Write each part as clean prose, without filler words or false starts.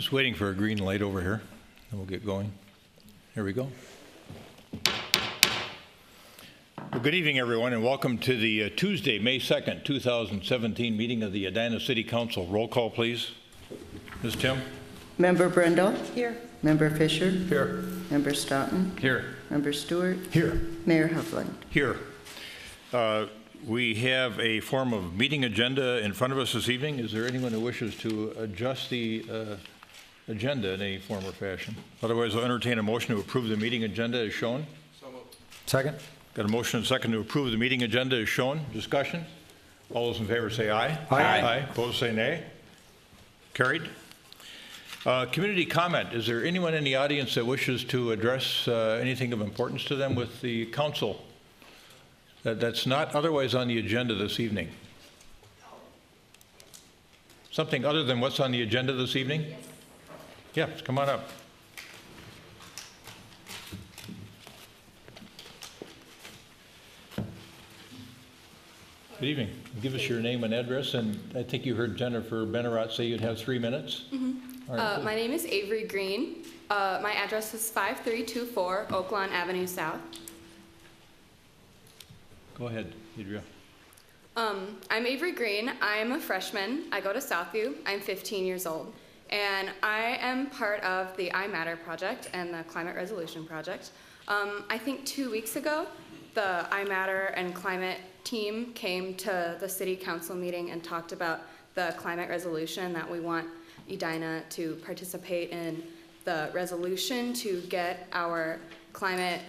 Just waiting for a green light over here, and we'll get going. Here we go. Well, good evening, everyone, and welcome to the Tuesday, May 2nd, 2017 meeting of the Edina City Council. Roll call, please. Ms. Tim? Member Brendel? Here. Member Fisher? Here. Member Stoughton? Here. Member Stewart? Here. Mayor Hovland? Here. We have a form of meeting agenda in front of us this evening. Is there anyone who wishes to adjust the agenda in any form or fashion? Otherwise, I'll entertain a motion to approve the meeting agenda as shown. So moved. Second. Got a motion and second to approve the meeting agenda as shown. Discussion? All those in favor say aye. Aye. Aye. Opposed say nay. Carried. Community comment. Is there anyone in the audience that wishes to address anything of importance to them with the council that's not otherwise on the agenda this evening? Something other than what's on the agenda this evening? Yes. Yeah, come on up. Good evening. Give us your name and address, and I think you heard Jennifer Benarat say you'd have 3 minutes. Mm-hmm. All right, My name is Avery Green. My address is 5324 Oaklawn Avenue South. Go ahead, Adria. I'm Avery Green. I'm a freshman. I go to Southview. I'm 15 years old. And I am part of the I Matter project and the Climate Resolution project. I think 2 weeks ago, the I Matter and climate team came to the city council meeting and talked about the climate resolution, that we want Edina to participate in the resolution to get our climate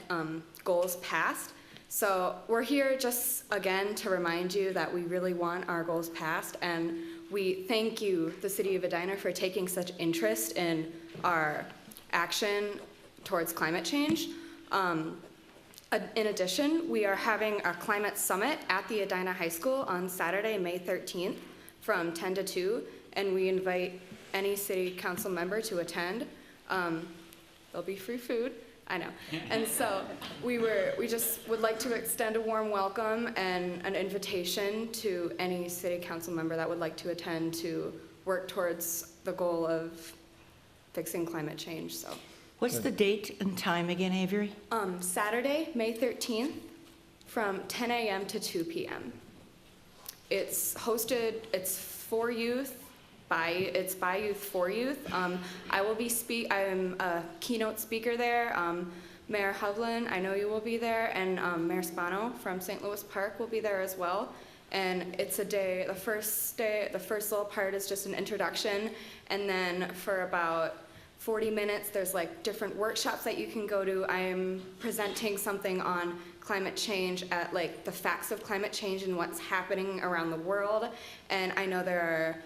goals passed. So we're here just again to remind you that we really want our goals passed, and we thank you, the city of Edina, for taking such interest in our action towards climate change. In addition, we are having our climate summit at the Edina High School on Saturday, May 13th from 10 to 2, and we invite any city council member to attend. There'll be free food, I know. And so we just would like to extend a warm welcome and an invitation to any city council member that would like to attend to work towards the goal of fixing climate change. So. What's the date and time again, Avery? Saturday, May 13th from 10 a.m. to 2 p.m. It's hosted, it's for youth, it's by youth for youth. I will be I'm a keynote speaker there. Mayor Hovland, I know you will be there, and Mayor Spano from St. Louis Park will be there as well. And it's a day, the first little part is just an introduction, and then for about 40 minutes, there's like different workshops that you can go to. I am presenting something on climate change, at like the facts of climate change and what's happening around the world. And I know there are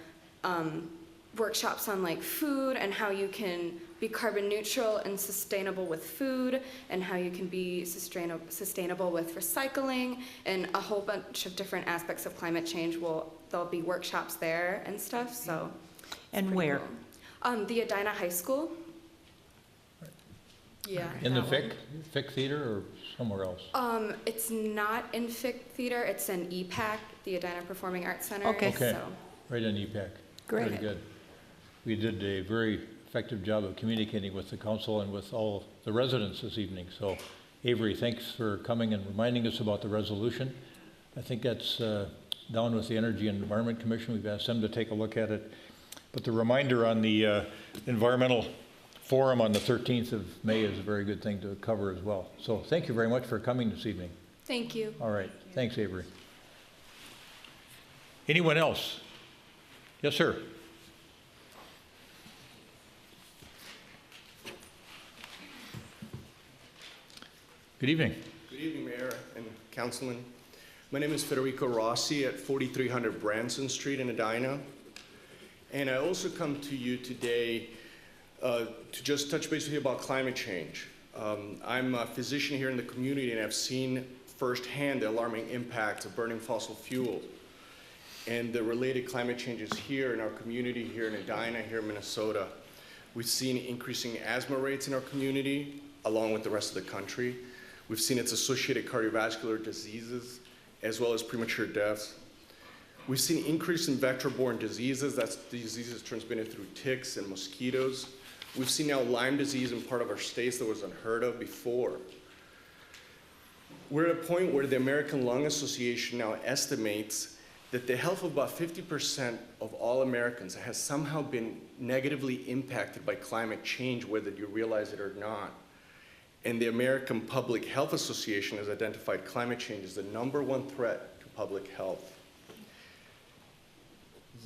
workshops on like food and how you can be carbon neutral and sustainable with food, and how you can be sustainable with recycling, and a whole bunch of different aspects of climate change. There'll be workshops there and stuff. So. And where? Cool. The Edina High School. Yeah. In the FIC Theater or somewhere else? It's not in FIC Theater. It's in EPAC, the Edina Performing Arts Center. Okay. So. Right on EPAC. Great. Very good. We did a very effective job of communicating with the council and with all the residents this evening. So, Avery, thanks for coming and reminding us about the resolution. I think that's down with the Energy and Environment Commission. We've asked them to take a look at it. But the reminder on the environmental forum on the 13th of May is a very good thing to cover as well. So thank you very much for coming this evening. Thank you. All right. Thanks, Avery. Anyone else? Yes, sir. Good evening. Good evening, Mayor and Councilman. My name is Federico Rossi at 4300 Branson Street in Edina. And I also come to you today to just touch base with you about climate change. I'm a physician here in the community, and I've seen firsthand the alarming impacts of burning fossil fuel and the related climate changes here in our community, here in Edina, here in Minnesota. We've seen increasing asthma rates in our community, along with the rest of the country. We've seen its associated cardiovascular diseases, as well as premature deaths. We've seen increase in vector-borne diseases. That's diseases transmitted through ticks and mosquitoes. We've seen now Lyme disease in part of our states that was unheard of before. We're at a point where the American Lung Association now estimates that the health of about 50% of all Americans has somehow been negatively impacted by climate change, whether you realize it or not. And the American Public Health Association has identified climate change as the #1 threat to public health.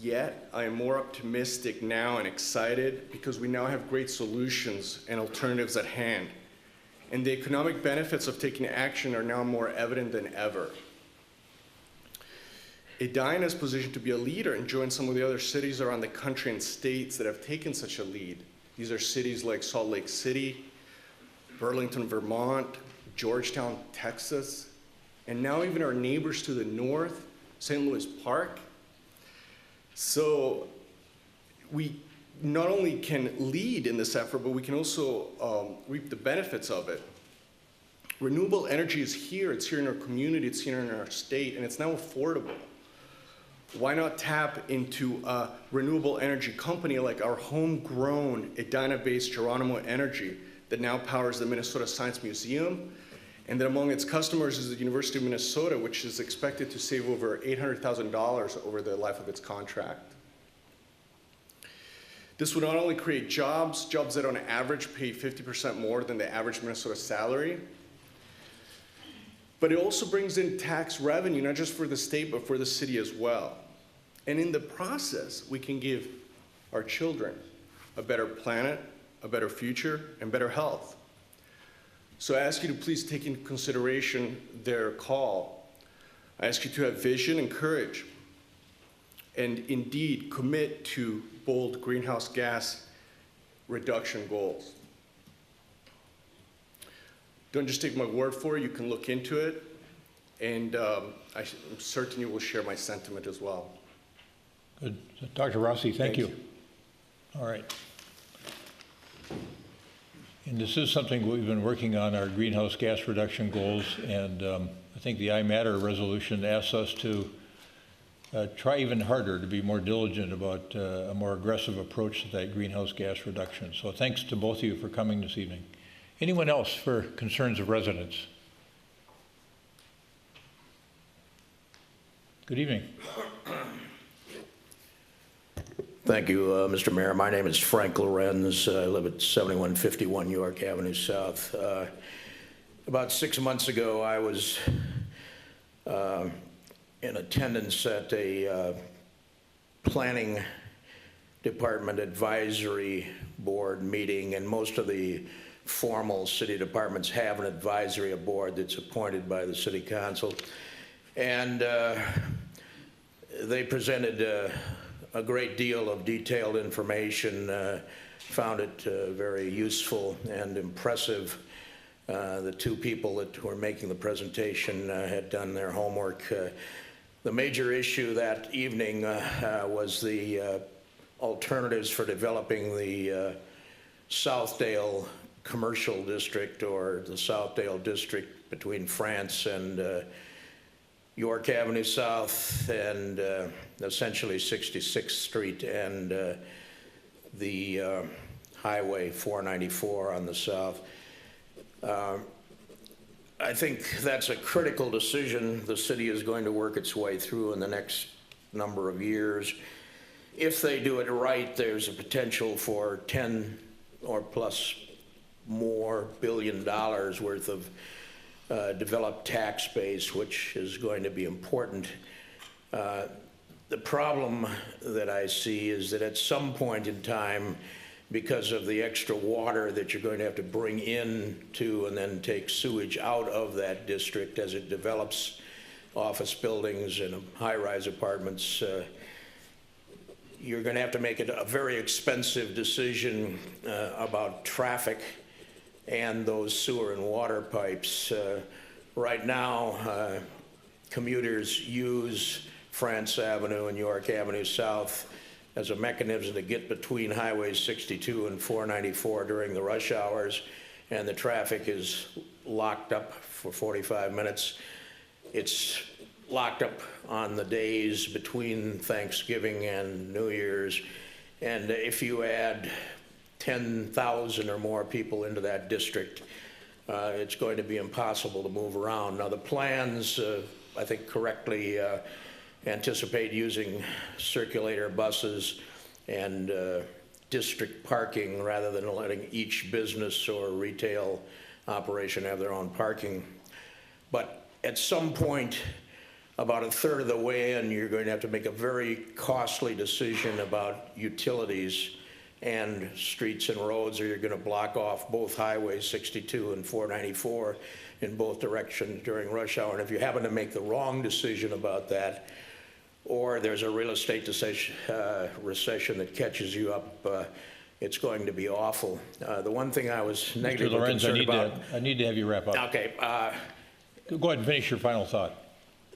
Yet, I am more optimistic now and excited because we now have great solutions and alternatives at hand. And the economic benefits of taking action are now more evident than ever. Edina is positioned to be a leader and join some of the other cities around the country and states that have taken such a lead. These are cities like Salt Lake City, Burlington, Vermont, Georgetown, Texas, and now even our neighbors to the north, St. Louis Park. So we not only can lead in this effort, but we can also reap the benefits of it. Renewable energy is here. It's here in our community. It's here in our state, and it's now affordable. Why not tap into a renewable energy company like our homegrown Edina-based Geronimo Energy that now powers the Minnesota Science Museum, and that among its customers is the University of Minnesota, which is expected to save over $800,000 over the life of its contract. This would not only create jobs that on average pay 50% more than the average Minnesota salary, but it also brings in tax revenue, not just for the state, but for the city as well. And in the process, we can give our children a better planet, a better future, and better health. So I ask you to please take into consideration their call. I ask you to have vision and courage, and indeed commit to bold greenhouse gas reduction goals. Don't just take my word for it, you can look into it, and I'm certain you will share my sentiment as well. Good. Dr. Rossi, thank you. All right. And this is something we've been working on, our greenhouse gas reduction goals, and I think the iMatter resolution asks us to try even harder to be more diligent about a more aggressive approach to that greenhouse gas reduction. So thanks to both of you for coming this evening. Anyone else for concerns of residents? Good evening. Thank you, Mr. Mayor. My name is Frank Lorenz. I live at 7151 York Avenue South. About 6 months ago, I was in attendance at a planning department advisory board meeting, and most of the formal city departments have an advisory board that's appointed by the city council. And they presented a great deal of detailed information, found it very useful and impressive. The two people that were making the presentation had done their homework. The major issue that evening was the alternatives for developing the Southdale Commercial District, or the Southdale District between France and York Avenue South, and essentially 66th Street and the Highway 494 on the south. I think that's a critical decision the city is going to work its way through in the next number of years. If they do it right, there's a potential for 10 or plus more billion dollars worth of developed tax base, which is going to be important. The problem that I see is that at some point in time, because of the extra water that you're going to have to bring in to and then take sewage out of that district as it develops office buildings and high-rise apartments, you're going to have to make it a very expensive decision about traffic and those sewer and water pipes. Right now, commuters use France Avenue and York Avenue South as a mechanism to get between Highways 62 and 494 during the rush hours, and the traffic is locked up for 45 minutes. It's locked up on the days between Thanksgiving and New Year's. And if you add 10,000 or more people into that district, it's going to be impossible to move around. Now, the plans, I think correctly anticipate using circulator buses and district parking rather than letting each business or retail operation have their own parking. But at some point, about a third of the way in, you're going to have to make a very costly decision about utilities and streets and roads, or you're going to block off both highways 62 and 494 in both directions during rush hour. And if you happen to make the wrong decision about that, or there's a real estate recession that catches you up, it's going to be awful. The one thing I was Mr. negatively Lorenz, concerned about... I need to have you wrap up. Okay. Go ahead and finish your final thought.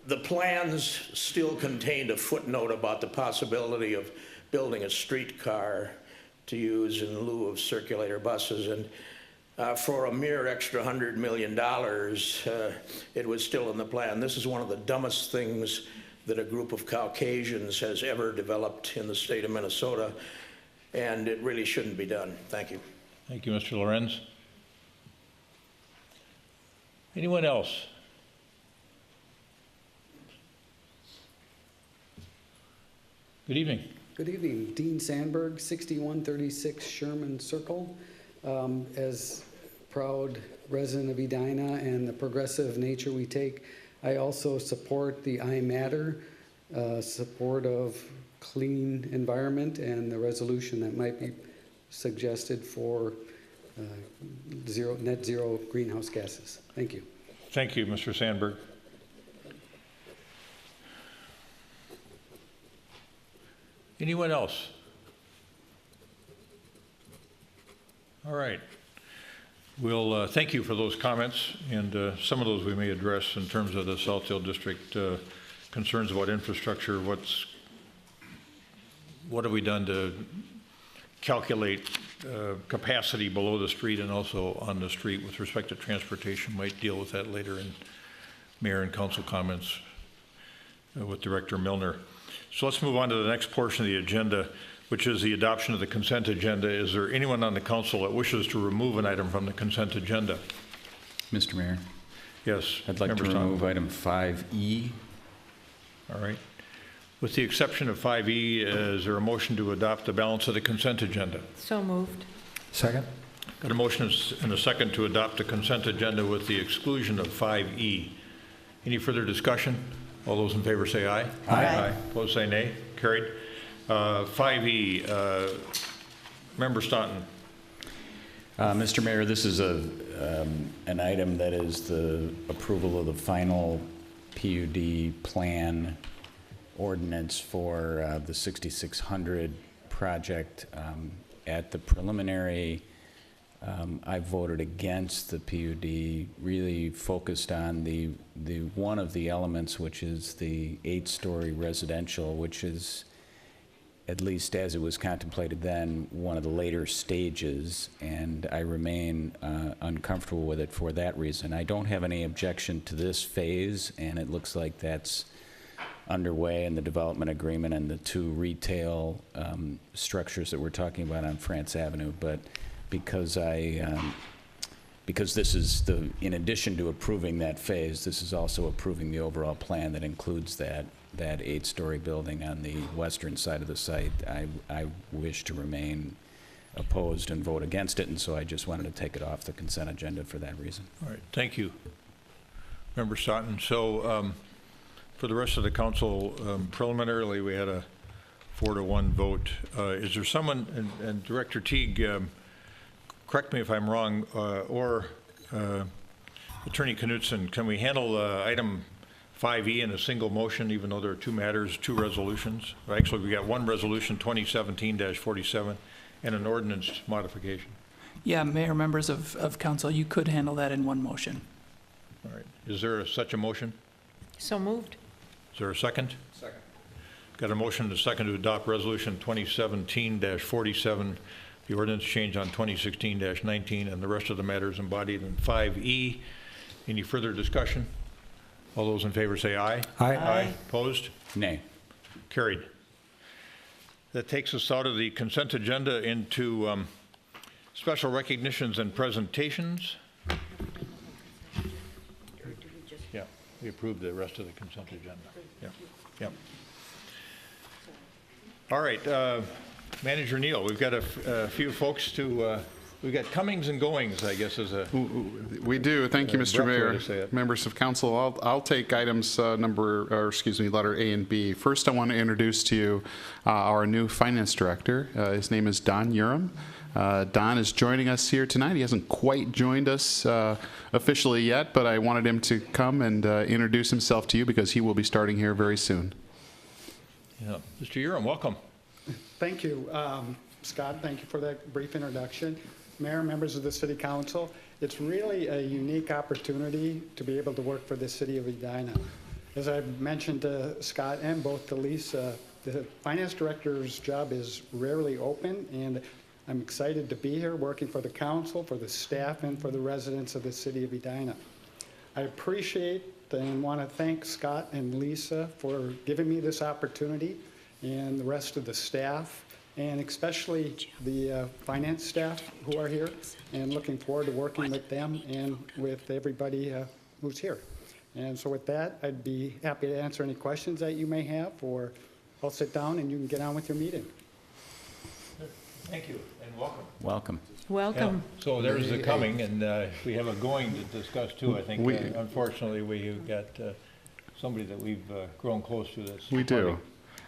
The plans still contained a footnote about the possibility of building a streetcar to use in lieu of circulator buses. And for a mere extra $100 million, it was still in the plan. This is one of the dumbest things that a group of Caucasians has ever developed in the state of Minnesota, and it really shouldn't be done. Thank you. Thank you, Mr. Lorenz. Anyone else? Good evening. Good evening. Dean Sandberg, 6136 Sherman Circle. As proud resident of Edina and the progressive nature we take, I also support the I Matter, support of clean environment and the resolution that might be suggested for net zero greenhouse gases. Thank you. Thank you, Mr. Sandberg. Anyone else? All right. We'll thank you for those comments, and some of those we may address in terms of the Southdale District concerns about infrastructure. What have we done to calculate capacity below the street and also on the street with respect to transportation? Might deal with that later in mayor and council comments with Director Milner. So let's move on to the next portion of the agenda, which is the adoption of the consent agenda. Is there anyone on the council that wishes to remove an item from the consent agenda? Mr. Mayor, Yes. I'd like to remove item 5E. All right. With the exception of 5E, is there a motion to adopt the balance of the consent agenda? So moved. Second. Got a motion and a second to adopt the consent agenda with the exclusion of 5E. Any further discussion? All those in favor say aye. Aye. Opposed say nay. Carried. 5E, Member Staunton. Mr. Mayor, this is an item that is the approval of the final PUD plan ordinance for the 6600 project. At the preliminary, I voted against the PUD, really focused on the one of the elements, which is the 8-story residential, which is, at least as it was contemplated then, one of the later stages, and I remain uncomfortable with it for that reason. I don't have any objection to this phase, and it looks like that's underway in the development agreement and the 2 retail structures that we're talking about on France Avenue, but because this is in addition to approving that phase, this is also approving the overall plan that includes that 8-story building on the western side of the site. I wish to remain opposed and vote against it, and so I just wanted to take it off the consent agenda for that reason. All right, thank you, Member Staunton. So for the rest of the council, preliminarily we had a 4-to-1 vote. Is there someone, and Director Teague, correct me if I'm wrong, or Attorney Knutson, can we handle item 5E in a single motion, even though there are 2 matters, 2 resolutions? Actually, we got 1 resolution, 2017-47, and an ordinance modification. Yeah, Mayor, members of council, you could handle that in one motion. All right. Is there such a motion? So moved. Is there a second? Second. Got a motion and a second to adopt resolution 2017-47, the ordinance change on 2016-19, and the rest of the matters embodied in 5E. Any further discussion? All those in favor say aye. Aye. Aye. Opposed? Nay. Carried. That takes us out of the consent agenda into special recognitions and presentations. Yeah, we approved the rest of the consent agenda. Yeah, yeah. All right, Manager Neal, we've got a few folks to, we've got comings and goings, I guess, is a We do. Thank you, Mr. rough way Mayor. to say it. Members of council, I'll take items letter A and B. First, I want to introduce to you our new finance director. His name is Don Urim. Don is joining us here tonight. He hasn't quite joined us officially yet, but I wanted him to come and introduce himself to you because he will be starting here very soon. Yeah. Mr. Urim, welcome. Thank you, Scott. Thank you for that brief introduction. Mayor, members of the City Council, it's really a unique opportunity to be able to work for the City of Edina. As I've mentioned to Scott and both to Lisa, the Finance Director's job is rarely open, and I'm excited to be here working for the Council, for the staff, and for the residents of the City of Edina. I appreciate and want to thank Scott and Lisa for giving me this opportunity, and the rest of the staff, and especially the finance staff who are here, and looking forward to working with them and with everybody who's here. And so with that, I'd be happy to answer any questions that you may have, or I'll sit down and you can get on with your meeting. Thank you, and welcome. Welcome. Welcome. Yeah. So there's the coming, and we have a going to discuss too, I think. We- Unfortunately, we've got somebody that we've grown close to that's We do.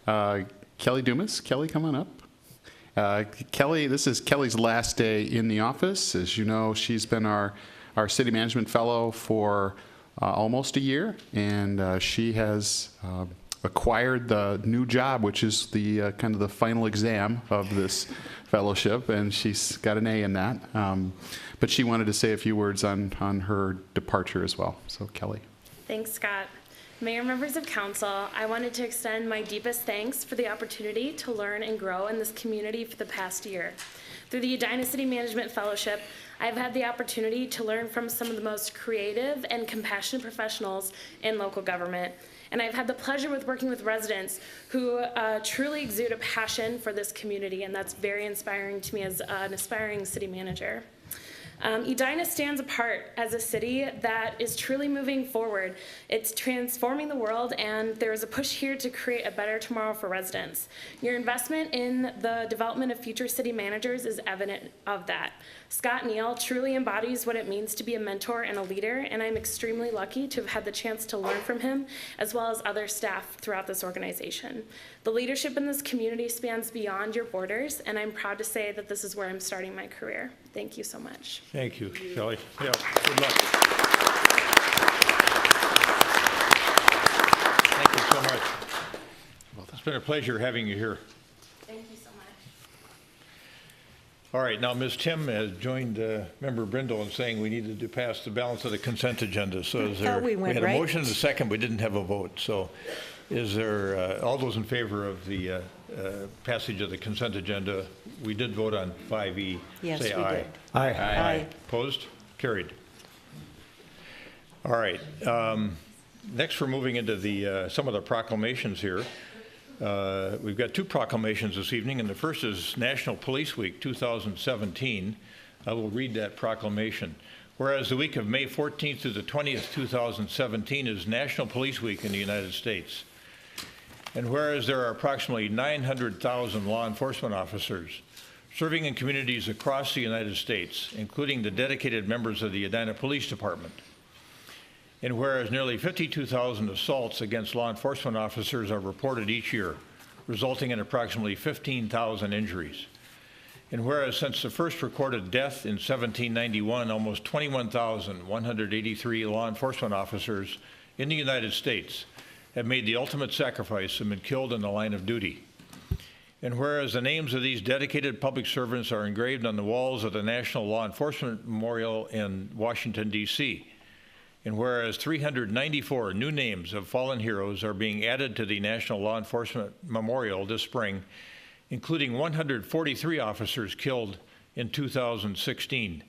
Kelly Dumas. Kelly, come on up. Kelly, this is Kelly's last day in the office. As you know, she's been our city management fellow for almost a year, and she has acquired the new job, which is the kind of the final exam of this fellowship, and she's got an A in that. But she wanted to say a few words on her departure as well. So, Kelly. Thanks, Scott. Mayor, members of council, I wanted to extend my deepest thanks for the opportunity to learn and grow in this community for the past year. Through the Edina City Management Fellowship, I've had the opportunity to learn from some of the most creative and compassionate professionals in local government. And I've had the pleasure with working with residents who truly exude a passion for this community, and that's very inspiring to me as an aspiring city manager. Edina stands apart as a city that is truly moving forward. It's transforming the world, and there is a push here to create a better tomorrow for residents. Your investment in the development of future city managers is evident of that. Scott Neal truly embodies what it means to be a mentor and a leader, and I'm extremely lucky to have had the chance to learn from him, as well as other staff throughout this organization. The leadership in this community spans beyond your borders, and I'm proud to say that this is where I'm starting my career. Thank you so much. Thank you, Kelly. Yeah, good luck. Thank you so much. It's been a pleasure having you here. Thank you so much. All right, now Ms. Tim has joined Member Brindle in saying we needed to pass the balance of the consent agenda. So is there, we went had a right. motion and a second, we didn't have a vote. So is there, all those in favor of the passage of the consent agenda? We did vote on 5E. Yes, Say we aye. did. Aye. Aye. Opposed? Carried. All right. Next, we're moving into the some of the proclamations here. We've got two proclamations this evening, and the first is National Police Week 2017. I will read that proclamation. Whereas the week of May 14th to the 20th, 2017 is National Police Week in the United States. And whereas there are approximately 900,000 law enforcement officers serving in communities across the United States, including the dedicated members of the Edina Police Department. And whereas nearly 52,000 assaults against law enforcement officers are reported each year, resulting in approximately 15,000 injuries. And whereas since the first recorded death in 1791, almost 21,183 law enforcement officers in the United States have made the ultimate sacrifice and been killed in the line of duty. And whereas the names of these dedicated public servants are engraved on the walls of the National Law Enforcement Memorial in Washington, D.C., and whereas 394 new names of fallen heroes are being added to the National Law Enforcement Memorial this spring, including 143 officers killed in 2016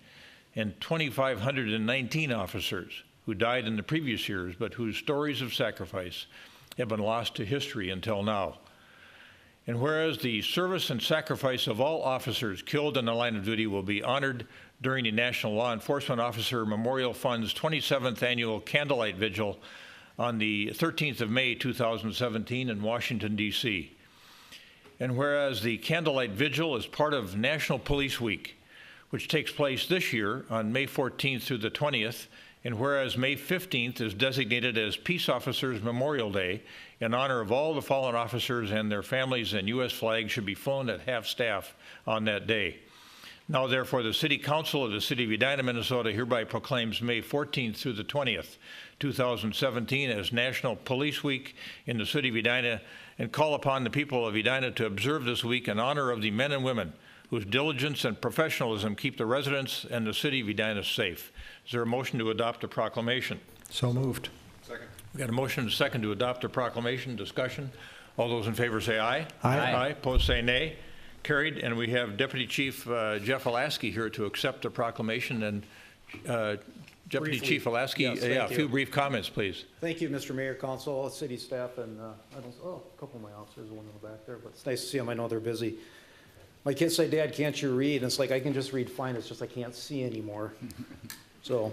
and 2,519 officers who died in the previous years, but whose stories of sacrifice have been lost to history until now. And whereas the service and sacrifice of all officers killed in the line of duty will be honored during the National Law Enforcement Officer Memorial Fund's 27th Annual Candlelight Vigil on the 13th of May 2017 in Washington, D.C. And whereas the Candlelight Vigil is part of National Police Week, which takes place this year on May 14th through the 20th, and whereas May 15th is designated as Peace Officers Memorial Day in honor of all the fallen officers and their families, and U.S. flags should be flown at half-staff on that day. Now, therefore, the City Council of the City of Edina, Minnesota hereby proclaims May 14th through the 20th, 2017 as National Police Week in the City of Edina, and call upon the people of Edina to observe this week in honor of the men and women whose diligence and professionalism keep the residents and the City of Edina safe. Is there a motion to adopt a proclamation? So moved. Second. We got a motion and a second to adopt a proclamation. Discussion. All those in favor say aye. Aye. Aye. Opposed say nay. Carried. And we have Deputy Chief Jeff Alaski here to accept the proclamation. And Deputy Briefly. Chief Alaski, Yes, thank a few you. brief comments, please. Thank you, Mr. Mayor, Council, City staff, and a couple of my officers, one in the back there, but it's nice to see them. I know they're busy. My kids say, Dad, can't you read? And it's like, I can just read fine. It's just I can't see anymore. So,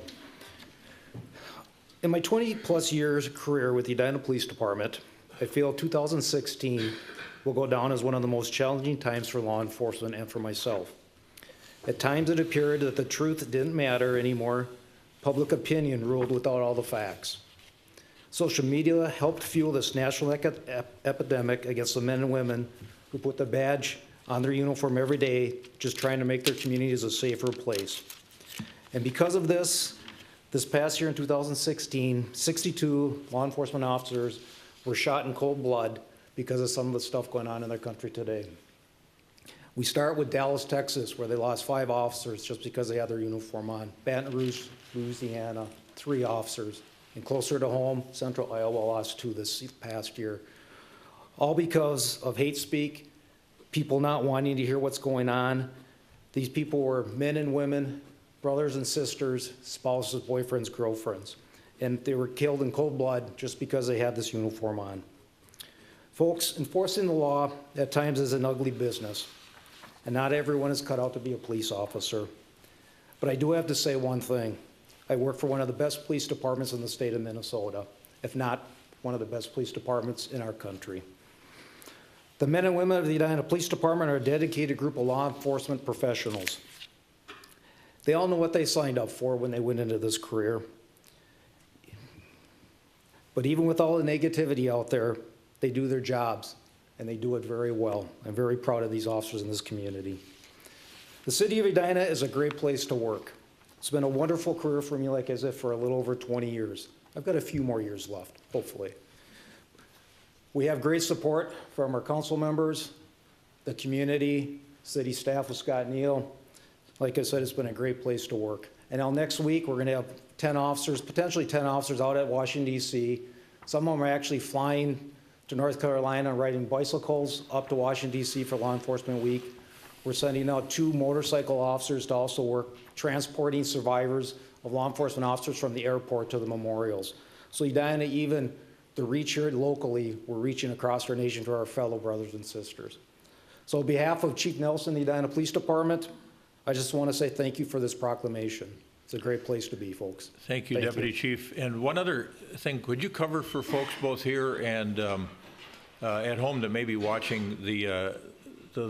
in my 20-plus years career with the Edina Police Department, I feel 2016 will go down as one of the most challenging times for law enforcement and for myself. At times it appeared that the truth didn't matter anymore. Public opinion ruled without all the facts. Social media helped fuel this national epidemic against the men and women who put the badge on their uniform every day, just trying to make their communities a safer place. And because of this past year in 2016, 62 law enforcement officers were shot in cold blood because of some of the stuff going on in their country today. We start with Dallas, Texas, where they lost 5 officers just because they had their uniform on. Baton Rouge, Louisiana, 3 officers. And closer to home, Central Iowa lost 2 this past year. All because of hate speak, people not wanting to hear what's going on. These people were men and women, brothers and sisters, spouses, boyfriends, girlfriends. And they were killed in cold blood just because they had this uniform on. Folks, enforcing the law at times is an ugly business. And not everyone is cut out to be a police officer. But I do have to say one thing. I work for one of the best police departments in the state of Minnesota, if not one of the best police departments in our country. The men and women of the Edina Police Department are a dedicated group of law enforcement professionals. They all know what they signed up for when they went into this career. But even with all the negativity out there, they do their jobs, and they do it very well. I'm very proud of these officers in this community. The City of Edina is a great place to work. It's been a wonderful career for me, like I said, for a little over 20 years. I've got a few more years left, hopefully. We have great support from our council members, the community, city staff with Scott Neal. Like I said, it's been a great place to work. And now next week, we're going to have 10 officers, potentially 10 officers out at Washington, D.C. Some of them are actually flying to North Carolina, riding bicycles up to Washington, D.C. for Law Enforcement Week. We're sending out 2 motorcycle officers to also work transporting survivors of law enforcement officers from the airport to the memorials. So Edina, even the reach here locally, we're reaching across our nation to our fellow brothers and sisters. So on behalf of Chief Nelson, the Edina Police Department, I just want to say thank you for this proclamation. It's a great place to be, folks. Thank you, Deputy Chief. And one other thing, could you cover for folks both here and at home that may be watching the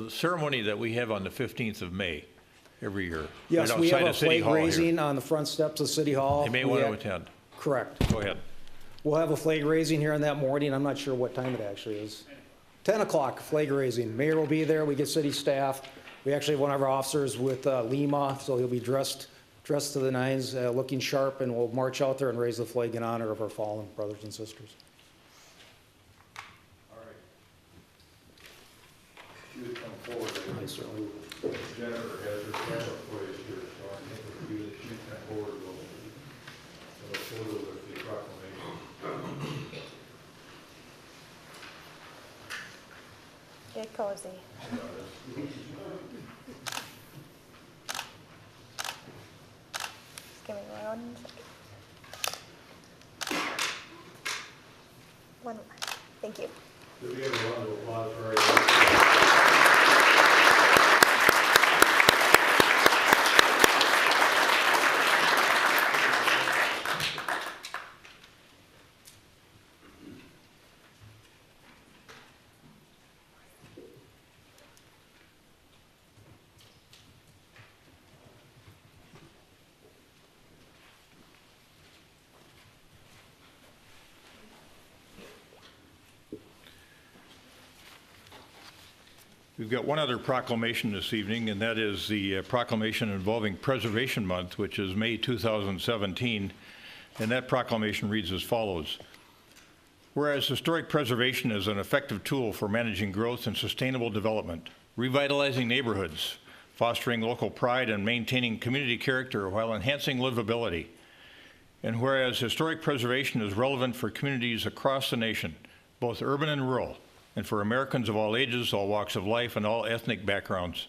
ceremony that we have on the 15th of May every year? Yes, right we have outside a of City flag Hall here. raising on the front steps of City Hall. They may want to attend. Correct. Go ahead. We'll have a flag raising here on that morning. I'm not sure what time it actually is. 10 o'clock, flag raising. Mayor will be there. We get city staff. We actually have one of our officers with Lima, so he'll be dressed to the nines, looking sharp, and we'll march out there and raise the flag in honor of our fallen brothers and sisters. All right. If you would come forward. I certainly will. Jennifer has her camera footage here, so I think if you would come forward, we'll photo with the proclamation. Get cozy. Just give me 1 second. One more. Thank you. We've got one other proclamation this evening, and that is the proclamation involving Preservation Month, which is May 2017. And that proclamation reads as follows. Whereas historic preservation is an effective tool for managing growth and sustainable development, revitalizing neighborhoods, fostering local pride, and maintaining community character while enhancing livability. And whereas historic preservation is relevant for communities across the nation, both urban and rural, and for Americans of all ages, all walks of life, and all ethnic backgrounds.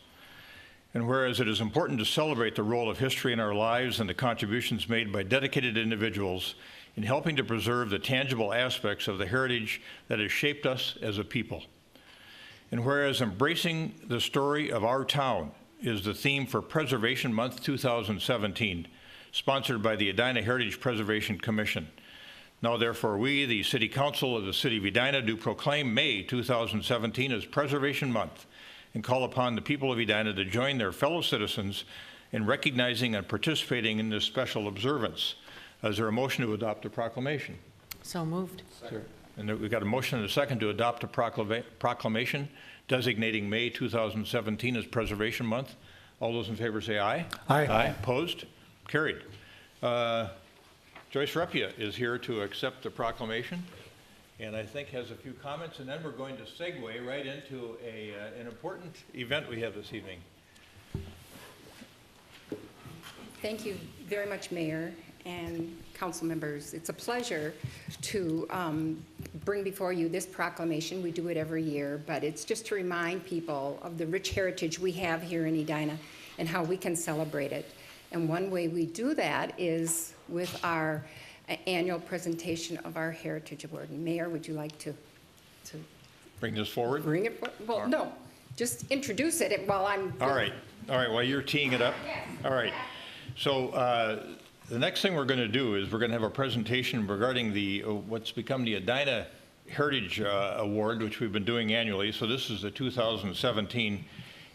And whereas it is important to celebrate the role of history in our lives and the contributions made by dedicated individuals in helping to preserve the tangible aspects of the heritage that has shaped us as a people. And whereas embracing the story of our town is the theme for Preservation Month 2017, sponsored by the Edina Heritage Preservation Commission. Now, therefore, we, the City Council of the City of Edina, do proclaim May 2017 as Preservation Month and call upon the people of Edina to join their fellow citizens in recognizing and participating in this special observance. Is there a motion to adopt the proclamation? So moved. And we've got a motion and a second to adopt a proclamation designating May 2017 as Preservation Month. All those in favor say aye. Aye. Aye. Opposed? Carried. Joyce Repia is here to accept the proclamation, and I think has a few comments, and then we're going to segue right into an important event we have this evening. Thank you very much, Mayor and council members. It's a pleasure to bring before you this proclamation. We do it every year, but it's just to remind people of the rich heritage we have here in Edina and how we can celebrate it. And one way we do that is with our annual presentation of our Heritage Award. And Mayor, would you like to Bring this forward? bring it? Well, no, just introduce it while I'm. All right, while you're teeing it up. Yes. All right, so the next thing we're going to do is we're going to have a presentation regarding the what's become the Edina Heritage Award, which we've been doing annually. So this is the 2017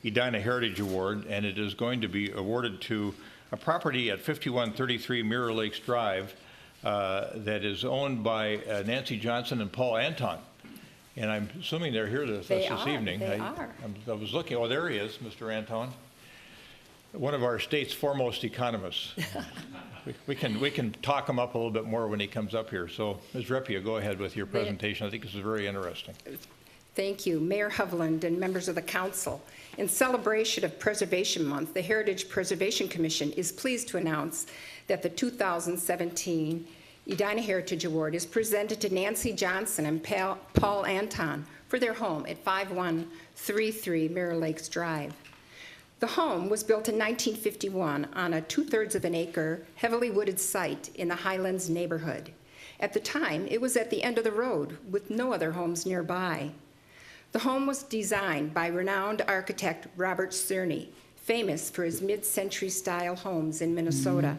Edina Heritage Award, and it is going to be awarded to a property at 5133 Mirror Lakes Drive that is owned by Nancy Johnson and Paul Anton. And I'm assuming they're here with us this evening. They are. I was looking, oh, there he is, Mr. Anton. One of our state's foremost economists. we can talk him up a little bit more when he comes up here. So, Ms. Repia, go ahead with your presentation. I think this is very interesting. Thank you, Mayor Hovland and members of the council. In celebration of Preservation Month, the Heritage Preservation Commission is pleased to announce that the 2017 Edina Heritage Award is presented to Nancy Johnson and Paul Anton for their home at 5133 Mirror Lakes Drive. The home was built in 1951 on a 2/3 of an acre, heavily wooded site in the Highlands neighborhood. At the time, it was at the end of the road with no other homes nearby. The home was designed by renowned architect Robert Cerny, famous for his mid-century style homes in Minnesota.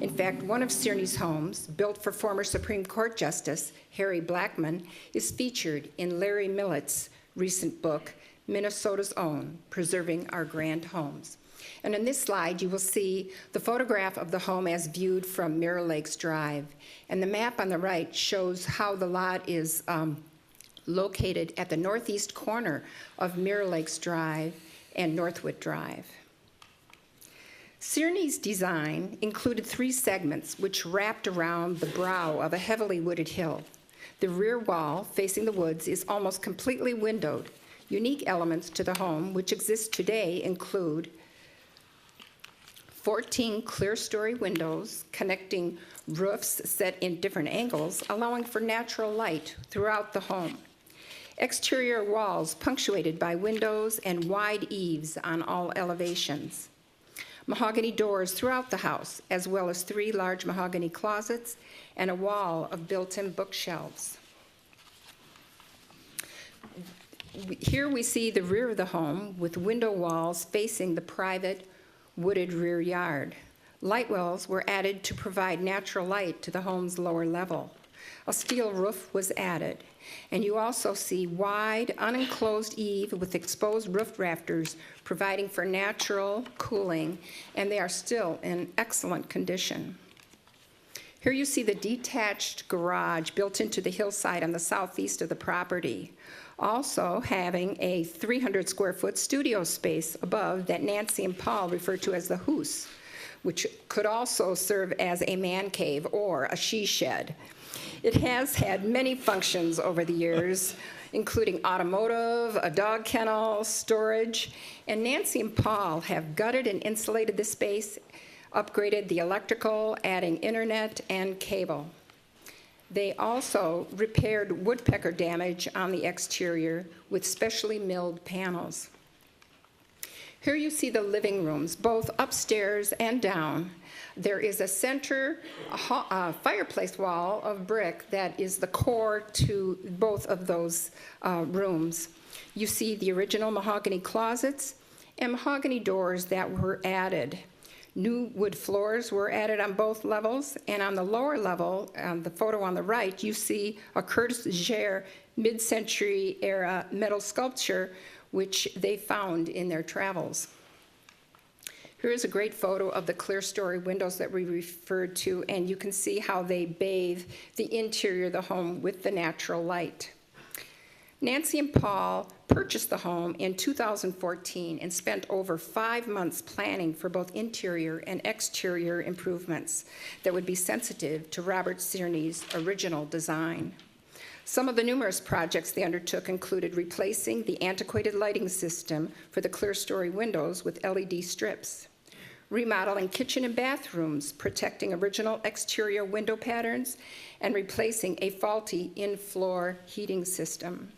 In fact, one of Cerny's homes, built for former Supreme Court Justice Harry Blackmun, is featured in Larry Millett's recent book, Minnesota's Own, Preserving Our Grand Homes. And in this slide, you will see the photograph of the home as viewed from Mirror Lakes Drive. And the map on the right shows how the lot is located at the northeast corner of Mirror Lakes Drive and Northwood Drive. Cerny's design included 3 segments which wrapped around the brow of a heavily wooded hill. The rear wall facing the woods is almost completely windowed. Unique elements to the home which exist today include 14 clear-story windows connecting roofs set in different angles, allowing for natural light throughout the home. Exterior walls punctuated by windows and wide eaves on all elevations. Mahogany doors throughout the house, as well as 3 large mahogany closets and a wall of built-in bookshelves. Here we see the rear of the home with window walls facing the private wooded rear yard. Light wells were added to provide natural light to the home's lower level. A steel roof was added, and you also see wide, unenclosed eave with exposed roof rafters providing for natural cooling, and they are still in excellent condition. Here you see the detached garage built into the hillside on the southeast of the property, also having a 300 square foot studio space above that Nancy and Paul refer to as the hoose, which could also serve as a man cave or a she shed. It has had many functions over the years, including automotive, a dog kennel, storage, and Nancy and Paul have gutted and insulated the space, upgraded the electrical, adding internet and cable. They also repaired woodpecker damage on the exterior with specially milled panels. Here you see the living rooms, both upstairs and down. There is a center fireplace wall of brick that is the core to both of those rooms. You see the original mahogany closets and mahogany doors that were added. New wood floors were added on both levels, and on the lower level, the photo on the right, you see a Curtis Gere mid-century era metal sculpture which they found in their travels. Here is a great photo of the clear story windows that we referred to, and you can see how they bathe the interior of the home with the natural light. Nancy and Paul purchased the home in 2014 and spent over 5 months planning for both interior and exterior improvements that would be sensitive to Robert Sierney's original design. Some of the numerous projects they undertook included replacing the antiquated lighting system for the clear story windows with LED strips, remodeling kitchen and bathrooms, protecting original exterior window patterns, and replacing a faulty in-floor heating system,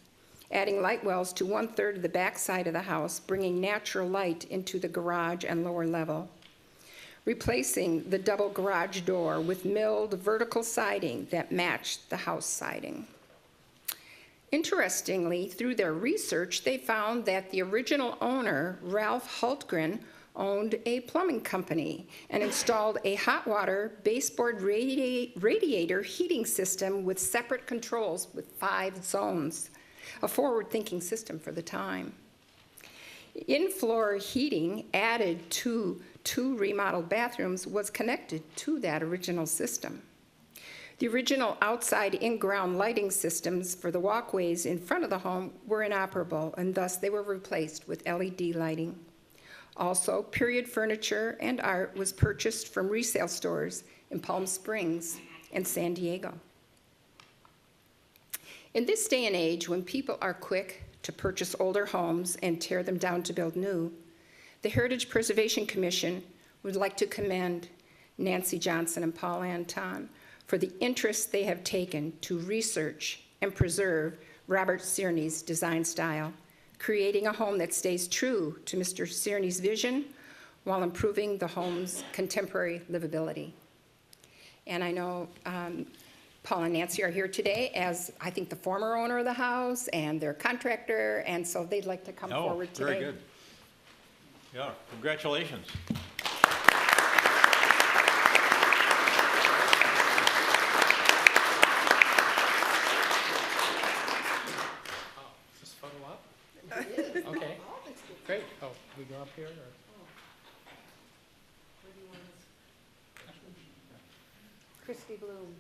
adding light wells to 1/3 of the back side of the house, bringing natural light into the garage and lower level, replacing the double garage door with milled vertical siding that matched the house siding. Interestingly, through their research, they found that the original owner, Ralph Hultgren, owned a plumbing company and installed a hot water baseboard radiator heating system with separate controls with 5 zones, a forward-thinking system for the time. In-floor heating added to 2 remodeled bathrooms was connected to that original system. The original outside in-ground lighting systems for the walkways in front of the home were inoperable, and thus they were replaced with LED lighting. Also, period furniture and art was purchased from resale stores in Palm Springs and San Diego. In this day and age, when people are quick to purchase older homes and tear them down to build new, the Heritage Preservation Commission would like to commend Nancy Johnson and Paul Anton for the interest they have taken to research and preserve Robert Sierney's design style, creating a home that stays true to Mr. Sierney's vision while improving the home's contemporary livability. And I know Paul and Nancy are here today as, I think, the former owner of the house and their contractor, and so they'd like to come forward today. Very good. Yeah, congratulations. Okay, great. Oh, we go up here, or? Christy Bloom.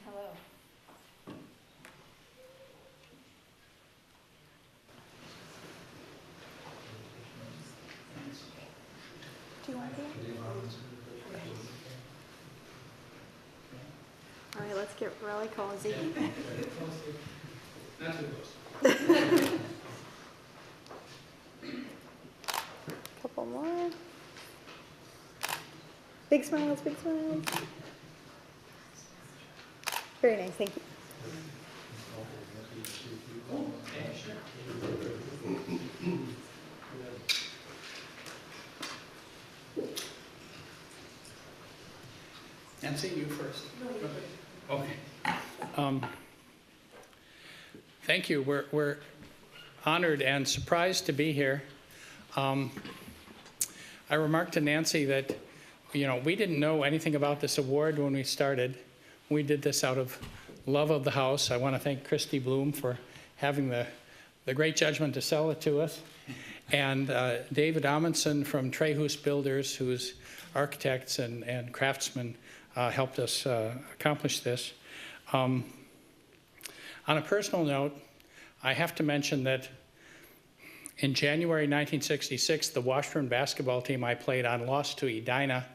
Hello. Do you want to be? All right, let's get really cozy. Not too close. Couple more. Big smiles, big smiles. Very nice, thank you. Nancy, you first. Okay. Thank you. honored and surprised to be here. I remarked to Nancy that, we didn't know anything about this award when we started. We did this out of love of the house. I want to thank Christy Bloom for having the great judgment to sell it to us. And David Amundsen from Trehus Builders, who's architects and craftsmen, helped us accomplish this. On a personal note, I have to mention that in January 1966, the Washburn basketball team I played on lost to Edina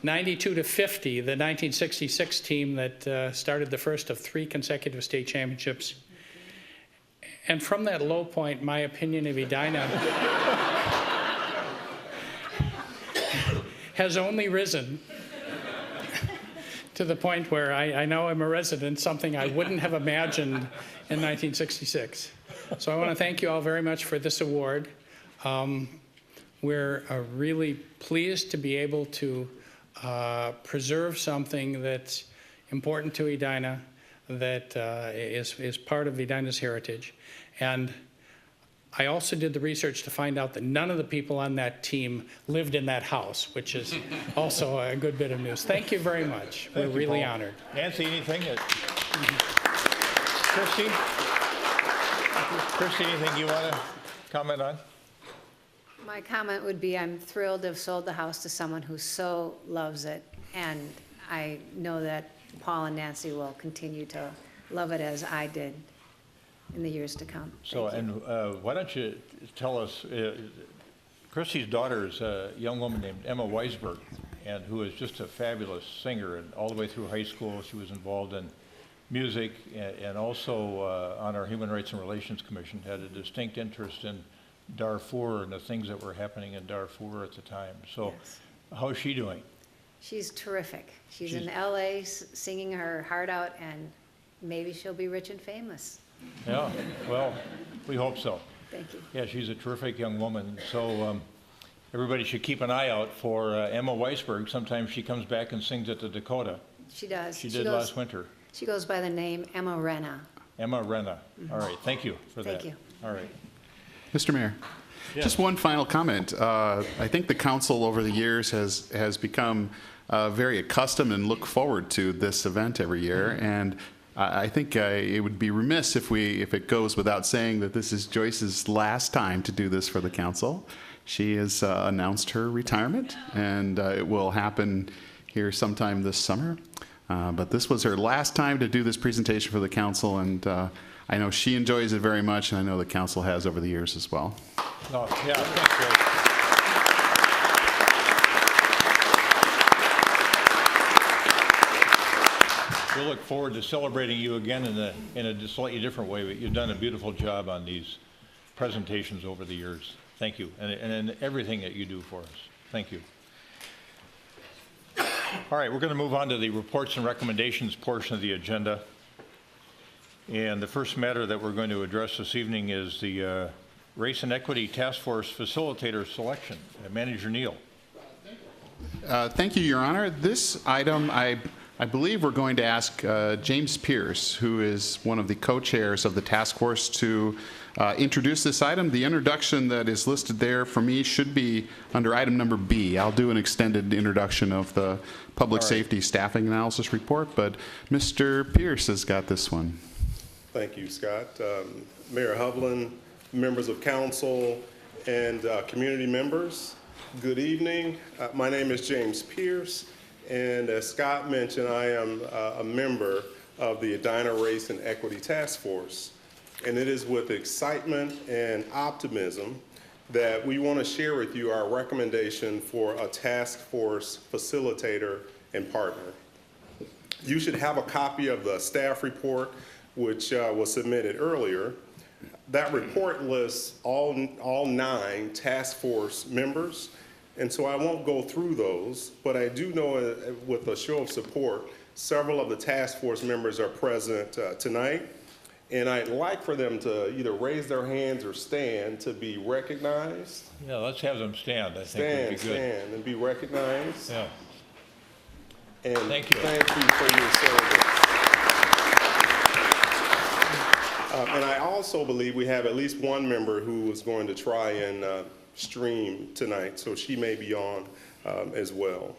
92-50, the 1966 team that started the first of 3 consecutive state championships. And from that low point, my opinion of Edina has only risen to the point where I now am a resident, something I wouldn't have imagined in 1966. So I want to thank you all very much for this award. We're really pleased to be able to preserve something that's important to Edina, that is part of Edina's heritage. And I also did the research to find out that none of the people on that team lived in that house, which is also a good bit of news. Thank you very much. We're really honored. Nancy, anything? Christy, anything you want to comment on? My comment would be I'm thrilled to have sold the house to someone who so loves it, and I know that Paul and Nancy will continue to love it as I did in the years to come. So, and why don't you tell us, Christy's daughter is a young woman named Emma Weisberg, and who is just a fabulous singer, and all the way through high school she was involved in music, and also on our Human Rights and Relations Commission, had a distinct interest in Darfur and the things that were happening in Darfur at the time. So Yes. how's she doing? She's terrific. She's in LA singing her heart out, and maybe she'll be rich and famous. Yeah, well, we hope so. Thank you. Yeah, she's a terrific young woman. So everybody should keep an eye out for Emma Weisberg. Sometimes she comes back and sings at the Dakota. She does. She did last winter. She goes by the name Emma Renna. Emma Renna. All right, thank you for that. Thank you. All right. Mr. Mayor, Yes. just one final comment. I think the council over the years has become very accustomed and look forward to this event every year. And I think it would be remiss if it goes without saying that this is Joyce's last time to do this for the council. She has announced her retirement, and it will happen here sometime this summer. But this was her last time to do this presentation for the council, and I know she enjoys it very much, and I know the council has over the years as well. Oh, yeah, thanks, Joyce. We'll look forward to celebrating you again in a slightly different way, but you've done a beautiful job on these presentations over the years. Thank you, and in everything that you do for us. Thank you. All right, we're going to move on to the reports and recommendations portion of the agenda. And the first matter that we're going to address this evening is the Race and Equity Task Force Facilitator Selection. Manager Neal. Thank you, Your Honor. This item, I believe we're going to ask James Pierce, who is one of the co-chairs of the task force, to introduce this item. The introduction that is listed there for me should be under item number B. I'll do an extended introduction of the Public Safety Staffing Analysis Report, but Mr. Pierce has got this one. Thank you, Scott. Mayor Hovland, members of council, and community members, good evening. My name is James Pierce, and as Scott mentioned, I am a member of the Edina Race and Equity Task Force. And it is with excitement and optimism that we want to share with you our recommendation for a task force facilitator and partner. You should have a copy of the staff report, which was submitted earlier. That report lists all 9 task force members, and so I won't go through those, but I do know with a show of support, several of the task force members are present tonight, and I'd like for them to either raise their hands or stand to be recognized. Yeah, let's have them stand. I think would be good. Stand and be recognized. Yeah. And thank you. Thank you for your service. And I also believe we have at least one member who is going to try and stream tonight, so she may be on as well.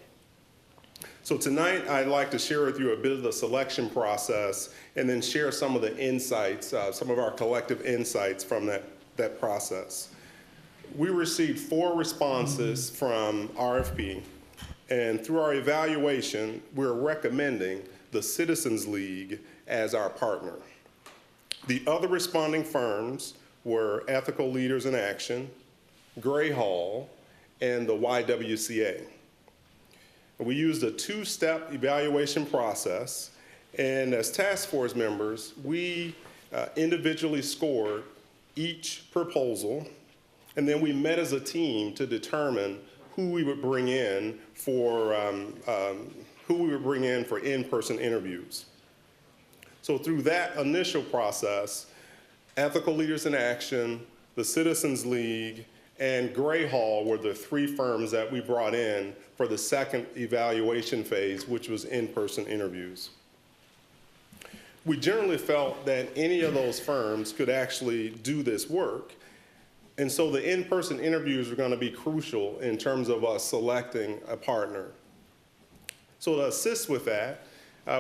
So tonight, I'd like to share with you a bit of the selection process and then share some of the insights, some of our collective insights from that process. We received 4 responses from RFP, and through our evaluation, we're recommending the Citizens League as our partner. The other responding firms were Ethical Leaders in Action, Gray Hall, and the YWCA. We used a 2-step evaluation process, and as task force members, we individually scored each proposal, and then we met as a team to determine who we would bring in for in-person interviews. So through that initial process, Ethical Leaders in Action, the Citizens League, and Gray Hall were the 3 firms that we brought in for the second evaluation phase, which was in-person interviews. We generally felt that any of those firms could actually do this work, and so the in-person interviews were going to be crucial in terms of us selecting a partner. So to assist with that,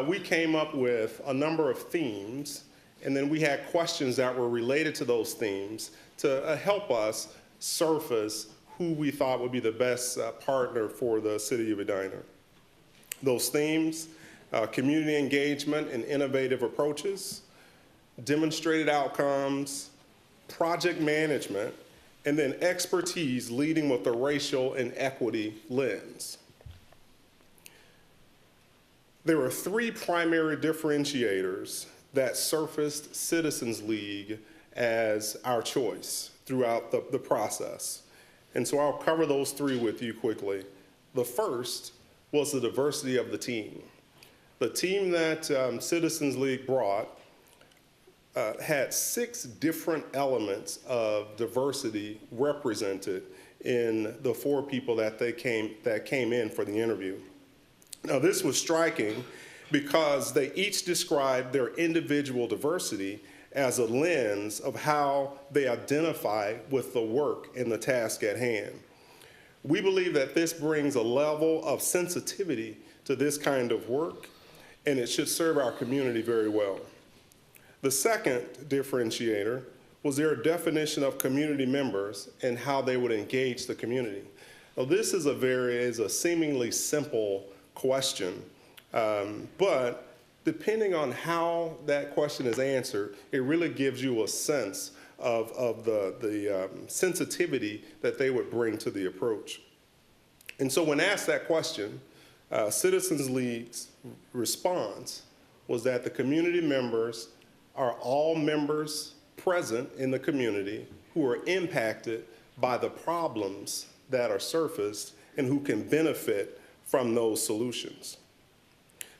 we came up with a number of themes, and then we had questions that were related to those themes to help us surface who we thought would be the best partner for the city of Edina. Those themes, community engagement and innovative approaches, demonstrated outcomes, project management, and then expertise leading with the racial and equity lens. There were 3 primary differentiators that surfaced Citizens League as our choice throughout the process. And so I'll cover those 3 with you quickly. The first was the diversity of the team. The team that Citizens League brought had 6 different elements of diversity represented in the 4 people that came in for the interview. Now, this was striking because they each described their individual diversity as a lens of how they identify with the work and the task at hand. We believe that this brings a level of sensitivity to this kind of work, and it should serve our community very well. The second differentiator was their definition of community members and how they would engage the community. Now, this is a seemingly simple question, but depending on how that question is answered, it really gives you a sense of the sensitivity that they would bring to the approach. And so when asked that question, Citizens League's response was that the community members are all members present in the community who are impacted by the problems that are surfaced and who can benefit from those solutions.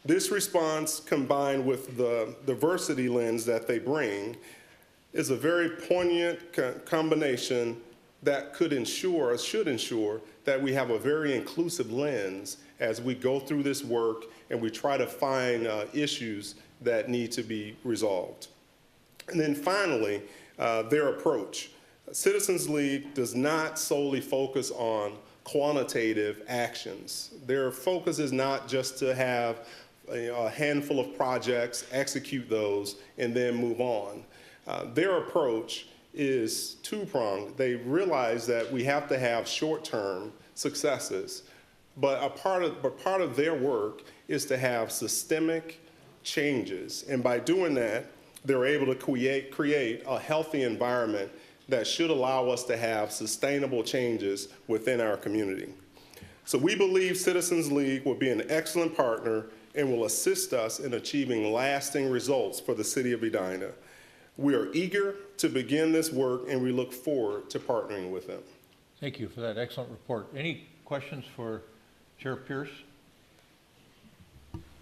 This response, combined with the diversity lens that they bring, is a very poignant combination that should ensure that we have a very inclusive lens as we go through this work and we try to find issues that need to be resolved. And then finally, their approach. Citizens League does not solely focus on quantitative actions. Their focus is not just to have a handful of projects, execute those, and then move on. Their approach is 2-pronged. They realize that we have to have short-term successes, but a part of their work is to have systemic changes. And by doing that, they're able to create a healthy environment that should allow us to have sustainable changes within our community. So we believe Citizens League will be an excellent partner and will assist us in achieving lasting results for the city of Edina. We are eager to begin this work, and we look forward to partnering with them. Thank you for that excellent report. Any questions for Chair Pierce?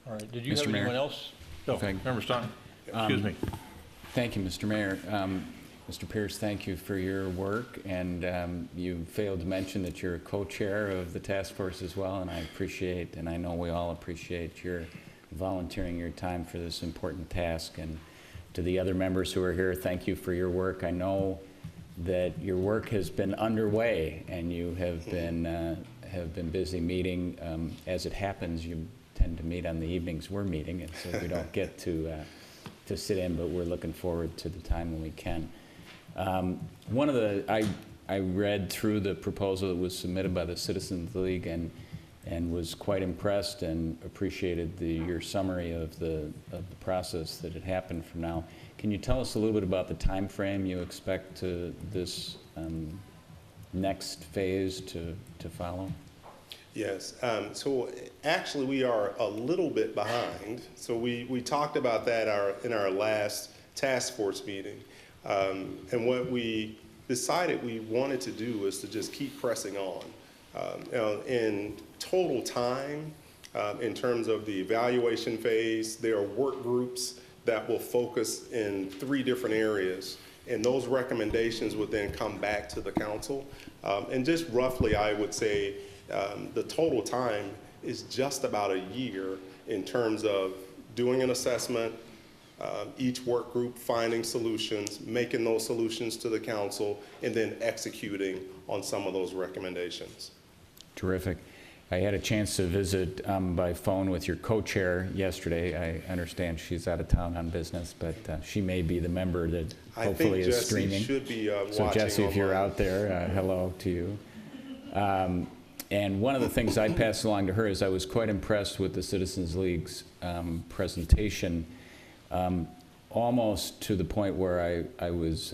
All right, did you have anyone else? No, Member Staunton. Excuse me. Thank you, Mr. Mayor. Mr. Pierce, thank you for your work, and you failed to mention that you're a co-chair of the task force as well, and I appreciate, and I know we all appreciate your volunteering your time for this important task, and to the other members who are here, thank you for your work. I know that your work has been underway, and you have been busy meeting. As it happens, you tend to meet on the evenings we're meeting, and so we don't get to sit in, but we're looking forward to the time when we can. I read through the proposal that was submitted by the Citizens League and was quite impressed and appreciated your summary of the process that had happened from now. Can you tell us a little bit about the time frame you expect this next phase to follow? Yes, so actually we are a little bit behind. So we talked about that in our last task force meeting. And what we decided we wanted to do was to just keep pressing on. In total time, in terms of the evaluation phase, there are work groups that will focus in 3 different areas. And those recommendations would then come back to the council. And just roughly, I would say, the total time is just about a year in terms of doing an assessment, each work group finding solutions, making those solutions to the council, and then executing on some of those recommendations. Terrific. I had a chance to visit by phone with your co-chair yesterday. I understand she's out of town on business, but she may be the member that hopefully is streaming. I think Jesse should be watching. So Jesse, if you're online. out there, hello to you. And one of the things I passed along to her is I was quite impressed with the Citizens League's presentation, almost to the point where I was,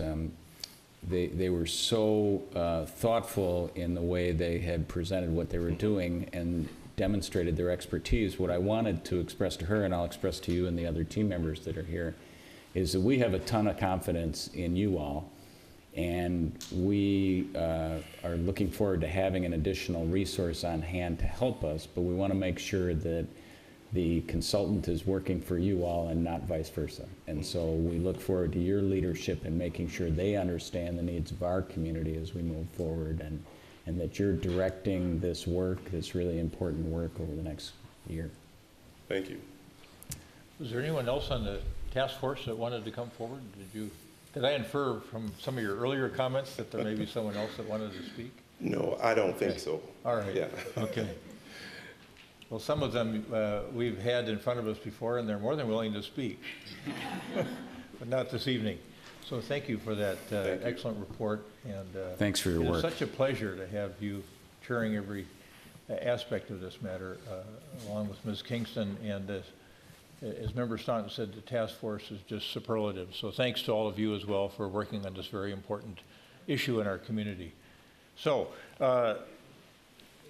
they were so thoughtful in the way they had presented what they were doing and demonstrated their expertise. What I wanted to express to her, and I'll express to you and the other team members that are here, is that we have a ton of confidence in you all. And we are looking forward to having an additional resource on hand to help us, but we want to make sure that the consultant is working for you all and not vice versa. And so we look forward to your leadership in making sure they understand the needs of our community as we move forward, and that you're directing this work, this really important work, over the next year. Thank you. Was there anyone else on the task force that wanted to come forward? Did I infer from some of your earlier comments that there may be someone else that wanted to speak? No, I don't think so. All right. Yeah. Okay. Well, some of them we've had in front of us before, and they're more than willing to speak, but not this evening. So thank you for that excellent report. And thanks for your work. It's such a pleasure to have you chairing every aspect of this matter, along with Ms. Kingston. And as Member Staunton said, the task force is just superlative. So thanks to all of you as well for working on this very important issue in our community. So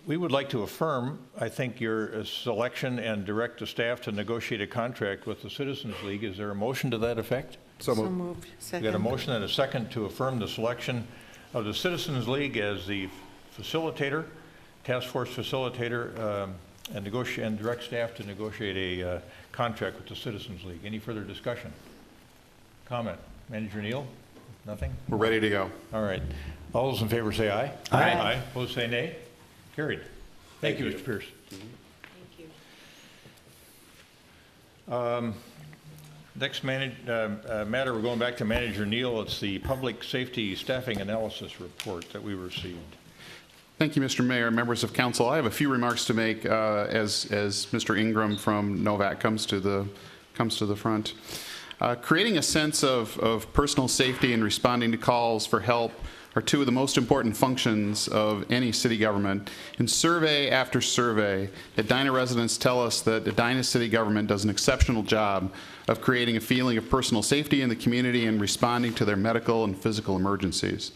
we would like to affirm, I think, your selection and direct the staff to negotiate a contract with the Citizens League. Is there a motion to that effect? So moved. We Second. got a motion and a second to affirm the selection of the Citizens League as the facilitator, task force facilitator, and direct staff to negotiate a contract with the Citizens League. Any further discussion? Comment? Manager Neal? Nothing? We're ready to go. All right. All those in favor say aye. Aye. Aye. Opposed say nay. Carried. Thank you, Mr. Pierce. Thank you. Next matter, we're going back to Manager Neal. It's the Public Safety Staffing Analysis Report that we received. Thank you, Mr. Mayor, members of council. I have a few remarks to make as Mr. Ingram from Novak comes to the front. Creating a sense of personal safety and responding to calls for help are two of the most important functions of any city government. In survey after survey, Edina residents tell us that Edina city government does an exceptional job of creating a feeling of personal safety in the community and responding to their medical and physical emergencies.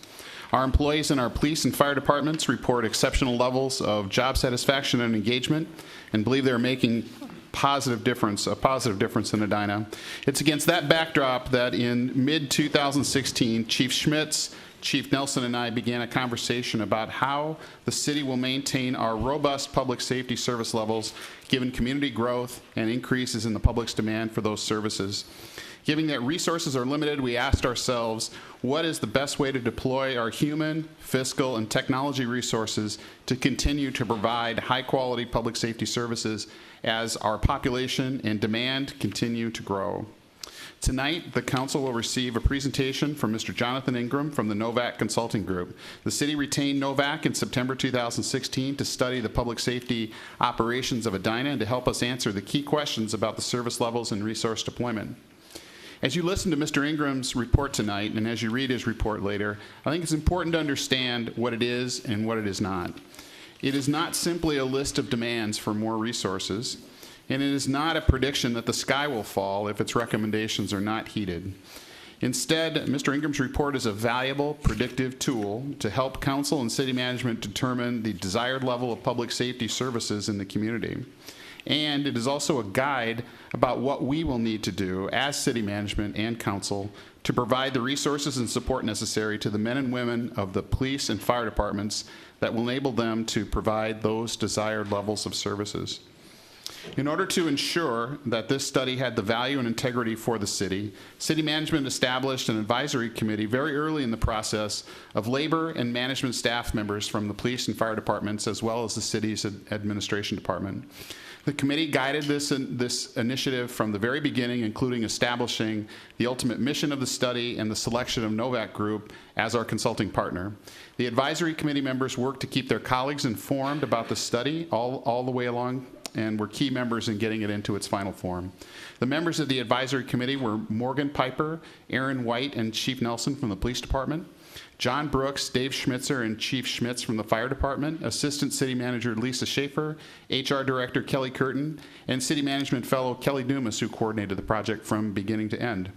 Our employees in our police and fire departments report exceptional levels of job satisfaction and engagement and believe they're making a positive difference in Edina. It's against that backdrop that in mid-2016, Chief Schmitz, Chief Nelson, and I began a conversation about how the city will maintain our robust public safety service levels given community growth and increases in the public's demand for those services. Given that resources are limited, we asked ourselves, what is the best way to deploy our human, fiscal, and technology resources to continue to provide high-quality public safety services as our population and demand continue to grow? Tonight, the council will receive a presentation from Mr. Jonathan Ingram from the Novak Consulting Group. The city retained Novak in September 2016 to study the public safety operations of Edina and to help us answer the key questions about the service levels and resource deployment. As you listen to Mr. Ingram's report tonight, and as you read his report later, I think it's important to understand what it is and what it is not. It is not simply a list of demands for more resources, and it is not a prediction that the sky will fall if its recommendations are not heeded. Instead, Mr. Ingram's report is a valuable predictive tool to help council and city management determine the desired level of public safety services in the community. And it is also a guide about what we will need to do as city management and council to provide the resources and support necessary to the men and women of the police and fire departments that will enable them to provide those desired levels of services. In order to ensure that this study had the value and integrity for the city, city management established an advisory committee very early in the process of labor and management staff members from the police and fire departments, as well as the city's administration department. The committee guided this initiative from the very beginning, including establishing the ultimate mission of the study and the selection of Novak Group as our consulting partner. The advisory committee members worked to keep their colleagues informed about the study all the way along, and were key members in getting it into its final form. The members of the advisory committee were Morgan Piper, Aaron White, and Chief Nelson from the police department, John Brooks, Dave Schmitzer, and Chief Schmitz from the fire department, Assistant City Manager Lisa Schaefer, HR Director Kelly Curtin, and City Management Fellow Kelly Dumas, who coordinated the project from beginning to end.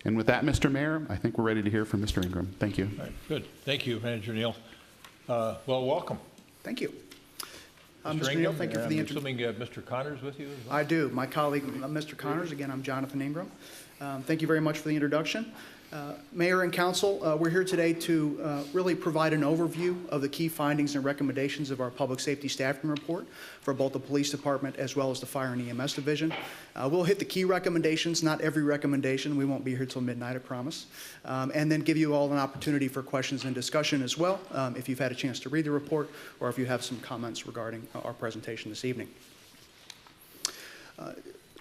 And with that, Mr. Mayor, I think we're ready to hear from Mr. Ingram. Thank you. All right, good. Thank you, Manager Neal. Well, welcome. Thank you. Mr. Neal, thank you for the introduction. Assuming you have Mr. Connors with you as well? I do. My colleague, Mr. Connors. Again, I'm Jonathan Ingram. Thank you very much for the introduction. Mayor and Council, we're here today to really provide an overview of the key findings and recommendations of our Public Safety Staffing Report for both the Police Department as well as the Fire and EMS Division. We'll hit the key recommendations, not every recommendation. We won't be here till midnight, I promise. And then give you all an opportunity for questions and discussion as well, if you've had a chance to read the report or if you have some comments regarding our presentation this evening.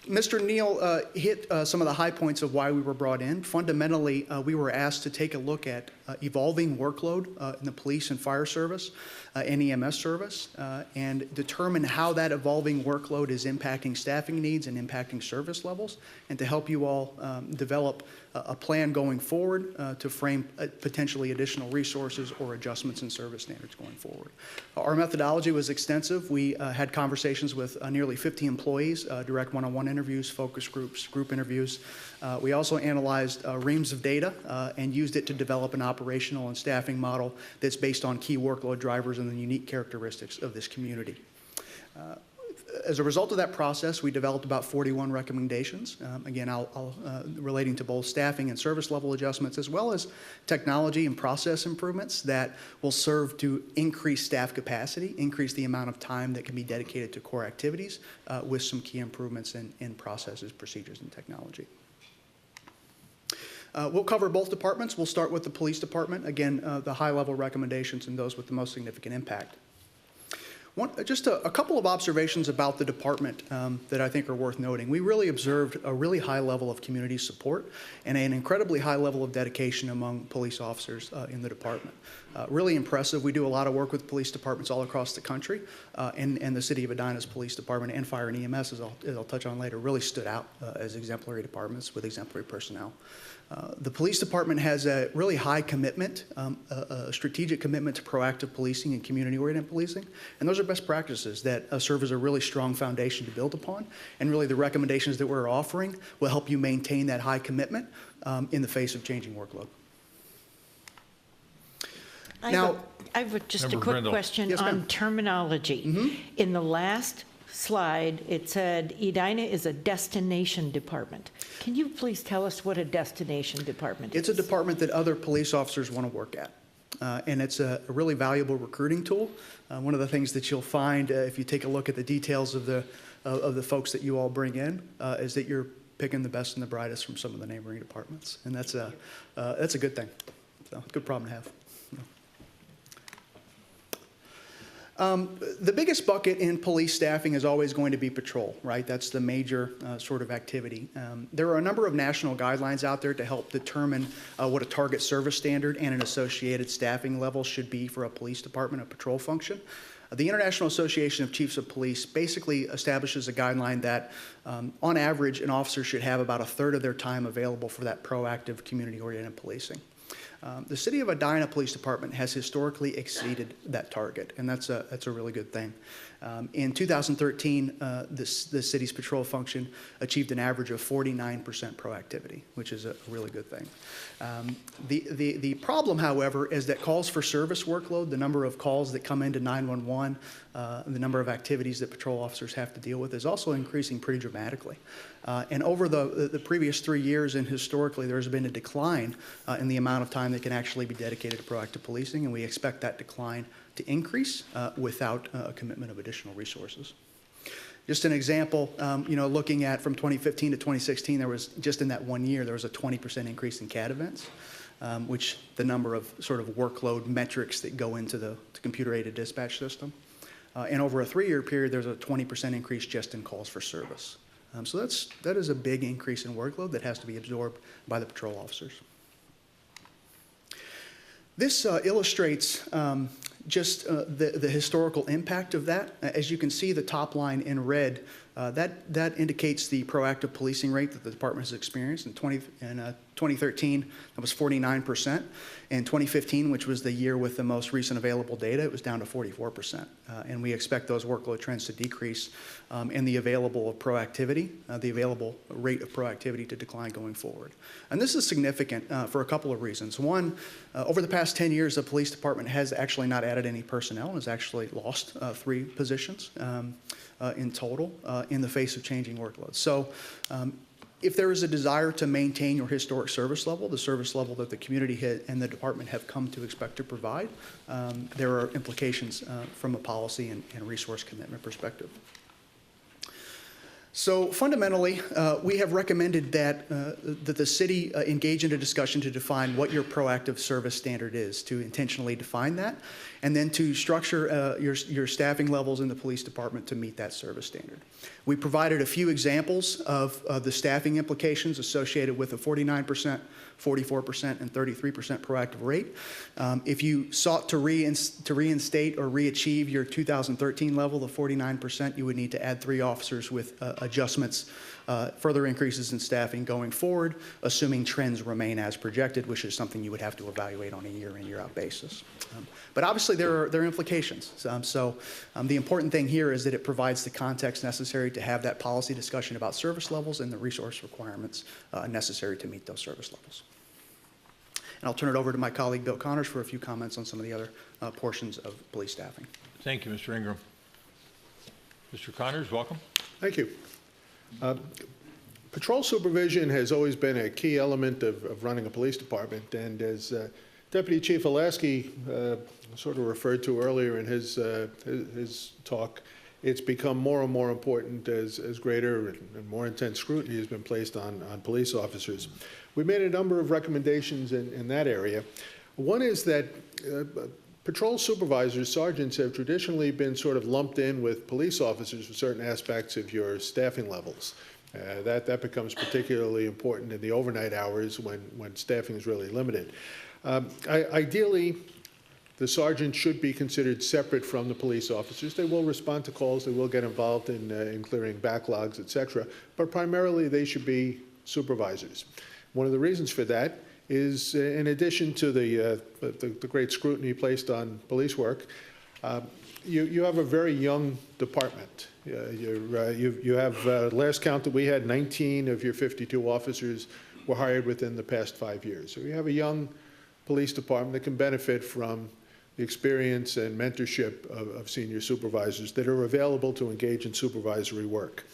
Mr. Neal hit some of the high points of why we were brought in. Fundamentally, we were asked to take a look at evolving workload in the police and fire service and EMS service and determine how that evolving workload is impacting staffing needs and impacting service levels, and to help you all develop a plan going forward to frame potentially additional resources or adjustments in service standards going forward. Our methodology was extensive. We had conversations with nearly 50 employees, direct one-on-one interviews, focus groups, group interviews. We also analyzed reams of data and used it to develop an operational and staffing model that's based on key workload drivers and the unique characteristics of this community. As a result of that process, we developed about 41 recommendations, again, relating to both staffing and service level adjustments, as well as technology and process improvements that will serve to increase staff capacity, increase the amount of time that can be dedicated to core activities, with some key improvements in processes, procedures, and technology. We'll cover both departments. We'll start with the police department. Again, the high-level recommendations and those with the most significant impact. Just a couple of observations about the department that I think are worth noting. We really observed a really high level of community support and an incredibly high level of dedication among police officers in the department. Really impressive. We do a lot of work with police departments all across the country, and the City of Edina's police department and fire and EMS, as I'll touch on later, really stood out as exemplary departments with exemplary personnel. The police department has a really high commitment, a strategic commitment to proactive policing and community-oriented policing, and those are best practices that serve as a really strong foundation to build upon, and really the recommendations that we're offering will help you maintain that high commitment in the face of changing workload. I have just a quick question on terminology. In the last slide, it said Edina is a destination department. Can you please tell us what a destination department is? It's a department that other police officers want to work at. And it's a really valuable recruiting tool. One of the things that you'll find if you take a look at the details of the folks that you all bring in is that you're picking the best and the brightest from some of the neighboring departments. And that's a good thing. So, good problem to have. The biggest bucket in police staffing is always going to be patrol, right? That's the major sort of activity. There are a number of national guidelines out there to help determine what a target service standard and an associated staffing level should be for a police department, a patrol function. The International Association of Chiefs of Police basically establishes a guideline that, on average, an officer should have about a third of their time available for that proactive, community-oriented policing. The City of Edina Police Department has historically exceeded that target, and that's a really good thing. In 2013, the city's patrol function achieved an average of 49% proactivity, which is a really good thing. The problem, however, is that calls for service workload, the number of calls that come into 911, the number of activities that patrol officers have to deal with, is also increasing pretty dramatically. And over the previous 3 years, and historically, there's been a decline in the amount of time that can actually be dedicated to proactive policing, and we expect that decline to increase without a commitment of additional resources. Just an example, looking at from 2015 to 2016, there was, just in that 1 year, there was a 20% increase in CAT events, which the number of sort of workload metrics that go into the computer-aided dispatch system. And over a 3-year period, there's a 20% increase just in calls for service. So that is a big increase in workload that has to be absorbed by the patrol officers. This illustrates just the historical impact of that. As you can see, the top line in red, that indicates the proactive policing rate that the department has experienced. In 2013, that was 49%. In 2015, which was the year with the most recent available data, it was down to 44%. And we expect those workload trends to decrease and the available proactivity, the available rate of proactivity to decline going forward. And this is significant for a couple of reasons. One, over the past 10 years, the police department has actually not added any personnel and has actually lost 3 positions in total in the face of changing workloads. So if there is a desire to maintain your historic service level, the service level that the community and the department have come to expect to provide, there are implications from a policy and resource commitment perspective. So fundamentally, we have recommended that the city engage in a discussion to define what your proactive service standard is, to intentionally define that, and then to structure your staffing levels in the police department to meet that service standard. We provided a few examples of the staffing implications associated with a 49%, 44%, and 33% proactive rate. If you sought to reinstate or re-achieve your 2013 level of 49%, you would need to add 3 officers with adjustments, further increases in staffing going forward, assuming trends remain as projected, which is something you would have to evaluate on a year-in, year-out basis. But obviously, there are implications. The important thing here is that it provides the context necessary to have that policy discussion about service levels and the resource requirements necessary to meet those service levels. And I'll turn it over to my colleague, Bill Connors, for a few comments on some of the other portions of police staffing. Thank you, Mr. Ingram. Mr. Connors, welcome. Thank you. Patrol supervision has always been a key element of running a police department, and as Deputy Chief Alaski sort of referred to earlier in his talk, it's become more and more important as greater and more intense scrutiny has been placed on police officers. We made a number of recommendations in that area. One is that patrol supervisors, sergeants, have traditionally been sort of lumped in with police officers for certain aspects of your staffing levels. That becomes particularly important in the overnight hours when staffing is really limited. Ideally, the sergeant should be considered separate from the police officers. They will respond to calls, they will get involved in clearing backlogs, etc., but primarily they should be supervisors. One of the reasons for that is, in addition to the great scrutiny placed on police work, you have a very young department. You have, last count that we had, 19 of your 52 officers were hired within the past 5 years. So you have a young police department that can benefit from the experience and mentorship of senior supervisors that are available to engage in supervisory work.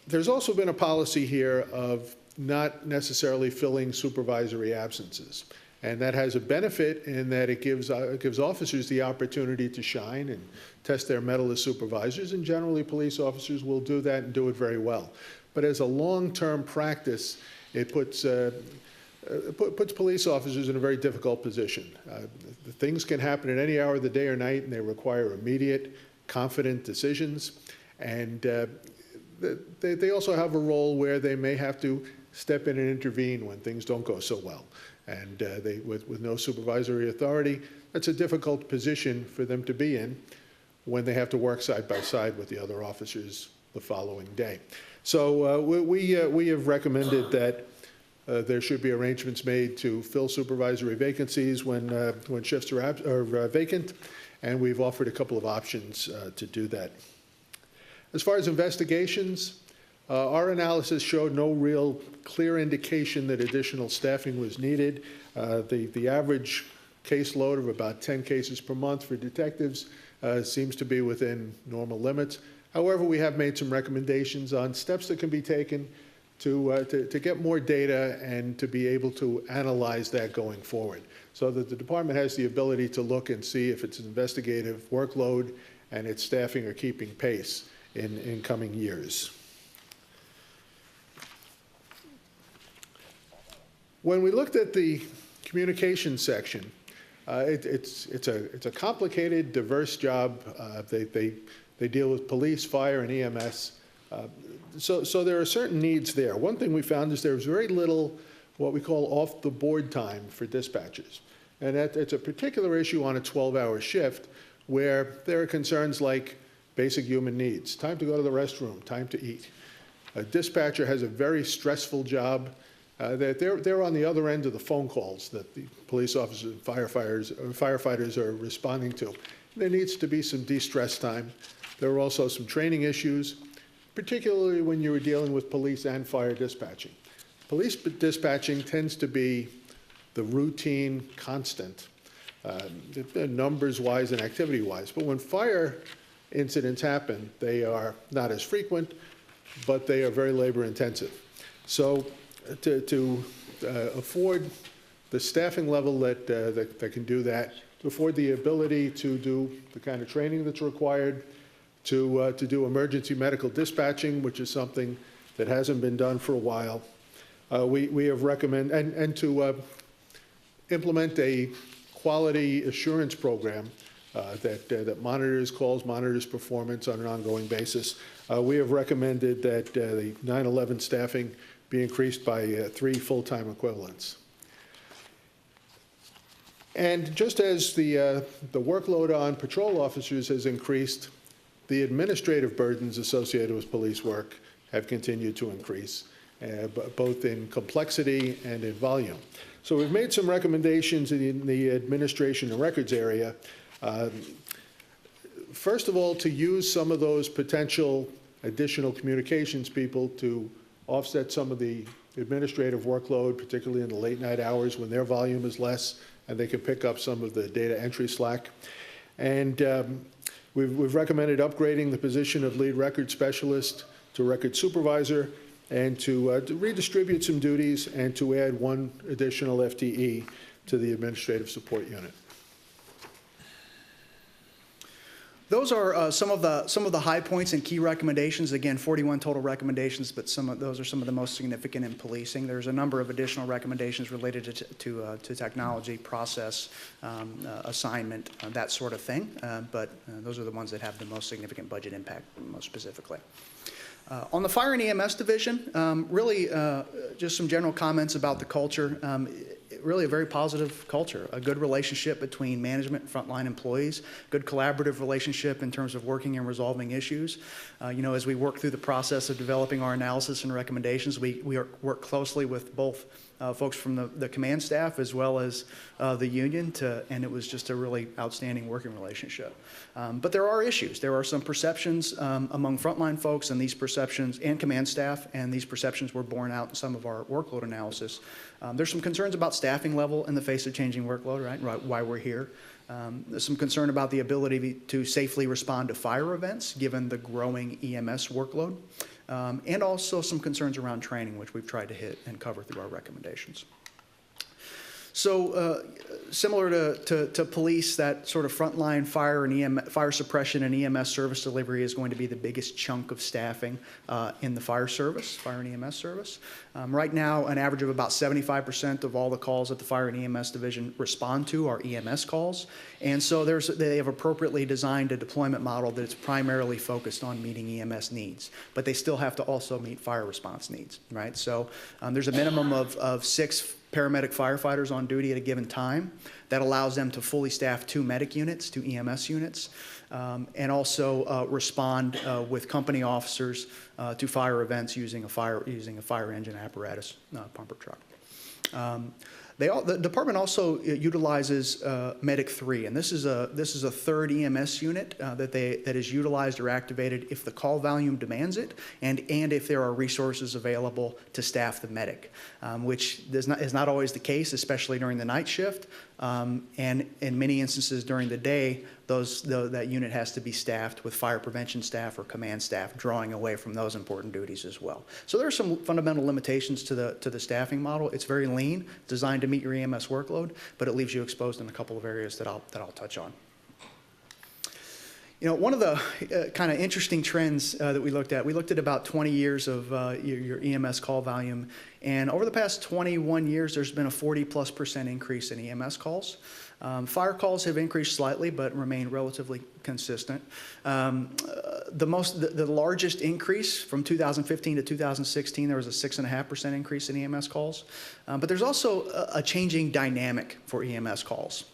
There's also been a policy here of not necessarily filling supervisory absences. And that has a benefit in that it gives officers the opportunity to shine and test their mettle as supervisors, and generally police officers will do that and do it very well. But as a long-term practice, it puts puts police officers in a very difficult position. Things can happen at any hour of the day or night, and they require immediate, confident decisions. And they also have a role where they may have to step in and intervene when things don't go so well. And with no supervisory authority, that's a difficult position for them to be in when they have to work side by side with the other officers the following day. So we have recommended that there should be arrangements made to fill supervisory vacancies when shifts are vacant, and we've offered a couple of options to do that. As far as investigations, our analysis showed no real clear indication that additional staffing was needed. The average caseload of about 10 cases per month for detectives seems to be within normal limits. However, we have made some recommendations on steps that can be taken to get more data and to be able to analyze that going forward, so that the department has the ability to look and see if its investigative workload and its staffing are keeping pace in coming years. When we looked at the communication section, it's a complicated, diverse job. They deal with police, fire, and EMS. So there are certain needs there. One thing we found is there's very little what we call off-the-board time for dispatchers. And it's a particular issue on a 12-hour shift where there are concerns like basic human needs, time to go to the restroom, time to eat. A dispatcher has a very stressful job. They're on the other end of the phone calls that the police officers and firefighters are responding to. There needs to be some de-stress time. There are also some training issues, particularly when you're dealing with police and fire dispatching. Police dispatching tends to be the routine constant, numbers-wise and activity-wise. But when fire incidents happen, they are not as frequent, but they are very labor-intensive. So to afford the staffing level that can do that, to afford the ability to do the kind of training that's required, to do emergency medical dispatching, which is something that hasn't been done for a while. We have recommended, and to implement a quality assurance program that monitors calls, monitors performance on an ongoing basis. We have recommended that the 9/11 staffing be increased by 3 full-time equivalents. And just as the workload on patrol officers has increased, the administrative burdens associated with police work have continued to increase, both in complexity and in volume. So we've made some recommendations in the administration and records area. First of all, to use some of those potential additional communications people to offset some of the administrative workload, particularly in the late night hours when their volume is less, and they can pick up some of the data entry slack. And we've recommended upgrading the position of lead record specialist to record supervisor, and to redistribute some duties and to add 1 additional FTE to the administrative support unit. Those are some of the high points and key recommendations. Again, 41 total recommendations, but those are some of the most significant in policing. There's a number of additional recommendations related to technology, process, assignment, that sort of thing. But those are the ones that have the most significant budget impact, most specifically. On the fire and EMS division, really just some general comments about the culture. Really a very positive culture, a good relationship between management and frontline employees, good collaborative relationship in terms of working and resolving issues. As we work through the process of developing our analysis and recommendations, we work closely with both folks from the command staff as well as the union, and it was just a really outstanding working relationship. But there are issues. There are some perceptions among frontline folks, and these perceptions, and command staff, and these perceptions were borne out in some of our workload analysis. There's some concerns about staffing level in the face of changing workload, right? Why we're here. There's some concern about the ability to safely respond to fire events given the growing EMS workload. And also some concerns around training, which we've tried to hit and cover through our recommendations. Similar to police, that sort of frontline fire and fire suppression and EMS service delivery is going to be the biggest chunk of staffing in the fire and EMS service. Right now, an average of about 75% of all the calls that the fire and EMS division respond to are EMS calls. And so they have appropriately designed a deployment model that's primarily focused on meeting EMS needs, but they still have to also meet fire response needs, right? So there's a minimum of 6 paramedic firefighters on duty at a given time. That allows them to fully staff 2 medic units, 2 EMS units, and also respond with company officers to fire events using a fire engine apparatus pumper truck. The department also utilizes Medic 3, and this is a 3rd EMS unit that is utilized or activated if the call volume demands it, and if there are resources available to staff the medic, which is not always the case, especially during the night shift, and in many instances during the day. That unit has to be staffed with fire prevention staff or command staff, drawing away from those important duties as well. So there are some fundamental limitations to the staffing model. It's very lean, designed to meet your EMS workload, but it leaves you exposed in a couple of areas that I'll touch on. You know, one of the kind of interesting trends that we looked at about 20 years of your EMS call volume, and over the past 21 years, there's been a 40+% increase in EMS calls. Fire calls have increased slightly, but remain relatively consistent. The largest increase from 2015 to 2016, there was a 6.5% increase in EMS calls. But there's also a changing dynamic for EMS calls.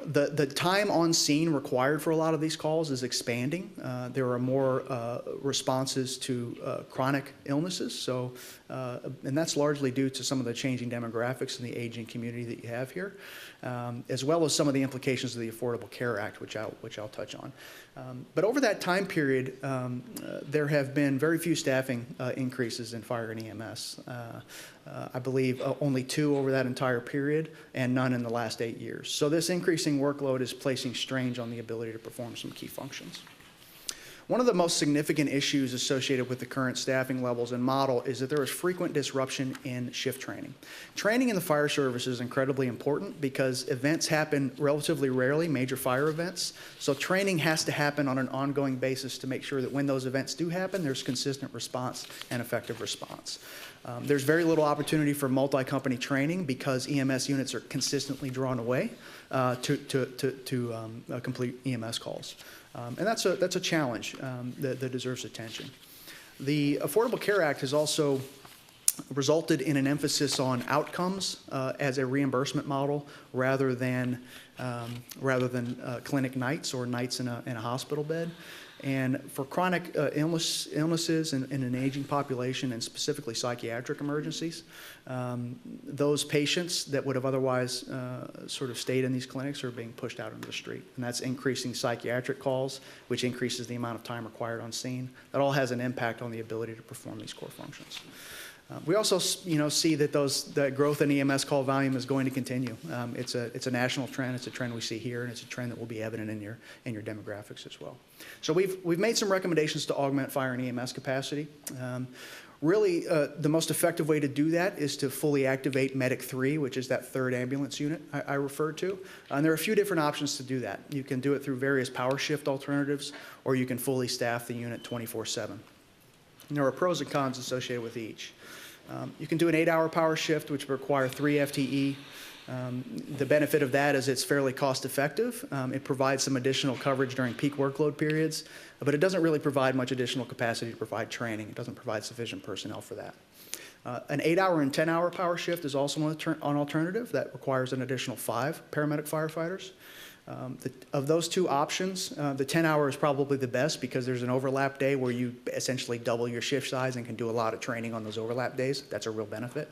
The time on scene required for a lot of these calls is expanding. There are more responses to chronic illnesses, and that's largely due to some of the changing demographics and the aging community that you have here, as well as some of the implications of the Affordable Care Act, which I'll touch on. But over that time period, there have been very few staffing increases in fire and EMS. I believe only 2 over that entire period, and none in the last 8 years. So this increasing workload is placing strain on the ability to perform some key functions. One of the most significant issues associated with the current staffing levels and model is that there is frequent disruption in shift training. Training in the fire service is incredibly important because events happen relatively rarely, major fire events. So training has to happen on an ongoing basis to make sure that when those events do happen, there's consistent response and effective response. There's very little opportunity for multi-company training because EMS units are consistently drawn away to complete EMS calls. And that's a challenge that deserves attention. The Affordable Care Act has also resulted in an emphasis on outcomes as a reimbursement model rather than clinic nights or nights in a hospital bed. And for chronic illnesses in an aging population, and specifically psychiatric emergencies, those patients that would have otherwise sort of stayed in these clinics are being pushed out into the street. And that's increasing psychiatric calls, which increases the amount of time required on scene. That all has an impact on the ability to perform these core functions. We also, see that that growth in EMS call volume is going to continue. It's a national trend. It's a trend we see here, and it's a trend that will be evident in your demographics as well. So we've made some recommendations to augment fire and EMS capacity. Really, the most effective way to do that is to fully activate Medic 3, which is that 3rd ambulance unit I referred to. And there are a few different options to do that. You can do it through various power shift alternatives, or you can fully staff the unit 24/7. And there are pros and cons associated with each. You can do an 8-hour power shift, which would require 3 FTE. The benefit of that is it's fairly cost effective. It provides some additional coverage during peak workload periods, but it doesn't really provide much additional capacity to provide training. It doesn't provide sufficient personnel for that. An 8-hour and 10-hour power shift is also an alternative that requires an additional 5 paramedic firefighters. Of those 2 options, the 10-hour is probably the best because there's an overlap day where you essentially double your shift size and can do a lot of training on those overlap days. That's a real benefit.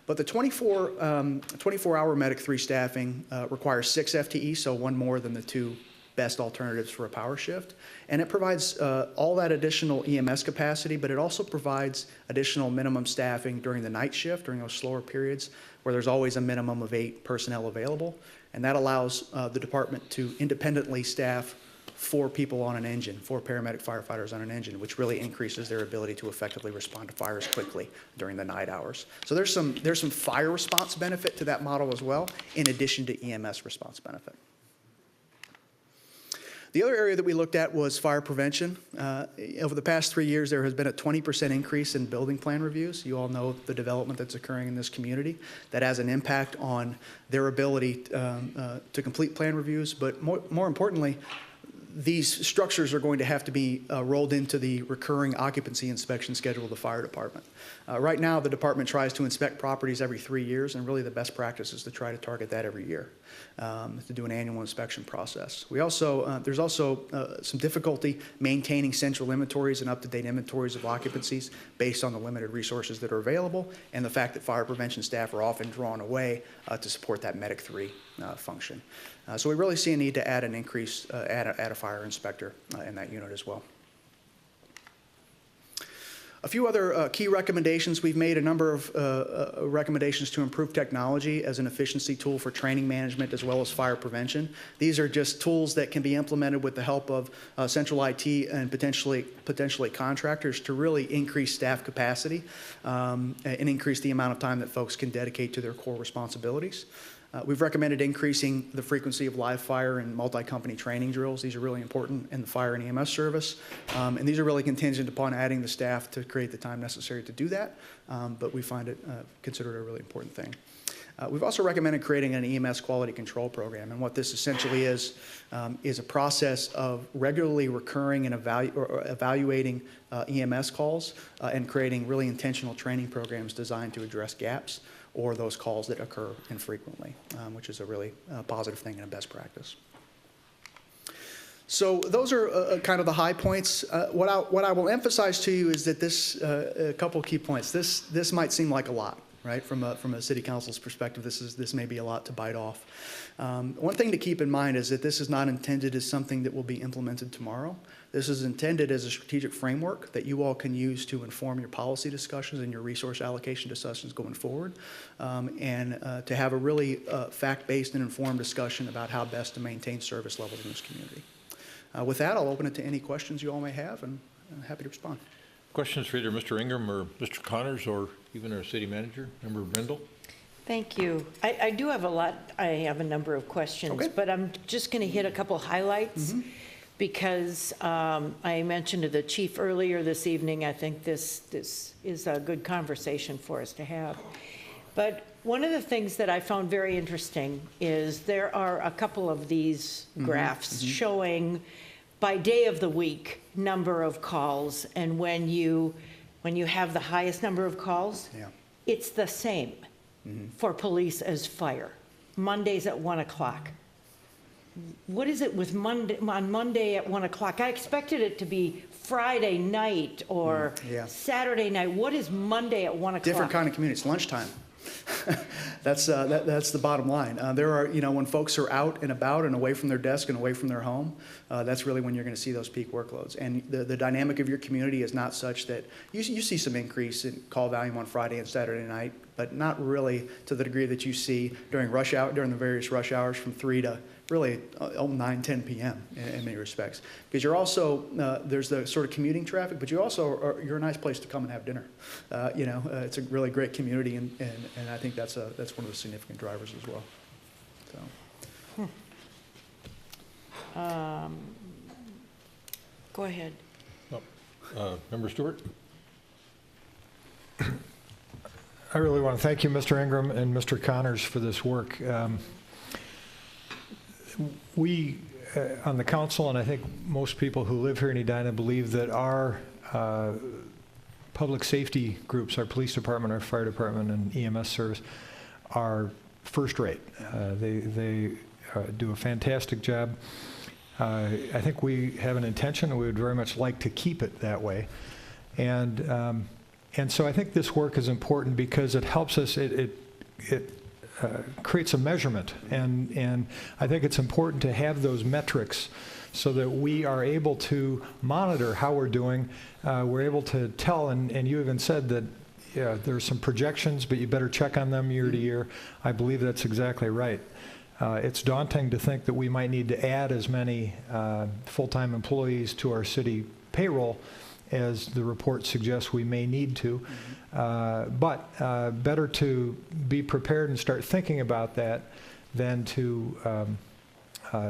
But the 24-hour Medic 3 staffing requires 6 FTE, so 1 more than the 2 best alternatives for a power shift. And it provides all that additional EMS capacity, but it also provides additional minimum staffing during the night shift, during those slower periods, where there's always a minimum of 8 personnel available. And that allows the department to independently staff 4 people on an engine, 4 paramedic firefighters on an engine, which really increases their ability to effectively respond to fires quickly during the night hours. So there's some fire response benefit to that model as well, in addition to EMS response benefit. The other area that we looked at was fire prevention. Over the past 3 years, there has been a 20% increase in building plan reviews. You all know the development that's occurring in this community. That has an impact on their ability to complete plan reviews, but more importantly, these structures are going to have to be rolled into the recurring occupancy inspection schedule of the fire department. Right now, the department tries to inspect properties every 3 years, and really the best practice is to try to target that every year, to do an annual inspection process. There's also some difficulty maintaining central inventories and up-to-date inventories of occupancies based on the limited resources that are available, and the fact that fire prevention staff are often drawn away to support that Medic 3 function. So we really see a need to add an increase, add a fire inspector in that unit as well. A few other key recommendations. We've made a number of recommendations to improve technology as an efficiency tool for training management as well as fire prevention. These are just tools that can be implemented with the help of central IT and potentially contractors to really increase staff capacity and increase the amount of time that folks can dedicate to their core responsibilities. We've recommended increasing the frequency of live fire and multi-company training drills. These are really important in the fire and EMS service. And these are really contingent upon adding the staff to create the time necessary to do that. But we find it considered a really important thing. We've also recommended creating an EMS quality control program. And what this essentially is a process of regularly recurring and evaluating EMS calls and creating really intentional training programs designed to address gaps or those calls that occur infrequently, which is a really positive thing and a best practice. So those are kind of the high points. What I will emphasize to you is that a couple key points. This might seem like a lot, right? From a city council's perspective, this may be a lot to bite off. One thing to keep in mind is that this is not intended as something that will be implemented tomorrow. This is intended as a strategic framework that you all can use to inform your policy discussions and your resource allocation discussions going forward, and to have a really fact-based and informed discussion about how best to maintain service levels in this community. With that, I'll open it to any questions you all may have, and I'm happy to respond. Questions for either Mr. Ingram or Mr. Connors, or even our city manager, Member Brindle? Thank you. I do have I have a number of questions, okay, but I'm just going to hit a couple highlights. Mm-hmm. Because I mentioned to the chief earlier this evening, I think this is a good conversation for us to have. But one of the things that I found very interesting is there are a couple of these graphs showing by day of the week number of calls, and when you have the highest number of calls, it's the same for police as fire. Mondays at 1 o'clock. What is it with on Monday at 1 o'clock? I expected it to be Friday night or Saturday night. What is Monday at 1 o'clock? Different kind of community. It's lunchtime. That's the bottom line. There are, when folks are out and about and away from their desk and away from their home, that's really when you're going to see those peak workloads. And the dynamic of your community is not such that you see some increase in call volume on Friday and Saturday night, but not really to the degree that you see during the various rush hours from 3 to really 9, 10 p.m. in many respects. Because you're also, there's the sort of commuting traffic, but you're a nice place to come and have dinner. It's a really great community, and I think that's one of the significant drivers as well. So. Go ahead. Member Stewart? I really want to thank you, Mr. Ingram and Mr. Connors, for this work. We on the council, and I think most people who live here in Edina, believe that our public safety groups, our police department, our fire department, and EMS service are first rate. They do a fantastic job. I think we have an intention, and we would very much like to keep it that way. And so I think this work is important because it helps us, it creates a measurement, and I think it's important to have those metrics so that we are able to monitor how we're doing. We're able to tell, and you even said that there's some projections, but you better check on them year to year. I believe that's exactly right. It's daunting to think that we might need to add as many full-time employees to our city payroll as the report suggests we may need to. But better to be prepared and start thinking about that than to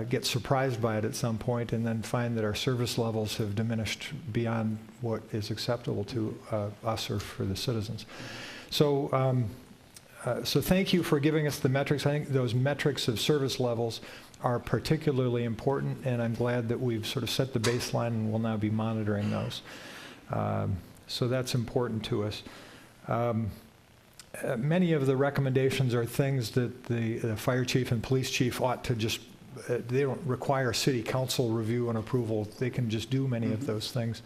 get surprised by it at some point and then find that our service levels have diminished beyond what is acceptable to us or for the citizens. So, so thank you for giving us the metrics. I think those metrics of service levels are particularly important, and I'm glad that we've sort of set the baseline and will now be monitoring those. So that's important to us. Many of the recommendations are things that the fire chief and police chief ought to just, they don't require city council review and approval. They can just do many of those things.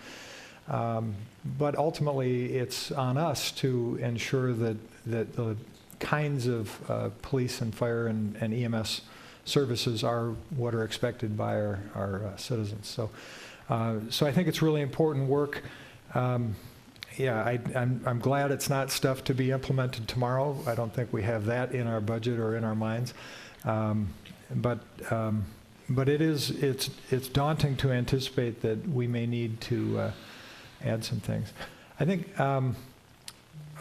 But ultimately, it's on us to ensure that the kinds of police and fire and EMS services are what are expected by our citizens. So, so I think it's really important work. Yeah, I'm glad it's not stuff to be implemented tomorrow. I don't think we have that in our budget or in our minds. But it's daunting to anticipate that we may need to add some things. I think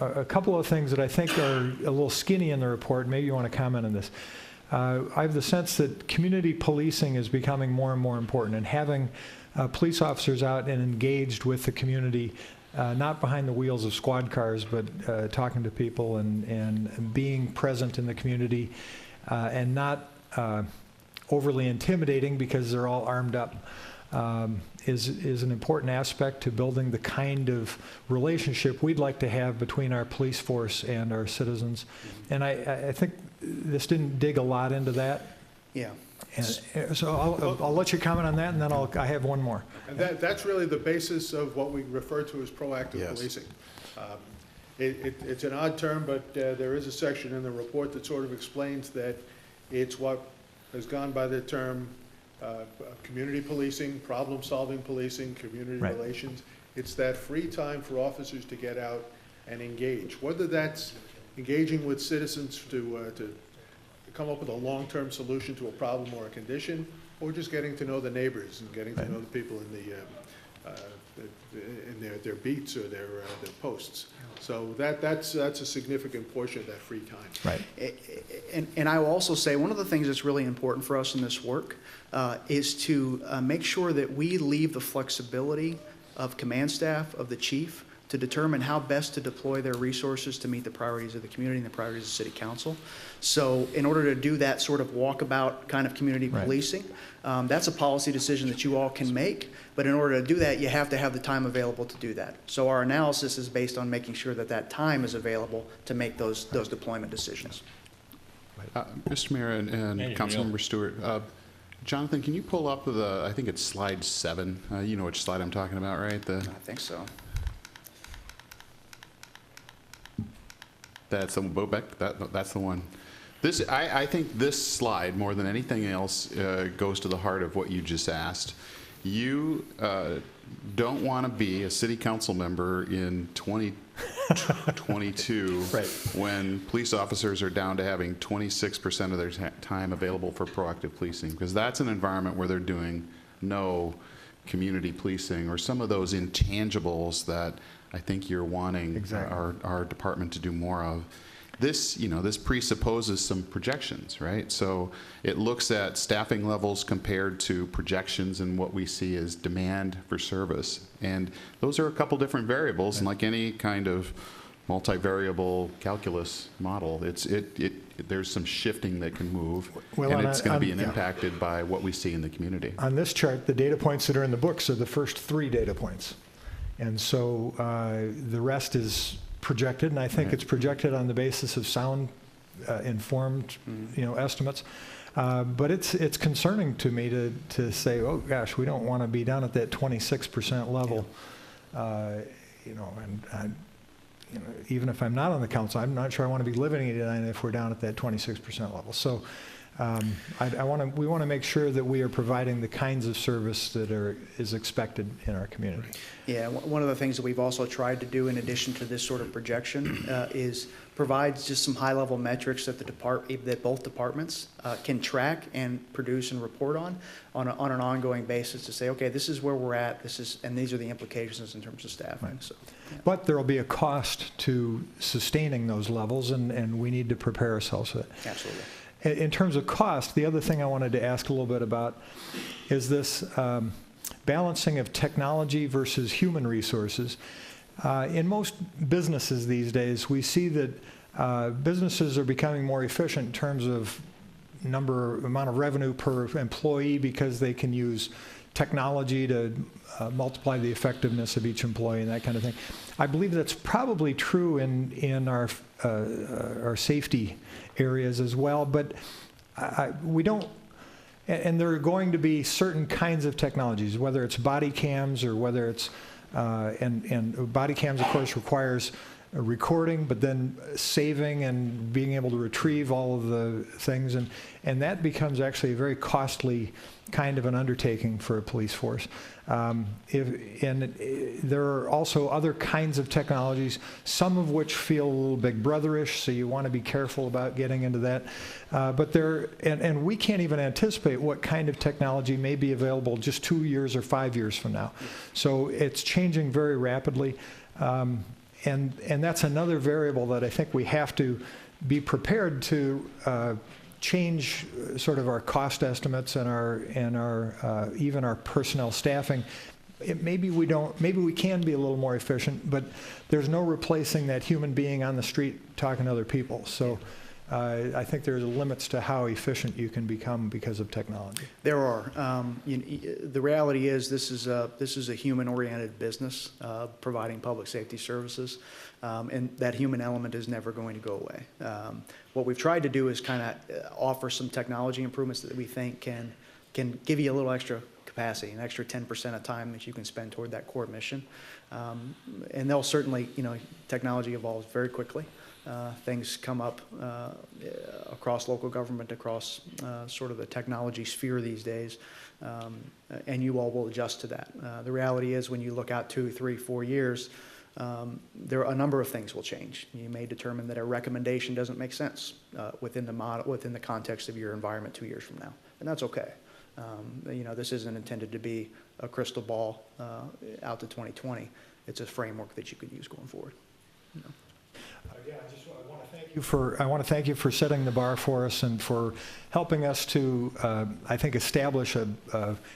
a couple of things that I think are a little skinny in the report, maybe you want to comment on this. I have the sense that community policing is becoming more and more important, and having police officers out and engaged with the community, not behind the wheels of squad cars, but talking to people and being present in the community, and not overly intimidating because they're all armed up, is an important aspect to building the kind of relationship we'd like to have between our police force and our citizens. And I think this didn't dig a lot into that. Yeah. And so I'll let you comment on that, and then I have one more. And that's really the basis of what we refer to as proactive policing. It's an odd term, but there is a section in the report that sort of explains that it's what has gone by the term community policing, problem-solving policing, community relations. It's that free time for officers to get out and engage, whether that's engaging with citizens to come up with a long-term solution to a problem or a condition, or just getting to know the neighbors and getting to know the people in their beats or their posts. So that's a significant portion of that free time. Right. And I will also say one of the things that's really important for us in this work is to make sure that we leave the flexibility of command staff, of the chief, to determine how best to deploy their resources to meet the priorities of the community and the priorities of city council. So in order to do that sort of walkabout kind of community policing, that's a policy decision that you all can make. But in order to do that, you have to have the time available to do that. So our analysis is based on making sure that that time is available to make those deployment decisions. Mr. Mayor and Councilmember Stewart, Jonathan, can you pull up I think it's slide 7. You know which slide I'm talking about, right? I think so. That's the that's the one. I think this slide, more than anything else, goes to the heart of what you just asked. You don't want to be a city council member in 2022 when police officers are down to having 26% of their time available for proactive policing, because that's an environment where they're doing no community policing or some of those intangibles that I think you're wanting our department to do more of. This, this presupposes some projections, right? So it looks at staffing levels compared to projections and what we see as demand for service. And those are a couple different variables, and like any kind of multivariable calculus model, there's some shifting that can move, and it's going to be impacted by what we see in the community. On this chart, the data points that are in the books are the first 3 data points. And so the rest is projected, and I think it's projected on the basis of sound, informed, estimates. But it's concerning to me to say, oh gosh, we don't want to be down at that 26% level. And even if I'm not on the council, I'm not sure I want to be living in Edina if we're down at that 26% level. So we want to make sure that we are providing the kinds of service that is expected in our community. Yeah, one of the things that we've also tried to do in addition to this sort of projection is provide just some high-level metrics that that both departments can track and produce and report on an ongoing basis to say, okay, this is where we're at, and these are the implications in terms of staffing. Right. So, yeah. But there will be a cost to sustaining those levels, and we need to prepare ourselves for that. Absolutely. In terms of cost, the other thing I wanted to ask a little bit about is this balancing of technology versus human resources. In most businesses these days, we see that businesses are becoming more efficient in terms of amount of revenue per employee because they can use technology to multiply the effectiveness of each employee and that kind of thing. I believe that's probably true in our safety areas as well, but we don't. And there are going to be certain kinds of technologies, whether it's body cams or whether it's and body cams, of course, requires recording, but then saving and being able to retrieve all of the things, and that becomes actually a very costly kind of an undertaking for a police force. There are also other kinds of technologies, some of which feel a little big brotherish, so you want to be careful about getting into that. But and we can't even anticipate what kind of technology may be available just 2 years or 5 years from now. So it's changing very rapidly. And that's another variable that I think we have to be prepared to change sort of our cost estimates and our even our personnel staffing. Maybe we can be a little more efficient, but there's no replacing that human being on the street talking to other people. So I think there's limits to how efficient you can become because of technology. There are. The reality is this is a human-oriented business providing public safety services, and that human element is never going to go away. What we've tried to do is kind of offer some technology improvements that we think can give you a little extra capacity, an extra 10% of time that you can spend toward that core mission. And they'll certainly, technology evolves very quickly. Things come up across local government, across sort of the technology sphere these days, and you all will adjust to that. The reality is when you look out 2, 3, 4 years, there are a number of things will change. You may determine that a recommendation doesn't make sense within the context of your environment 2 years from now, and that's okay. This isn't intended to be a crystal ball out to 2020. It's a framework that you could use going forward. Again, I want to thank you for setting the bar for us and for helping us to, I think, establish a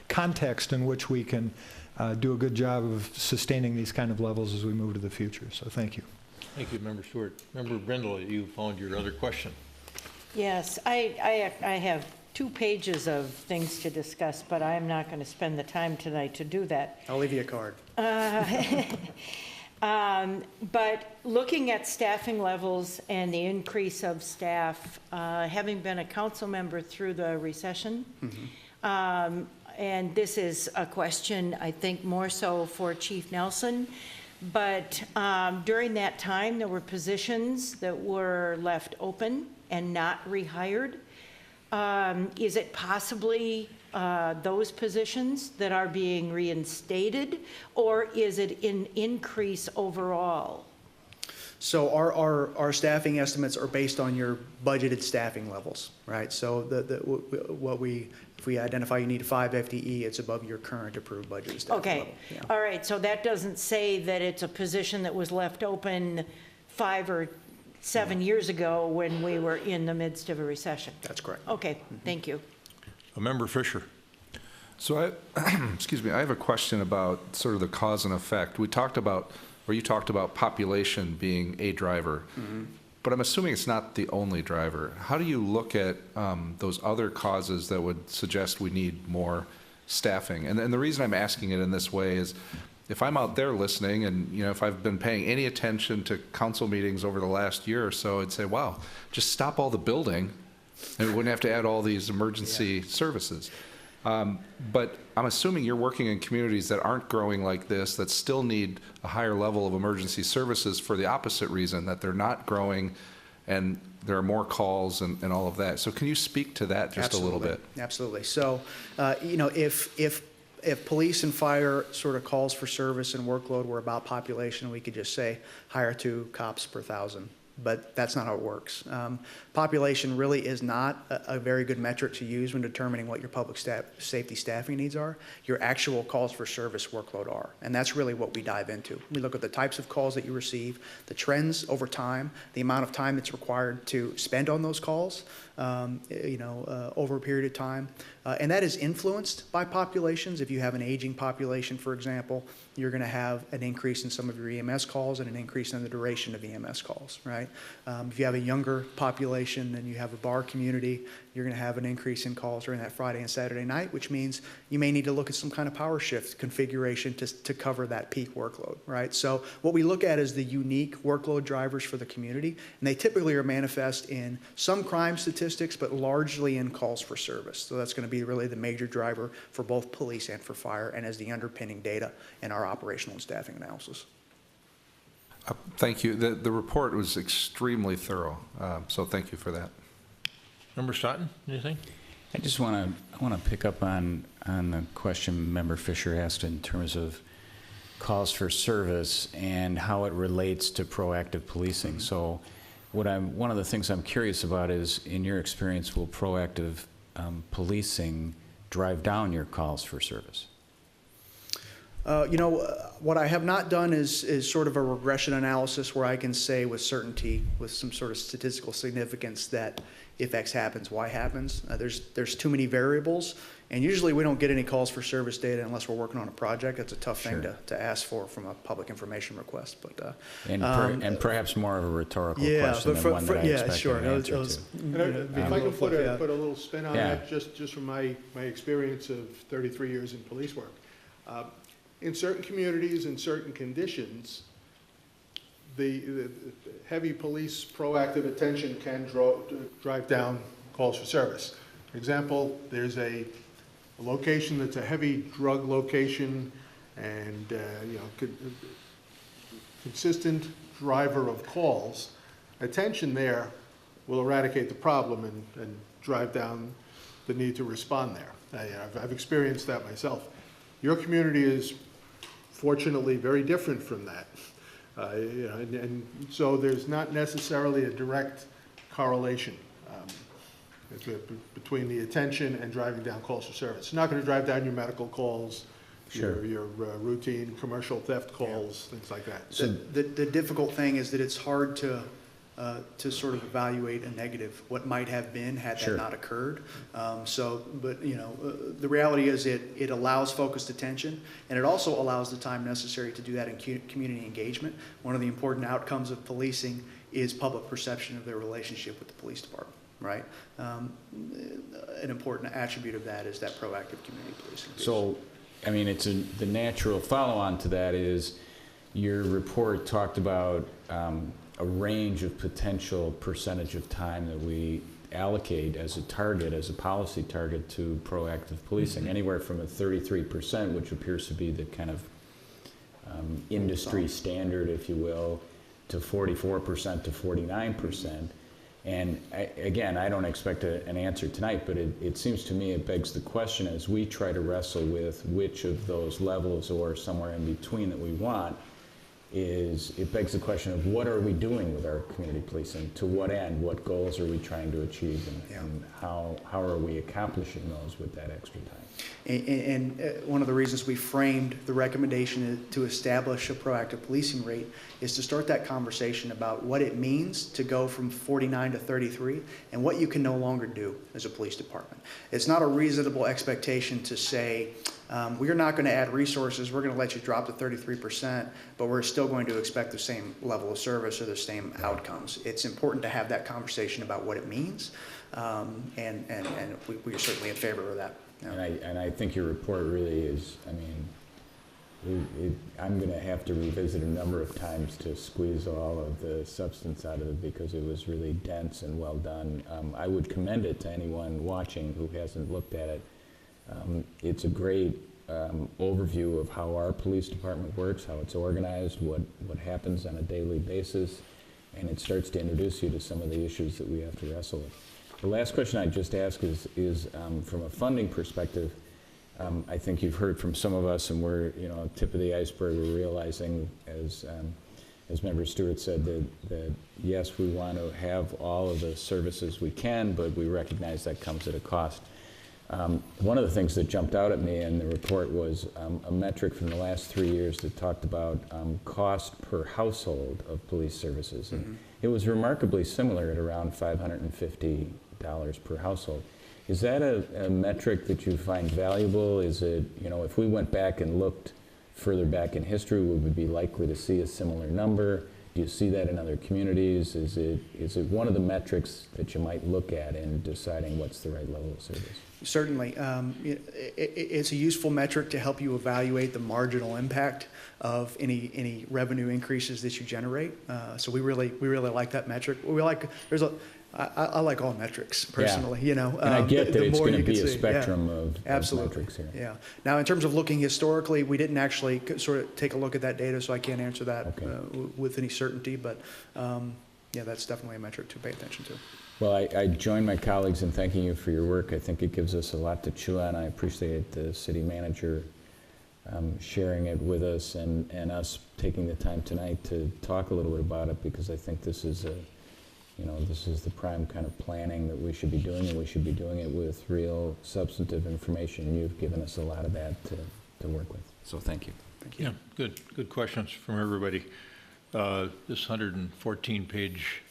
context in which we can do a good job of sustaining these kind of levels as we move to the future. So thank you. Thank you, Member Stewart. Member Brindle, you found your other question. Yes, I have 2 pages of things to discuss, but I'm not going to spend the time tonight to do that. I'll leave you a card. But looking at staffing levels and the increase of staff, having been a council member through the recession, and this is a question, I think, more so for Chief Nelson, but during that time, there were positions that were left open and not rehired. Is it possibly those positions that are being reinstated, or is it an increase overall? So our staffing estimates are based on your budgeted staffing levels, right? So if we identify you need 5 FTE, it's above your current approved budgeted staffing level. Okay, yeah. All right, so that doesn't say that it's a position that was left open 5 or 7 years ago when we were in the midst of a recession. That's correct. Okay, thank you. Member Fisher. So excuse me, I have a question about sort of the cause and effect. You talked about population being a driver, but I'm assuming it's not the only driver. How do you look at those other causes that would suggest we need more staffing? And the reason I'm asking it in this way is if I'm out there listening and, if I've been paying any attention to council meetings over the last year or so, I'd say, wow, just stop all the building and we wouldn't have to add all these emergency services. But I'm assuming you're working in communities that aren't growing like this, that still need a higher level of emergency services for the opposite reason, that they're not growing and there are more calls and all of that. So can you speak to that just a little bit? Absolutely. So, if police and fire sort of calls for service and workload were about population, we could just say hire 2 cops per 1,000. But that's not how it works. Population really is not a very good metric to use when determining what your public safety staffing needs are. Your actual calls for service workload are. And that's really what we dive into. We look at the types of calls that you receive, the trends over time, the amount of time that's required to spend on those calls, over a period of time. And that is influenced by populations. If you have an aging population, for example, you're going to have an increase in some of your EMS calls and an increase in the duration of EMS calls, right? If you have a younger population and you have a bar community, you're going to have an increase in calls during that Friday and Saturday night, which means you may need to look at some kind of power shift configuration to cover that peak workload, right? So what we look at is the unique workload drivers for the community, and they typically are manifest in some crime statistics, but largely in calls for service. So that's going to be really the major driver for both police and for fire, and as the underpinning data in our operational and staffing analysis. Thank you. The report was extremely thorough, so thank you for that. Member Stoughton, anything? I just want to pick up on the question Member Fisher asked in terms of calls for service and how it relates to proactive policing. So one of the things I'm curious about is, in your experience, will proactive policing drive down your calls for service? What I have not done is sort of a regression analysis where I can say with certainty, with some sort of statistical significance, that if X happens, Y happens. There's too many variables, and usually we don't get any calls for service data unless we're working on a project. That's a tough thing to ask for from a public information request. But and perhaps more of a rhetorical question than one that I expected an answer to. If I can put a little spin on that, just from my experience of 33 years in police work. In certain communities, in certain conditions, the heavy police proactive attention can drive down calls for service. For example, there's a location that's a heavy drug location, and consistent driver of calls. Attention there will eradicate the problem and drive down the need to respond there. I've experienced that myself. Your community is fortunately very different from that. And so there's not necessarily a direct correlation between the attention and driving down calls for service. It's not going to drive down your medical calls, your routine commercial theft calls, things like that. So the difficult thing is that it's hard to sort of evaluate a negative, what might have been had that not occurred. The reality is it allows focused attention, and it also allows the time necessary to do that in community engagement. One of the important outcomes of policing is public perception of their relationship with the police department, right? An important attribute of that is that proactive community policing piece. So, I mean, the natural follow-on to that is your report talked about a range of potential percentage of time that we allocate as a target, as a policy target, to proactive policing, anywhere from a 33%, which appears to be the kind of industry standard, if you will, to 44% to 49%. And again, I don't expect an answer tonight, but it seems to me it begs the question, as we try to wrestle with which of those levels or somewhere in between that we want, it begs the question of what are we doing with our community policing, to what end, what goals are we trying to achieve, and how are we accomplishing those with that extra time? And one of the reasons we framed the recommendation to establish a proactive policing rate is to start that conversation about what it means to go from 49 to 33 and what you can no longer do as a police department. It's not a reasonable expectation to say, we're not going to add resources, we're going to let you drop to 33%, but we're still going to expect the same level of service or the same outcomes. It's important to have that conversation about what it means, and we are certainly in favor of that. And I think your report really is, I mean, I'm going to have to revisit a number of times to squeeze all of the substance out of it, because it was really dense and well done. I would commend it to anyone watching who hasn't looked at it. It's a great overview of how our police department works, how it's organized, what happens on a daily basis, and it starts to introduce you to some of the issues that we have to wrestle with. The last question I'd just ask is from a funding perspective, I think you've heard from some of us, and we're, tip of the iceberg. We're realizing, as Member Stewart said, that yes, we want to have all of the services we can, but we recognize that comes at a cost. One of the things that jumped out at me in the report was a metric from the last 3 years that talked about cost per household of police services. And it was remarkably similar at around $550 per household. Is that a metric that you find valuable? Is it, if we went back and looked further back in history, would we be likely to see a similar number? Do you see that in other communities? Is it one of the metrics that you might look at in deciding what's the right level of service? Certainly. It's a useful metric to help you evaluate the marginal impact of any revenue increases that you generate. So we really like that metric. I like all metrics personally. Yeah. And I get that it's going to be a spectrum of metrics here. Yeah. Now, in terms of looking historically, we didn't actually sort of take a look at that data, so I can't answer that with any certainty. But yeah, that's definitely a metric to pay attention to. Well, I join my colleagues in thanking you for your work. I think it gives us a lot to chew on. I appreciate the city manager sharing it with us and us taking the time tonight to talk a little bit about it, because I think this is this is the prime kind of planning that we should be doing, and we should be doing it with real substantive information. You've given us a lot of that to work with. So thank you. Thank you. Yeah, good questions from everybody. This 114-page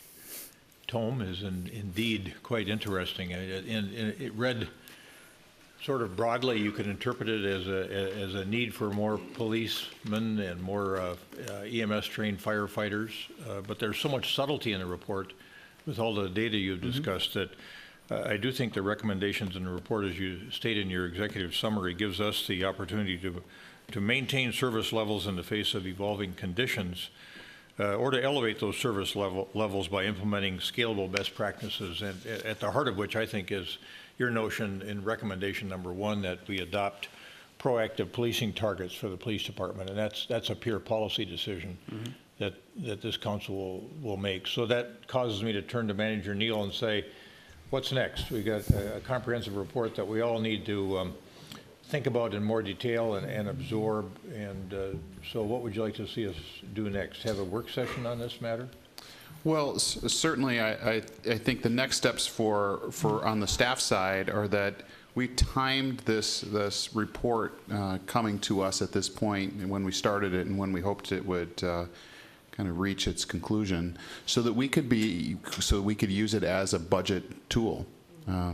tome is indeed quite interesting. It read sort of broadly. You could interpret it as a need for more policemen and more EMS-trained firefighters. But there's so much subtlety in the report with all the data you've discussed that I do think the recommendations in the report, as you state in your executive summary, gives us the opportunity to maintain service levels in the face of evolving conditions, or to elevate those service levels by implementing scalable best practices, and at the heart of which I think is your notion in recommendation number 1 that we adopt proactive policing targets for the police department, and that's a pure policy decision that this council will make. So that causes me to turn to Manager Neal and say, what's next? We got a comprehensive report that we all need to think about in more detail and absorb. And so what would you like to see us do next? Have a work session on this matter? Well, certainly I think the next steps for on the staff side are that we timed this report coming to us at this point, and when we started it and when we hoped it would kind of reach its conclusion, so that we could use it as a budget tool.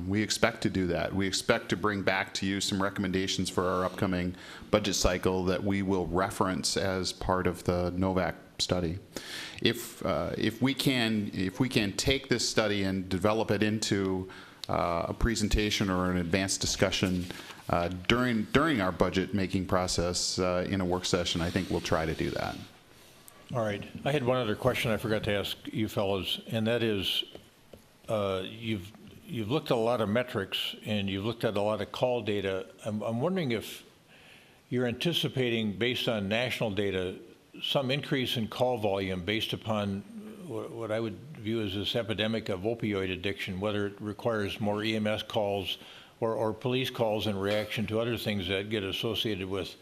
We expect to do that. We expect to bring back to you some recommendations for our upcoming budget cycle that we will reference as part of the NOVAC study. If we can take this study and develop it into a presentation or an advanced discussion during our budget making process in a work session, I think we'll try to do that. All right. I had one other question I forgot to ask you fellows, and that is, you've looked at a lot of metrics and you've looked at a lot of call data. I'm wondering if you're anticipating, based on national data, some increase in call volume based upon what I would view as this epidemic of opioid addiction, whether it requires more EMS calls or police calls in reaction to other things that get associated with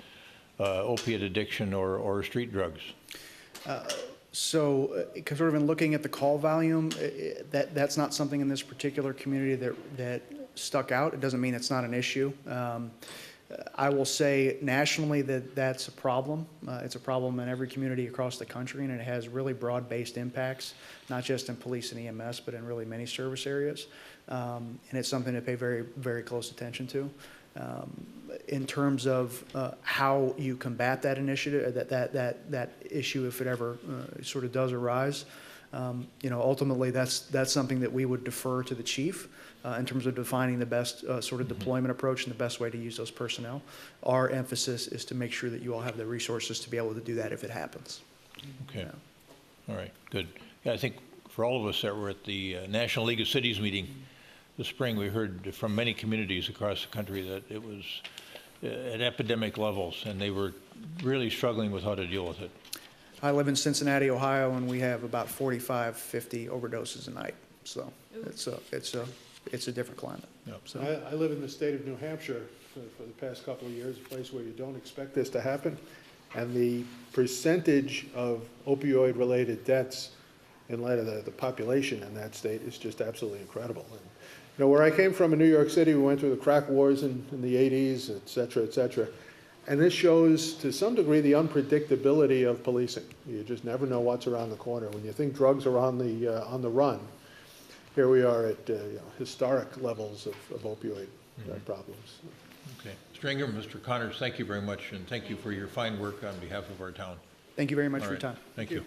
opiate addiction or street drugs. So, sort of in looking at the call volume, that's not something in this particular community that stuck out. It doesn't mean it's not an issue. I will say nationally that's a problem. It's a problem in every community across the country, and it has really broad-based impacts, not just in police and EMS, but in really many service areas. And it's something to pay very, very close attention to. In terms of how you combat that initiative, that issue, if it ever sort of does arise, ultimately that's something that we would defer to the chief in terms of defining the best sort of deployment approach and the best way to use those personnel. Our emphasis is to make sure that you all have the resources to be able to do that if it happens. Okay. Yeah. All right. Good. Yeah, I think for all of us that were at the National League of Cities meeting this spring, we heard from many communities across the country that it was at epidemic levels, and they were really struggling with how to deal with it. I live in Cincinnati, Ohio, and we have about 45, 50 overdoses a night. So it's a different climate. Yep. So I live in the state of New Hampshire for the past couple of years, a place where you don't expect this to happen. And the percentage of opioid-related deaths in light of the population in that state is just absolutely incredible. And, you know, where I came from in New York City, we went through the crack wars in the 80s, et cetera, et cetera. And this shows, to some degree, the unpredictability of policing. You just never know what's around the corner. When you think drugs are on the run, here we are at historic levels of opioid problems. Okay. Mr. Ingram, Mr. Connors, thank you very much, and thank you for your fine work on behalf of our town. thank you very much All for your right. time. Thank you.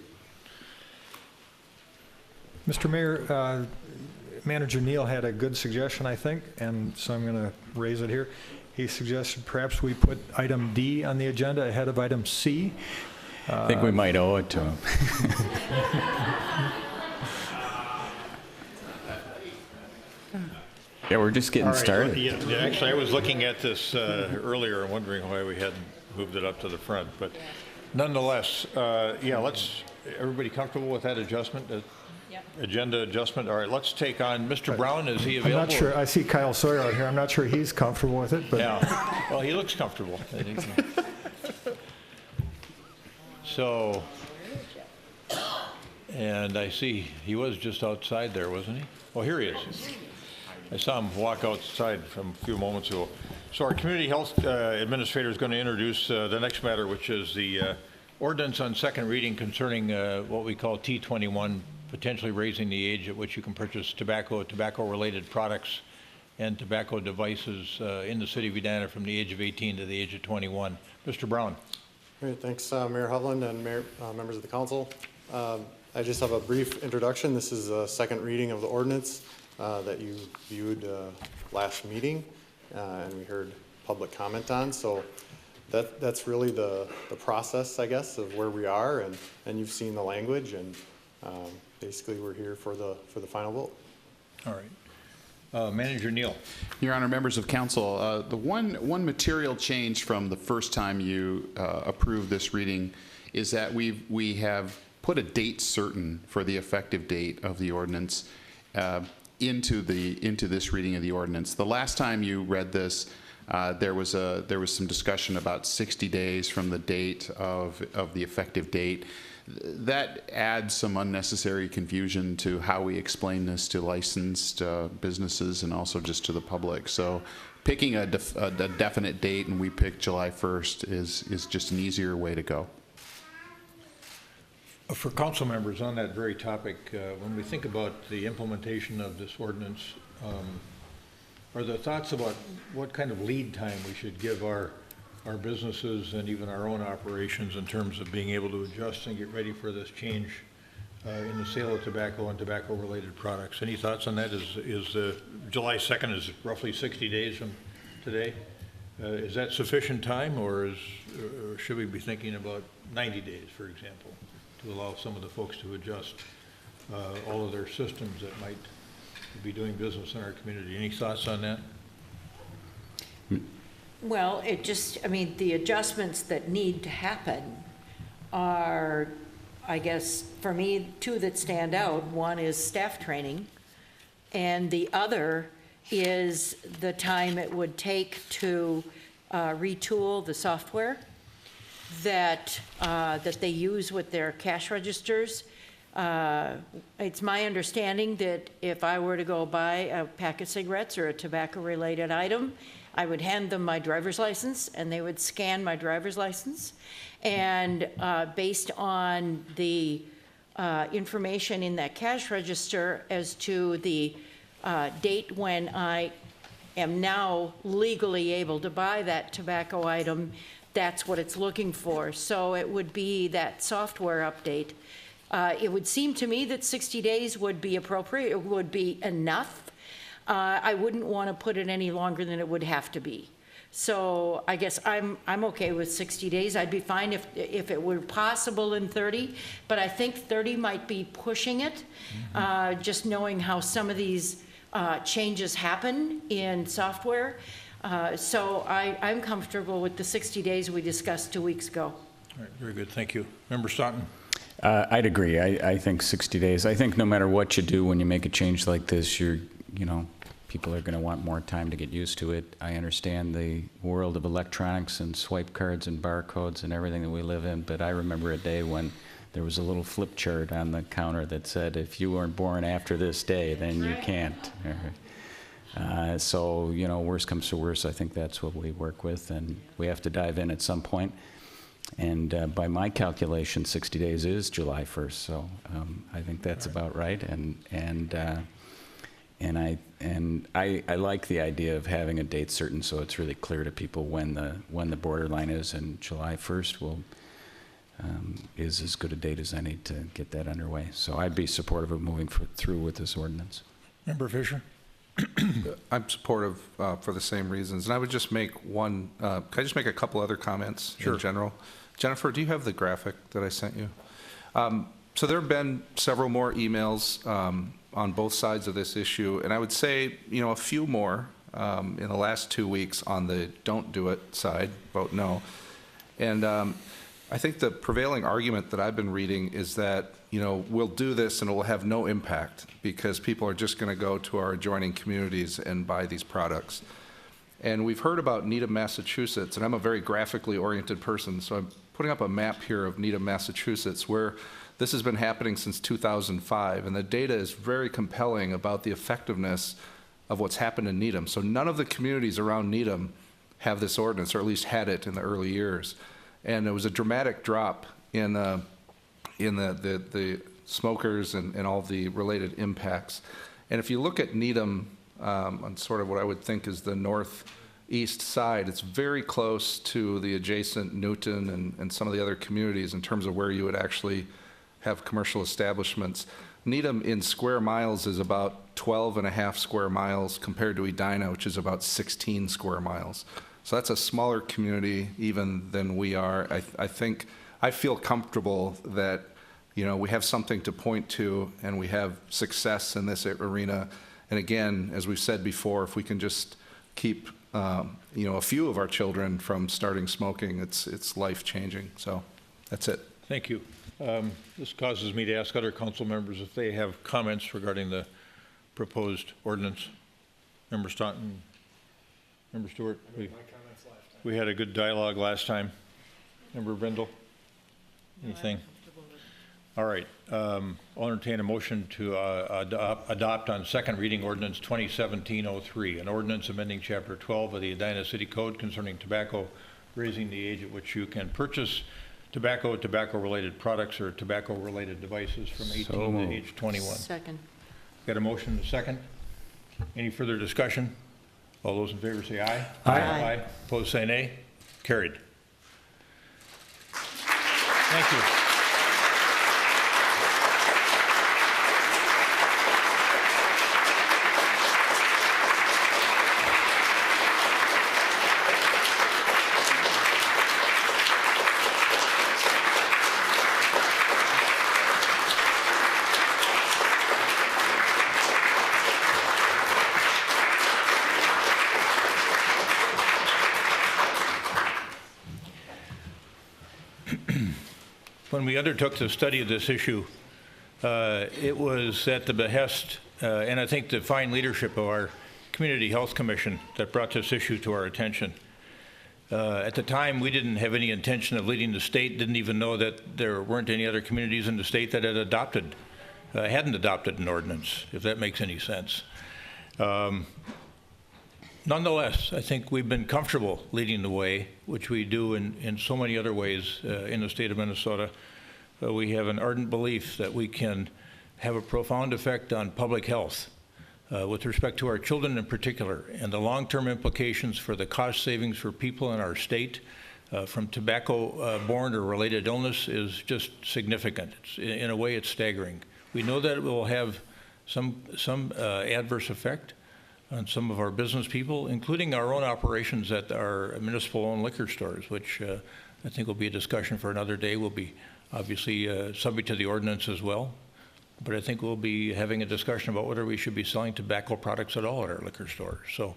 Mr. Mayor, Manager Neal had a good suggestion, I think, and so I'm going to raise it here. He suggested perhaps we put item D on the agenda ahead of item C. I think we might owe it to him. Yeah, we're just getting started. Yeah, actually, I was looking at this earlier and wondering why we hadn't moved it up to the front, but nonetheless, yeah, everybody comfortable with that adjustment? Agenda adjustment? All right, let's take on Mr. Brown. Is he available? I'm not sure. I see Kyle Sawyer out here. I'm not sure he's comfortable with it, but. Yeah, well, he looks comfortable. So, and I see he was just outside there, wasn't he? Oh, here he is. I saw him walk outside from a few moments ago. So our community health administrator is going to introduce the next matter, which is the ordinance on second reading concerning what we call T21, potentially raising the age at which you can purchase tobacco-related products and tobacco devices in the city of Edina from the age of 18 to the age of 21. Mr. Brown. Great, thanks Mayor Hovland and members of the council. I just have a brief introduction. This is a second reading of the ordinance that you viewed last meeting and we heard public comment on. So that's really the process, I guess, of where we are, and you've seen the language, and basically we're here for the final vote. All right. Manager Neal. Your Honor, members of council, the one material change from the first time you approved this reading is that we have put a date certain for the effective date of the ordinance into this reading of the ordinance. The last time you read this, there was some discussion about 60 days from the date of the effective date. That adds some unnecessary confusion to how we explain this to licensed businesses and also just to the public. So picking a definite date, and we pick July 1st, is just an easier way to go. For council members on that very topic, when we think about the implementation of this ordinance, are there thoughts about what kind of lead time we should give our businesses and even our own operations in terms of being able to adjust and get ready for this change in the sale of tobacco and tobacco-related products? Any thoughts on that? Is July 2nd is roughly 60 days from today? Is that sufficient time, or should we be thinking about 90 days, for example, to allow some of the folks to adjust all of their systems that might be doing business in our community? Any thoughts on that? Well, the adjustments that need to happen are, I guess, for me, two that stand out. One is staff training, and the other is the time it would take to retool the software that they use with their cash registers. It's my understanding that if I were to go buy a pack of cigarettes or a tobacco-related item, I would hand them my driver's license, and they would scan my driver's license. And based on the information in that cash register as to the date when I am now legally able to buy that tobacco item, that's what it's looking for. So it would be that software update. It would seem to me that 60 days would be appropriate, it would be enough. I wouldn't want to put it any longer than it would have to be. So I guess I'm okay with 60 days. I'd be fine if it were possible in 30, but I think 30 might be pushing it, just knowing how some of these changes happen in software. So I'm comfortable with the 60 days we discussed 2 weeks ago. All right, very good, thank you. Member Staunton. I'd agree. I think 60 days. I think no matter what you do when you make a change like this, people are going to want more time to get used to it. I understand the world of electronics and swipe cards and barcodes and everything that we live in, but I remember a day when there was a little flip chart on the counter that said, if you weren't born after this day, then you can't. So, worst comes to worst, I think that's what we work with, and we have to dive in at some point. And by my calculation, 60 days is July 1st, so I think that's about right. And I like the idea of having a date certain, so it's really clear to people when the borderline is, and July 1st is as good a date as any to get that underway. So I'd be supportive of moving through with this ordinance. Member Fisher? I'm supportive for the same reasons, and I would just make can I just make a couple other comments in general? Jennifer, do you have the graphic that I sent you? So there have been several more emails on both sides of this issue, and I would say, a few more in the last 2 weeks on the don't do it side, vote no. And I think the prevailing argument that I've been reading is that, we'll do this and it will have no impact because people are just going to go to our adjoining communities and buy these products. And we've heard about Needham, Massachusetts, and I'm a very graphically oriented person, so I'm putting up a map here of Needham, Massachusetts, where this has been happening since 2005, and the data is very compelling about the effectiveness of what's happened in Needham. So none of the communities around Needham have this ordinance, or at least had it in the early years. And there was a dramatic drop in the smokers and all the related impacts. And if you look at Needham on sort of what I would think is the northeast side, it's very close to the adjacent Newton and some of the other communities in terms of where you would actually have commercial establishments. Needham in square miles is about 12.5 square miles compared to Edina, which is about 16 square miles. So that's a smaller community even than we are. I feel comfortable that we have something to point to and we have success in this arena. And again, as we've said before, if we can just keep a few of our children from starting smoking, it's life-changing. So that's it. Thank you. This causes me to ask other council members if they have comments regarding the proposed ordinance. Member Staunton, Member Stewart, we had a good dialogue last time. Member Brindle, anything? All right. I'll entertain a motion to adopt on second reading ordinance 2017-03, an ordinance amending Chapter 12 of the Edina City Code concerning tobacco, raising the age at which you can purchase tobacco, tobacco-related products, or tobacco-related devices from 18 to age 21. Second. Got a motion and a second. Any further discussion? All those in favor say aye. Aye. Aye. Opposed say nay. Carried. Thank you. When we undertook the study of this issue, it was at the behest and I think the fine leadership of our Community Health Commission that brought this issue to our attention. At the time, we didn't have any intention of leading the state, didn't even know that there weren't any other communities in the state that had hadn't adopted an ordinance, if that makes any sense. Nonetheless, I think we've been comfortable leading the way, which we do in so many other ways in the state of Minnesota. We have an ardent belief that we can have a profound effect on public health with respect to our children in particular, and the long-term implications for the cost savings for people in our state from tobacco-borne or related illness is just significant. In a way, it's staggering. We know that it will have some adverse effect on some of our business people, including our own operations at our municipal-owned liquor stores, which I think will be a discussion for another day. Will be obviously subject to the ordinance as well. But I think we'll be having a discussion about whether we should be selling tobacco products at all at our liquor stores. So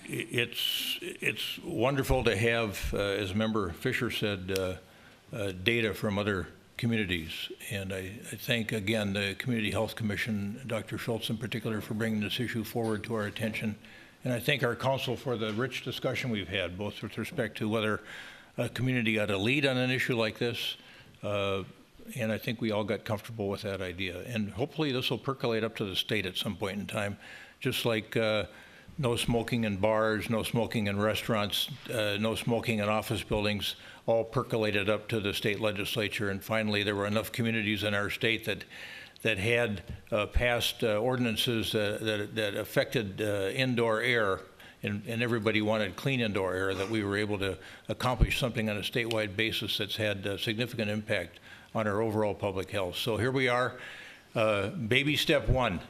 it's wonderful to have, as Member Fisher said, data from other communities. And I thank, again, the Community Health Commission, Dr. Schultz in particular, for bringing this issue forward to our attention. And I thank our council for the rich discussion we've had, both with respect to whether a community got a lead on an issue like this, and I think we all got comfortable with that idea. And hopefully this will percolate up to the state at some point in time, just like no smoking in bars, no smoking in restaurants, no smoking in office buildings, all percolated up to the state legislature. And finally, there were enough communities in our state that had passed ordinances that affected indoor air, and everybody wanted clean indoor air, that we were able to accomplish something on a statewide basis that's had a significant impact on our overall public health. So here we are, baby step one,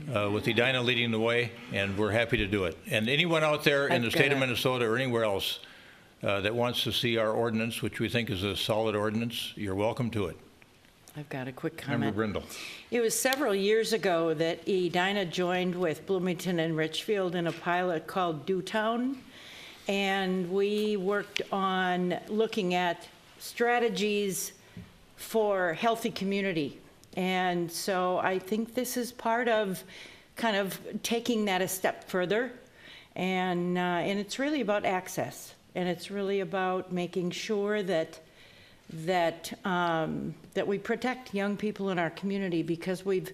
with Edina leading the way, and we're happy to do it. And anyone out there in the state of Minnesota or anywhere else that wants to see our ordinance, which we think is a solid ordinance, you're welcome to it. I've got a quick comment. Member Brindle. It was several years ago that Edina joined with Bloomington and Richfield in a pilot called Dewtown, and we worked on looking at strategies for healthy community. And so I think this is part of kind of taking that a step further, and it's really about access, and it's really about making sure that we protect young people in our community, because we've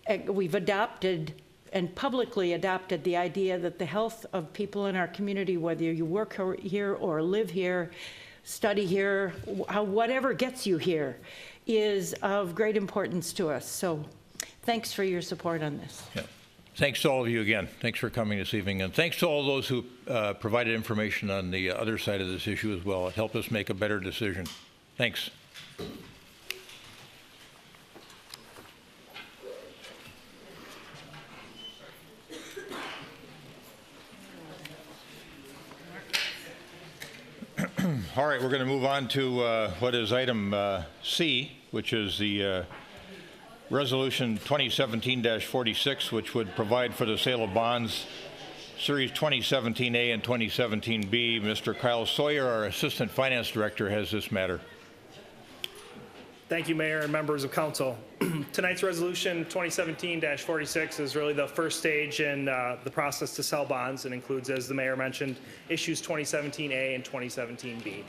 adopted and publicly adopted the idea that the health of people in our community, whether you work here or live here, study here, whatever gets you here, is of great importance to us. So thanks for your support on this. Yeah. Thanks to all of you again. Thanks for coming this evening. And thanks to all those who provided information on the other side of this issue as well. It helped us make a better decision. Thanks. All right, we're going to move on to what is item C, which is the Resolution 2017-46, which would provide for the sale of bonds, Series 2017A and 2017B. Mr. Kyle Sawyer, our Assistant Finance Director, has this matter. Thank you, Mayor and members of Council. Tonight's Resolution 2017-46 is really the first stage in the process to sell bonds, and includes, as the Mayor mentioned, issues 2017A and 2017B.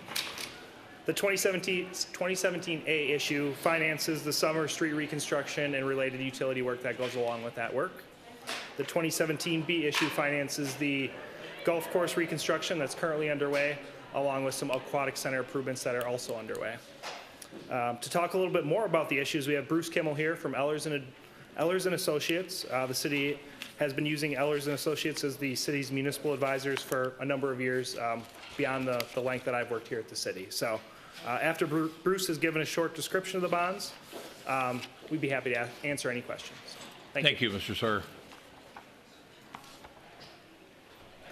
The 2017A issue finances the summer street reconstruction and related utility work that goes along with that work. The 2017B issue finances the golf course reconstruction that's currently underway, along with some aquatic center improvements that are also underway. To talk a little bit more about the issues, we have Bruce Kimmel here from Ehlers and Associates. The city has been using Ehlers and Associates as the city's municipal advisors for a number of years, beyond the length that I've worked here at the city. So after Bruce has given a short description of the bonds, we'd be happy to answer any questions. Thank you. Mr. Sawyer.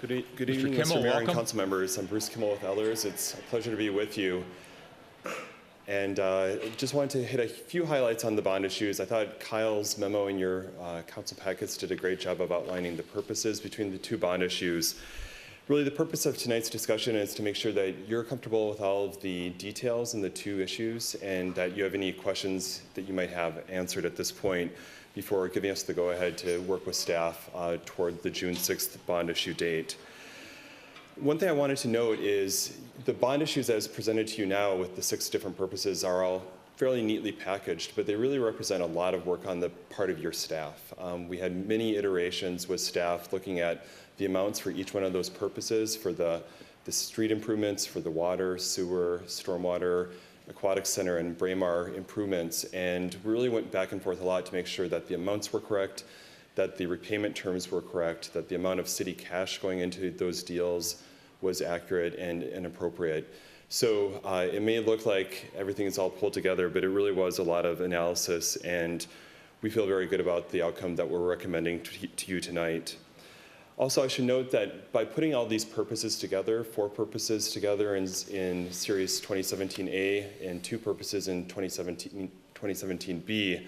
Good evening, Kimmel, Mr. Mayor and welcome. council members. I'm Bruce Kimmel with Ehlers. It's a pleasure to be with you. And just wanted to hit a few highlights on the bond issues. I thought Kyle's memo in your council packets did a great job of outlining the purposes between the two bond issues. Really, the purpose of tonight's discussion is to make sure that you're comfortable with all of the details in the two issues, and that you have any questions that you might have answered at this point before giving us the go-ahead to work with staff toward the June 6th bond issue date. One thing I wanted to note is the bond issues as presented to you now with the 6 different purposes are all fairly neatly packaged, but they really represent a lot of work on the part of your staff. We had many iterations with staff looking at the amounts for each one of those purposes, for the street improvements, for the water, sewer, stormwater, aquatic center, and Braemar improvements, and really went back and forth a lot to make sure that the amounts were correct, that the repayment terms were correct, that the amount of city cash going into those deals was accurate and appropriate. So it may look like everything is all pulled together, but it really was a lot of analysis, and we feel very good about the outcome that we're recommending to you tonight. Also, I should note that by putting all these purposes together, 4 purposes together in Series 2017A and 2 purposes in 2017B,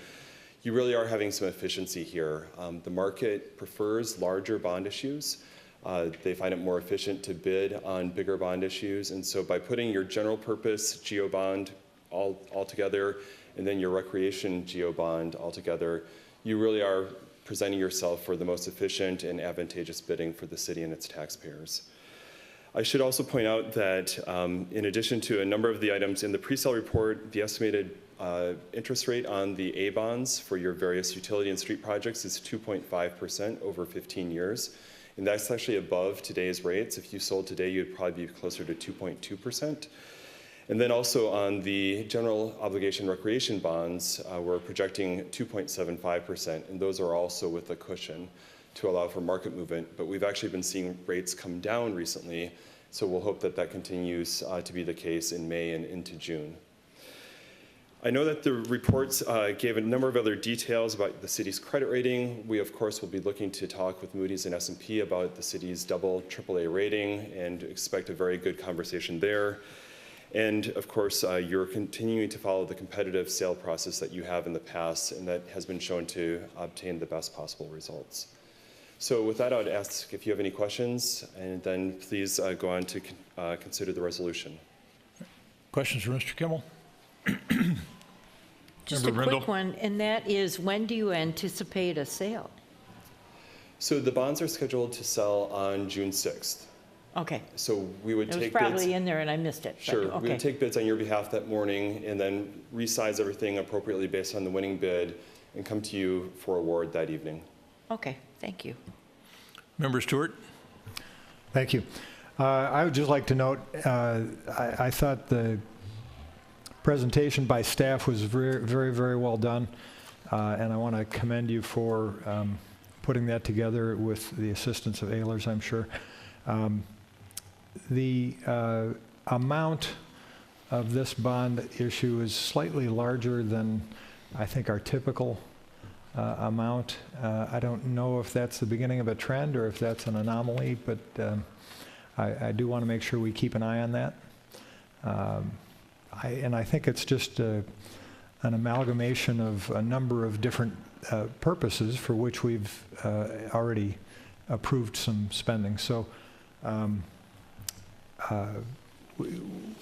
you really are having some efficiency here. The market prefers larger bond issues. They find it more efficient to bid on bigger bond issues. And so by putting your general purpose geo bond all together, and then your recreation geo bond all together, you really are presenting yourself for the most efficient and advantageous bidding for the city and its taxpayers. I should also point out that in addition to a number of the items in the pre-sale report, the estimated interest rate on the A bonds for your various utility and street projects is 2.5% over 15 years. And that's actually above today's rates. If you sold today, you'd probably be closer to 2.2%. And then also on the general obligation recreation bonds, we're projecting 2.75%, and those are also with a cushion to allow for market movement. But we've actually been seeing rates come down recently, so we'll hope that that continues to be the case in May and into June. I know that the reports gave a number of other details about the city's credit rating. We, of course, will be looking to talk with Moody's and S&P about the city's double AAA rating and expect a very good conversation there. And, of course, you're continuing to follow the competitive sale process that you have in the past, and that has been shown to obtain the best possible results. So with that, I would ask if you have any questions, and then please go on to consider the resolution. Questions for Mr. Kimmel? Just a quick one, and that is, when do you anticipate a sale? So the bonds are scheduled to sell on June 6th. Okay. So we would take bids. It was probably in there and I missed it. Sure. Okay. We would take bids on your behalf that morning and then resize everything appropriately based on the winning bid and come to you for award that evening. Okay, thank you. Member Stewart? Thank you. I would just like to note, I thought the presentation by staff was very, very, very well done, and I want to commend you for putting that together with the assistance of Ehlers, I'm sure. The amount of this bond issue is slightly larger than I think our typical amount. I don't know if that's the beginning of a trend or if that's an anomaly, but I do want to make sure we keep an eye on that. And I think it's just an amalgamation of a number of different purposes for which we've already approved some spending. So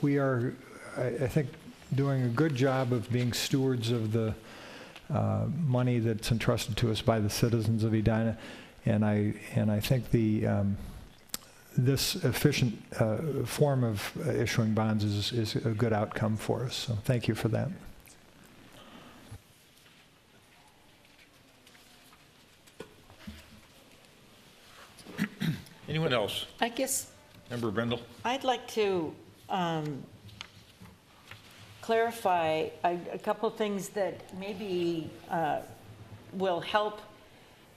we are, I think, doing a good job of being stewards of the money that's entrusted to us by the citizens of Edina, and I think this efficient form of issuing bonds is a good outcome for us. So thank you for that. Anyone else? I guess Member Brendel? I'd like to clarify a couple of things that maybe will help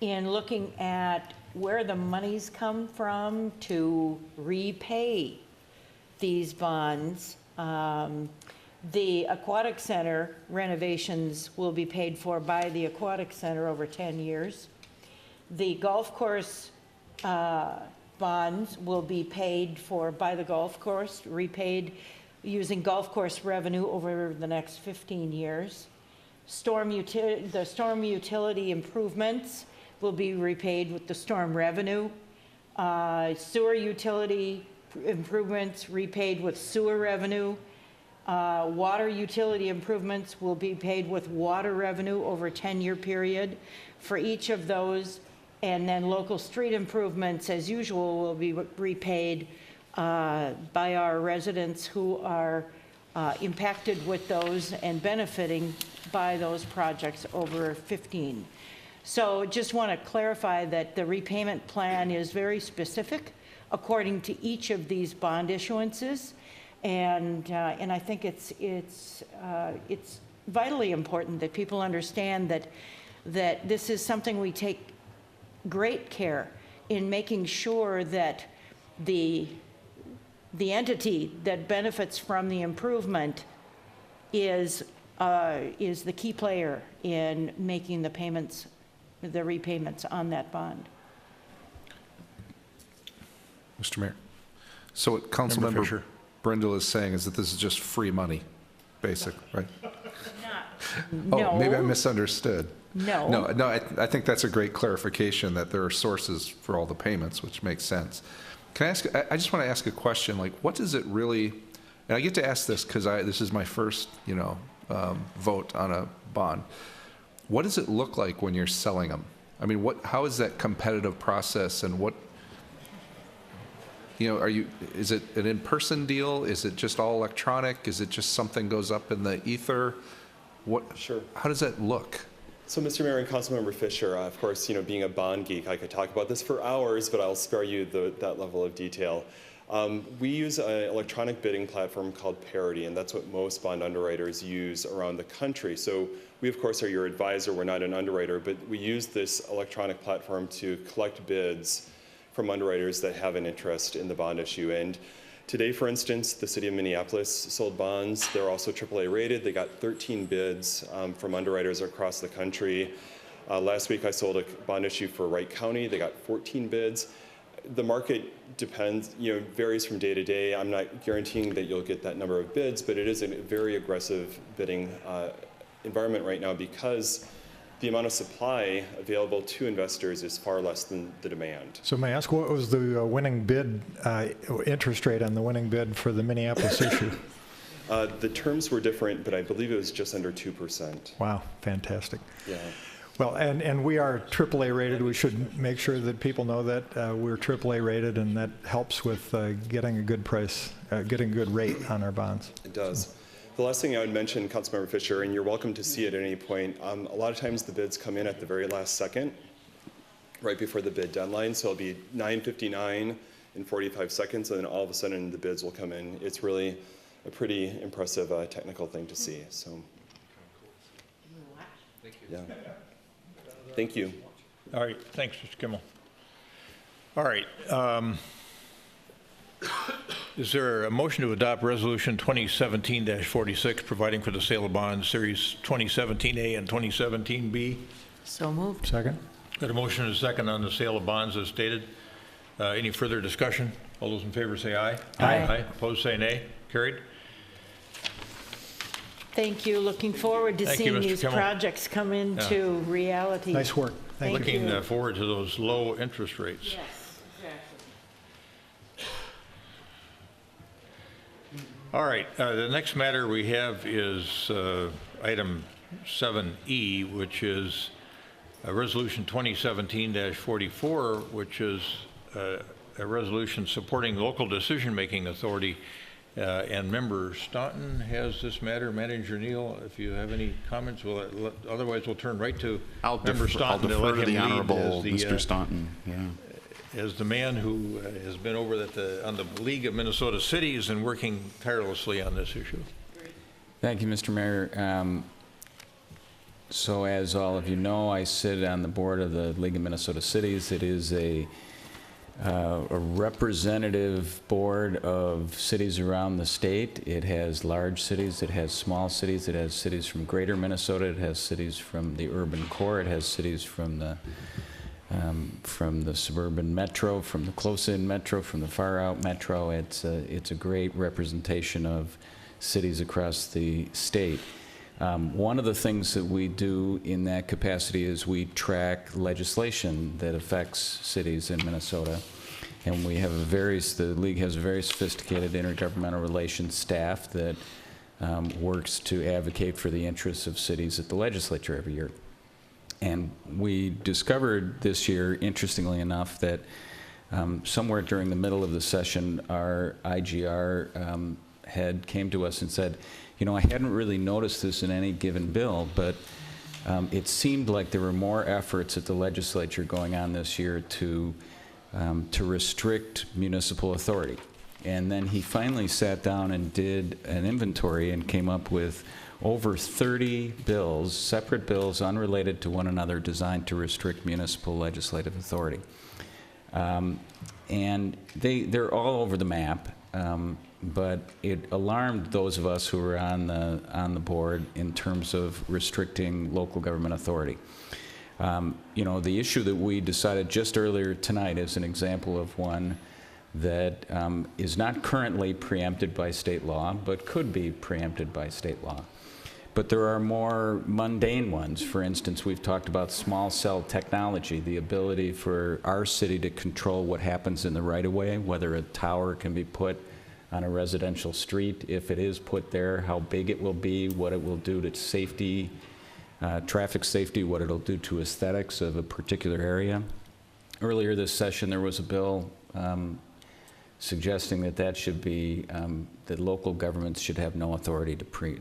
in looking at where the monies come from to repay these bonds. The aquatic center renovations will be paid for by the aquatic center over 10 years. The golf course bonds will be paid for by the golf course, repaid using golf course revenue over the next 15 years. The storm utility improvements will be repaid with the storm revenue. Sewer utility improvements repaid with sewer revenue. Water utility improvements will be paid with water revenue over a 10-year period for each of those. And then local street improvements, as usual, will be repaid by our residents who are impacted with those and benefiting by those projects over 15. So just want to clarify that the repayment plan is very specific according to each of these bond issuances, and I think it's vitally important that people understand that this is something we take great care in making sure that the entity that benefits from the improvement is the key player in making the payments, the repayments on that bond. Mr. Mayor, so what Councilmember Brendel is saying is that this is just free money, basic, right? No. Oh, maybe I misunderstood. No. No, I think that's a great clarification that there are sources for all the payments, which makes sense. Can I ask, I just want to ask a question, like, what does it really, and I get to ask this because this is my first, vote on a bond. What does it look like when you're selling them? I mean, how is that competitive process, and what, is it an in-person deal? Is it just all electronic? Is it just something goes up in the ether? Sure. How does that look? So, Mr. Mayor and Councilmember Fisher, of course, being a bond geek, I could talk about this for hours, but I'll spare you that level of detail. We use an electronic bidding platform called Parity, and that's what most bond underwriters use around the country. So we, of course, are your advisor. We're not an underwriter, but we use this electronic platform to collect bids from underwriters that have an interest in the bond issue. And today, for instance, the city of Minneapolis sold bonds. They're also AAA rated. They got 13 bids from underwriters across the country. Last week, I sold a bond issue for Wright County. They got 14 bids. The market depends, varies from day to day. I'm not guaranteeing that you'll get that number of bids, but it is a very aggressive bidding environment right now because the amount of supply available to investors is far less than the demand. So may I ask, what was the winning bid, interest rate on the winning bid for the Minneapolis issue? The terms were different, but I believe it was just under 2%. Wow, fantastic. Yeah. Well, and we are AAA rated. We should make sure that people know that we're AAA rated, and that helps with getting a good price, getting a good rate on our bonds. It does. The last thing I would mention, Councilmember Fisher, and you're welcome to see it at any point, a lot of times the bids come in at the very last second, right before the bid deadline. So it'll be 9:59 in 45 seconds, and then all of a sudden the bids will come in. It's really a pretty impressive technical thing to see. So, yeah. Thank you. All right, thanks, Mr. Kimmel. All right. Is there a motion to adopt Resolution 2017-46, providing for the sale of bonds, Series 2017A and 2017B? So moved. Second. Got a motion and a second on the sale of bonds as stated. Any further discussion? All those in favor say aye. Aye. Opposed say nay. Carried. Thank you. Looking forward to Thank you, seeing Mr. these Kimmel. projects come into reality. Nice work. Thank you. Looking forward to those low interest rates. Yes, exactly. All right, the next matter we have is item 7E, which is Resolution 2017-44, which is a resolution supporting local decision-making authority. And Member Staunton has this matter. Manager Neal, if you have any comments, otherwise we'll turn right to Member Staunton. I'll defer to the Honorable Mr. Staunton. Yeah. As the man who has been over on the League of Minnesota Cities and working tirelessly on this issue. Thank you, Mr. Mayor. So as all of you know, I sit on the board of the League of Minnesota Cities. It is a representative board of cities around the state. It has large cities, it has small cities, it has cities from greater Minnesota, it has cities from the urban core, it has cities from the suburban metro, from the close-in metro, from the far-out metro. It's a great representation of cities across the state. One of the things that we do in that capacity is we track legislation that affects cities in Minnesota. And we have the League has a very sophisticated intergovernmental relations staff that works to advocate for the interests of cities at the legislature every year. And we discovered this year, interestingly enough, that somewhere during the middle of the session, our IGR head came to us and said, I hadn't really noticed this in any given bill, but it seemed like there were more efforts at the legislature going on this year to restrict municipal authority. And then he finally sat down and did an inventory and came up with over 30 bills, separate bills unrelated to one another, designed to restrict municipal legislative authority. And they're all over the map, but it alarmed those of us who were on the board in terms of restricting local government authority. The issue that we decided just earlier tonight is an example of one that is not currently preempted by state law, but could be preempted by state law. But there are more mundane ones. For instance, we've talked about small cell technology, the ability for our city to control what happens in the right-of-way, whether a tower can be put on a residential street, if it is put there, how big it will be, what it will do to safety, traffic safety, what it'll do to aesthetics of a particular area. Earlier this session, there was a bill suggesting that should be, that local governments should have no authority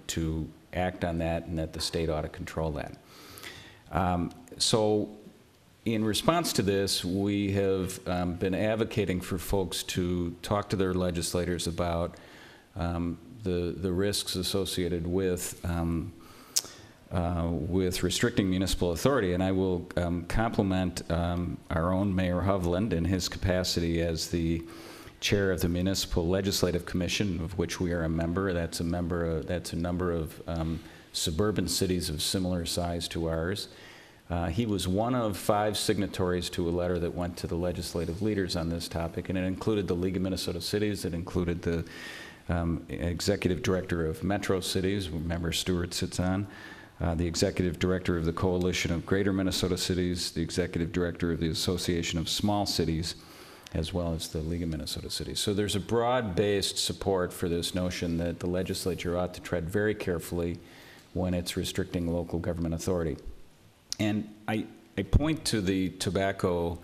to act on that, and that the state ought to control that. So in response to this, we have been advocating for folks to talk to their legislators about the risks associated with restricting municipal authority. And I will compliment our own Mayor Hovland in his capacity as the chair of the Municipal Legislative Commission, of which we are a member. That's a number of suburban cities of similar size to ours. He was one of 5 signatories to a letter that went to the legislative leaders on this topic, and it included the League of Minnesota Cities, it included the executive director of Metro Cities, where Member Stewart sits on, the executive director of the Coalition of Greater Minnesota Cities, the executive director of the Association of Small Cities, as well as the League of Minnesota Cities. So there's a broad-based support for this notion that the legislature ought to tread very carefully when it's restricting local government authority. And I point to the tobacco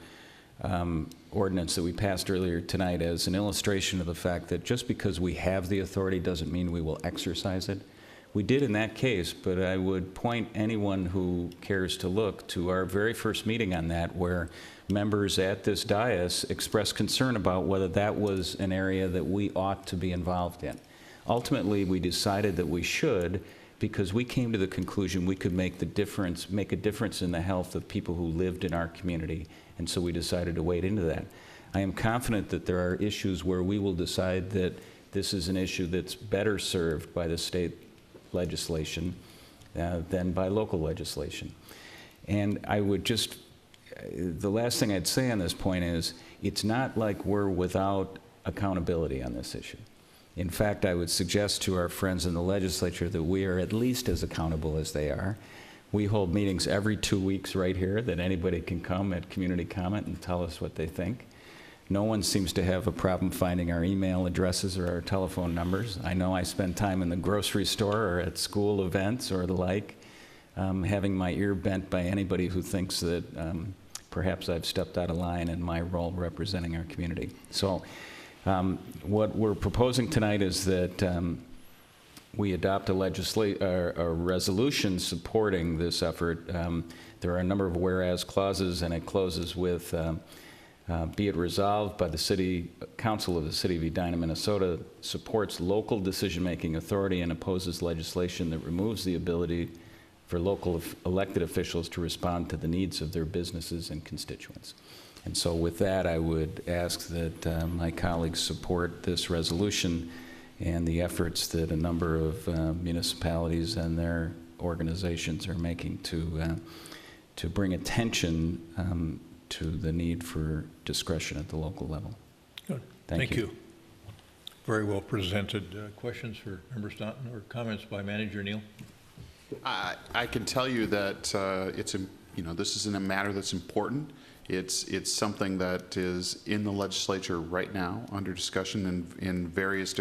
ordinance that we passed earlier tonight as an illustration of the fact that just because we have the authority doesn't mean we will exercise it. We did in that case, but I would point anyone who cares to look to our very first meeting on that, where members at this dais expressed concern about whether that was an area that we ought to be involved in. Ultimately, we decided that we should, because we came to the conclusion we could make a difference in the health of people who lived in our community, and so we decided to wade into that. I am confident that there are issues where we will decide that this is an issue that's better served by the state legislation than by local legislation. And I would just, the last thing I'd say on this point is, it's not like we're without accountability on this issue. In fact, I would suggest to our friends in the legislature that we are at least as accountable as they are. We hold meetings every 2 weeks right here that anybody can come at community comment and tell us what they think. No one seems to have a problem finding our email addresses or our telephone numbers. I know I spend time in the grocery store or at school events or the like, having my ear bent by anybody who thinks that perhaps I've stepped out of line in my role representing our community. So what we're proposing tonight is that we adopt a resolution supporting this effort. There are a number of whereas clauses, and it closes with, be it resolved by the City Council of the City of Edina, Minnesota, supports local decision-making authority and opposes legislation that removes the ability for local elected officials to respond to the needs of their businesses and constituents. And so with that, I would ask that my colleagues support this resolution and the efforts that a number of municipalities and their organizations are making to bring attention to the need for discretion at the local level. Good. Thank you. Very well presented. Questions for Member Staunton or comments by Manager Neal? I can tell you that this is a matter that's important. It's something that is in the legislature right now under discussion in various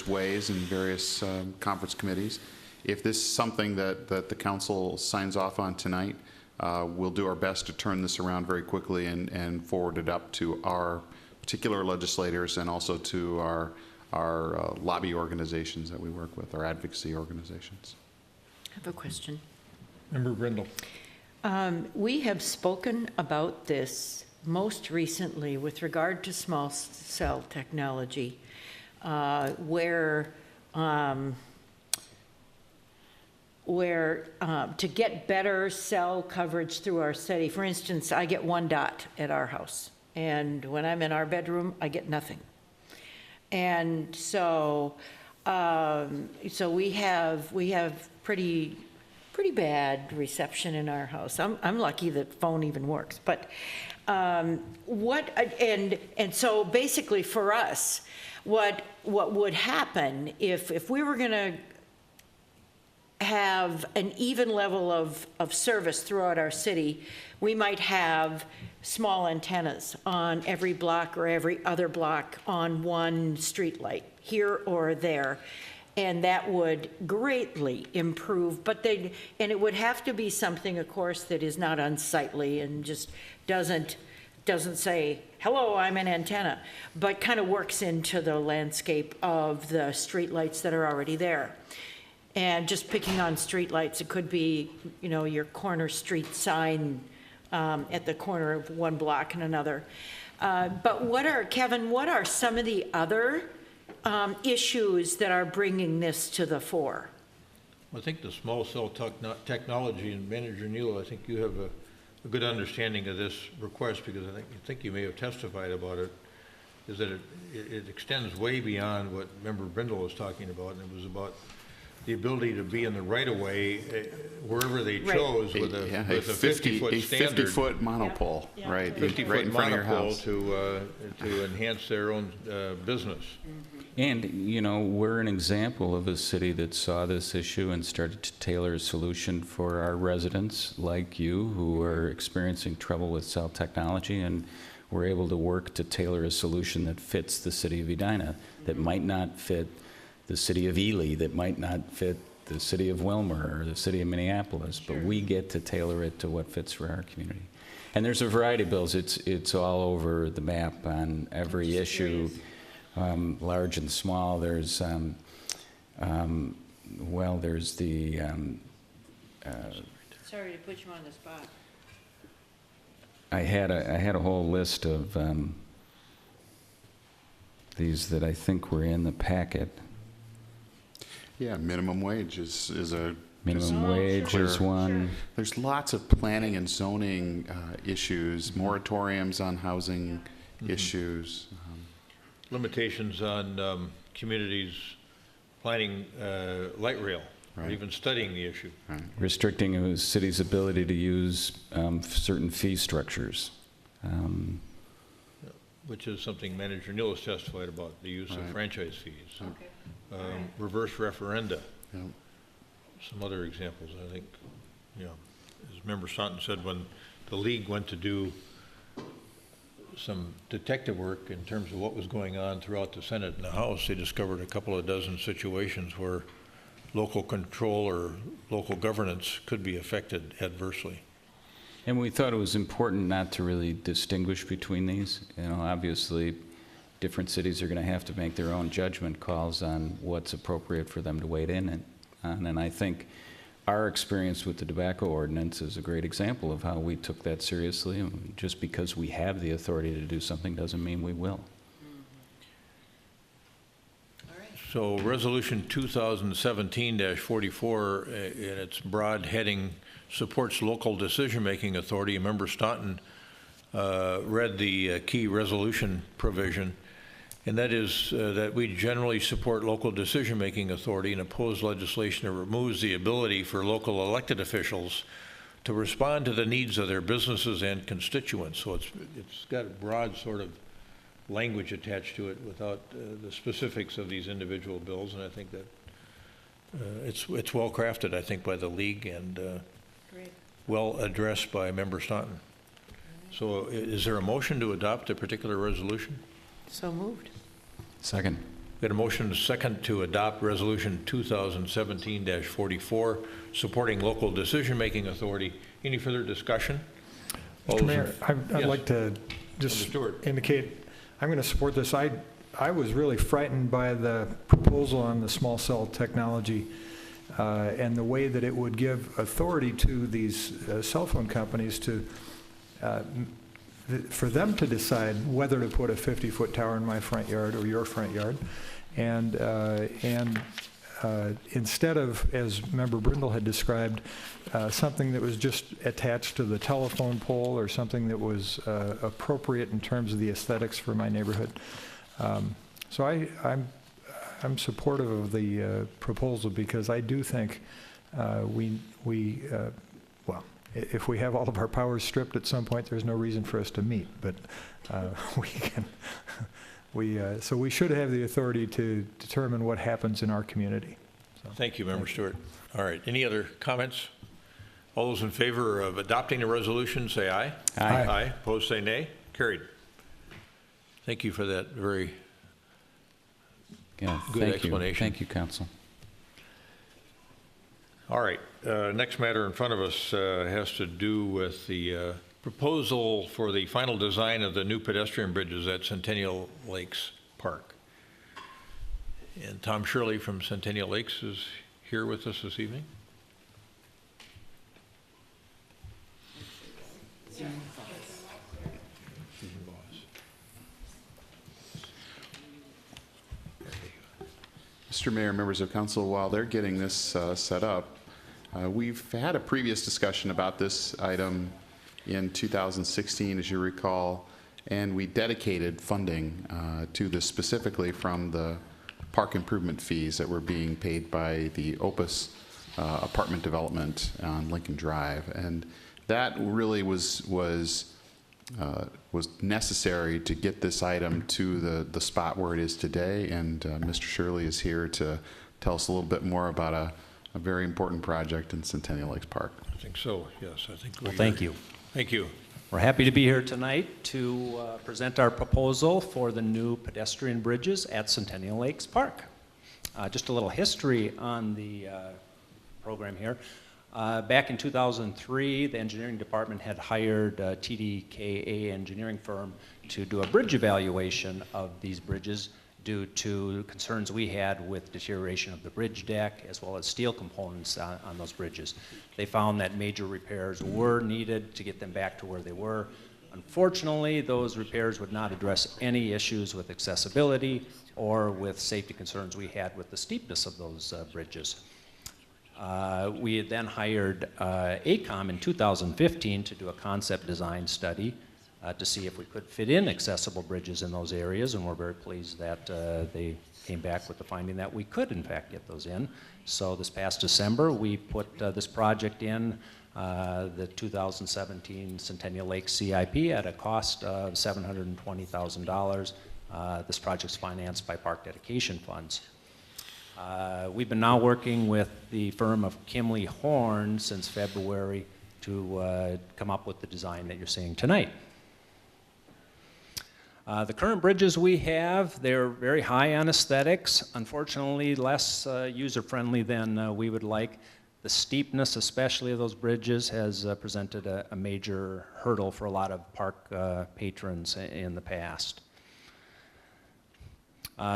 ways in various conference committees. If this is something that the council signs off on tonight, we'll do our best to turn this around very quickly and forward it up to our particular legislators and also to our lobby organizations that we work with, our advocacy organizations. I have a question. Member Brindle. We have spoken about this most recently with regard to small cell technology, where to get better cell coverage through our city. For instance, I get 1 dot at our house, and when I'm in our bedroom, I get nothing. And so, we have pretty bad reception in our house. I'm lucky that phone even works. But and so basically for us, what would happen if we were going to have an even level of service throughout our city, we might have small antennas on every block or every other block on one street light, here or there. And that would greatly improve, and it would have to be something, of course, that is not unsightly and just doesn't say, hello, I'm an antenna, but kind of works into the landscape of the streetlights that are already there. And just picking on streetlights, it could be, you know, your corner street sign at the corner of one block and another. But Kevin, what are some of the other issues that are bringing this to the fore? I think the small cell technology, and Manager Neal, I think you have a good understanding of this request, because I think you may have testified about it, is that it extends way beyond what Member Brindle was talking about, and it was about the ability to be in the right-of-way wherever they chose with a 50-foot standard. 50-foot monopole, Yeah. right, 50-foot right in front of your monopole house. to enhance their own business. And, you know, we're an example of a city that saw this issue and started to tailor a solution for our residents like you who are experiencing trouble with cell technology, and we're able to work to tailor a solution that fits the city of Edina, that might not fit the city of Ely, that might not fit the city of Wilmer or the city of Minneapolis, but we get to tailor it to what fits for our community. And there's a variety of bills. It's all over the map on every issue, large and small. There's, well, there's the... Sorry to put you on the spot. I had a whole list of these that I think were in the packet. Yeah, minimum wage is a... Minimum wage is one. There's lots of planning and zoning issues, moratoriums on housing issues. Limitations on communities planning light rail, or even studying the issue. Restricting a city's ability to use certain fee structures. Which is something Manager Neal has testified about, the use of franchise fees. Reverse referenda. Some other examples, I think, as Member Staunton said, when the league went to do some detective work in terms of what was going on throughout the Senate and the House, they discovered a couple of dozen situations where local control or local governance could be affected adversely. And we thought it was important not to really distinguish between these. You know, obviously, different cities are going to have to make their own judgment calls on what's appropriate for them to wade in on. And I think our experience with the tobacco ordinance is a great example of how we took that seriously. And just because we have the authority to do something doesn't mean we will. So Resolution 2017-44, in its broad heading, supports local decision-making authority. Member Staunton read the key resolution provision, and that is that we generally support local decision-making authority and oppose legislation that removes the ability for local elected officials to respond to the needs of their businesses and constituents. So it's got a broad sort of language attached to it without the specifics of these individual bills, and I think that it's well crafted, I think, by the league, and well addressed by Member Staunton. So is there a motion to adopt a particular resolution? So moved. Second. We got a motion second to adopt Resolution 2017-44, supporting local decision-making authority. Any further discussion? Mr. Mayor, I'd like to just indicate I'm going to support this. I was really frightened by the proposal on the small cell technology and the way that it would give authority to these cell phone companies to for them to decide whether to put a 50-foot tower in my front yard or your front yard, and instead of, as Member Brindle had described, something that was just attached to the telephone pole or something that was appropriate in terms of the aesthetics for my neighborhood. So I'm supportive of the proposal, because I do think well, if we have all of our powers stripped at some point, there's no reason for us to meet, but we can. So we should have the authority to determine what happens in our community. So, thank you, Member Stewart. All right, any other comments? All those in favor of adopting the resolution, say aye. Aye. Aye, opposed, say nay. Carried. Thank you for that very Yeah, good explanation. Thank you, Council. All right, next matter in front of us has to do with the proposal for the final design of the new pedestrian bridges at Centennial Lakes Park. And Tom Shirley from Centennial Lakes is here with us this evening. Mr. Mayor, members of council, while they're getting this set up, we've had a previous discussion about this item in 2016, as you recall, and we dedicated funding to this specifically from the park improvement fees that were being paid by the Opus apartment development on Lincoln Drive. And that really was necessary to get this item to the spot where it is today. And Mr. Shirley is here to tell us a little bit more about a very important project in Centennial Lakes Park. I think so, yes. I think Well, thank you. Thank you. We're happy to be here tonight to present our proposal for the new pedestrian bridges at Centennial Lakes Park. Just a little history on the program here. Back in 2003, the engineering department had hired a TDKA engineering firm to do a bridge evaluation of these bridges due to concerns we had with deterioration of the bridge deck as well as steel components on those bridges. They found that major repairs were needed to get them back to where they were. Unfortunately, those repairs would not address any issues with accessibility or with safety concerns we had with the steepness of those bridges. We had then hired AECOM in 2015 to do a concept design study to see if we could fit in accessible bridges in those areas, and we're very pleased that they came back with the finding that we could in fact get those in. So this past December we put this project in the 2017 Centennial Lakes CIP at a cost of $720,000. This project's financed by park dedication funds. We've been now working with the firm of Kimley Horn since February to come up with the design that you're seeing tonight. The current bridges we have, they're very high on aesthetics, unfortunately less user-friendly than we would like. The steepness, especially of those bridges, has presented a major hurdle for a lot of park patrons in the past.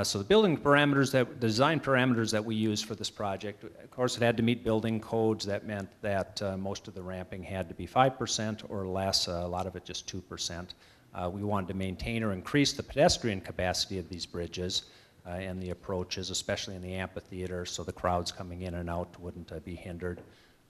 So the building parameters, design parameters that we used for this project, of course it had to meet building codes. That meant that most of the ramping had to be 5% or less, a lot of it just 2%. We wanted to maintain or increase the pedestrian capacity of these bridges and the approaches, especially in the amphitheater, so the crowds coming in and out wouldn't be hindered.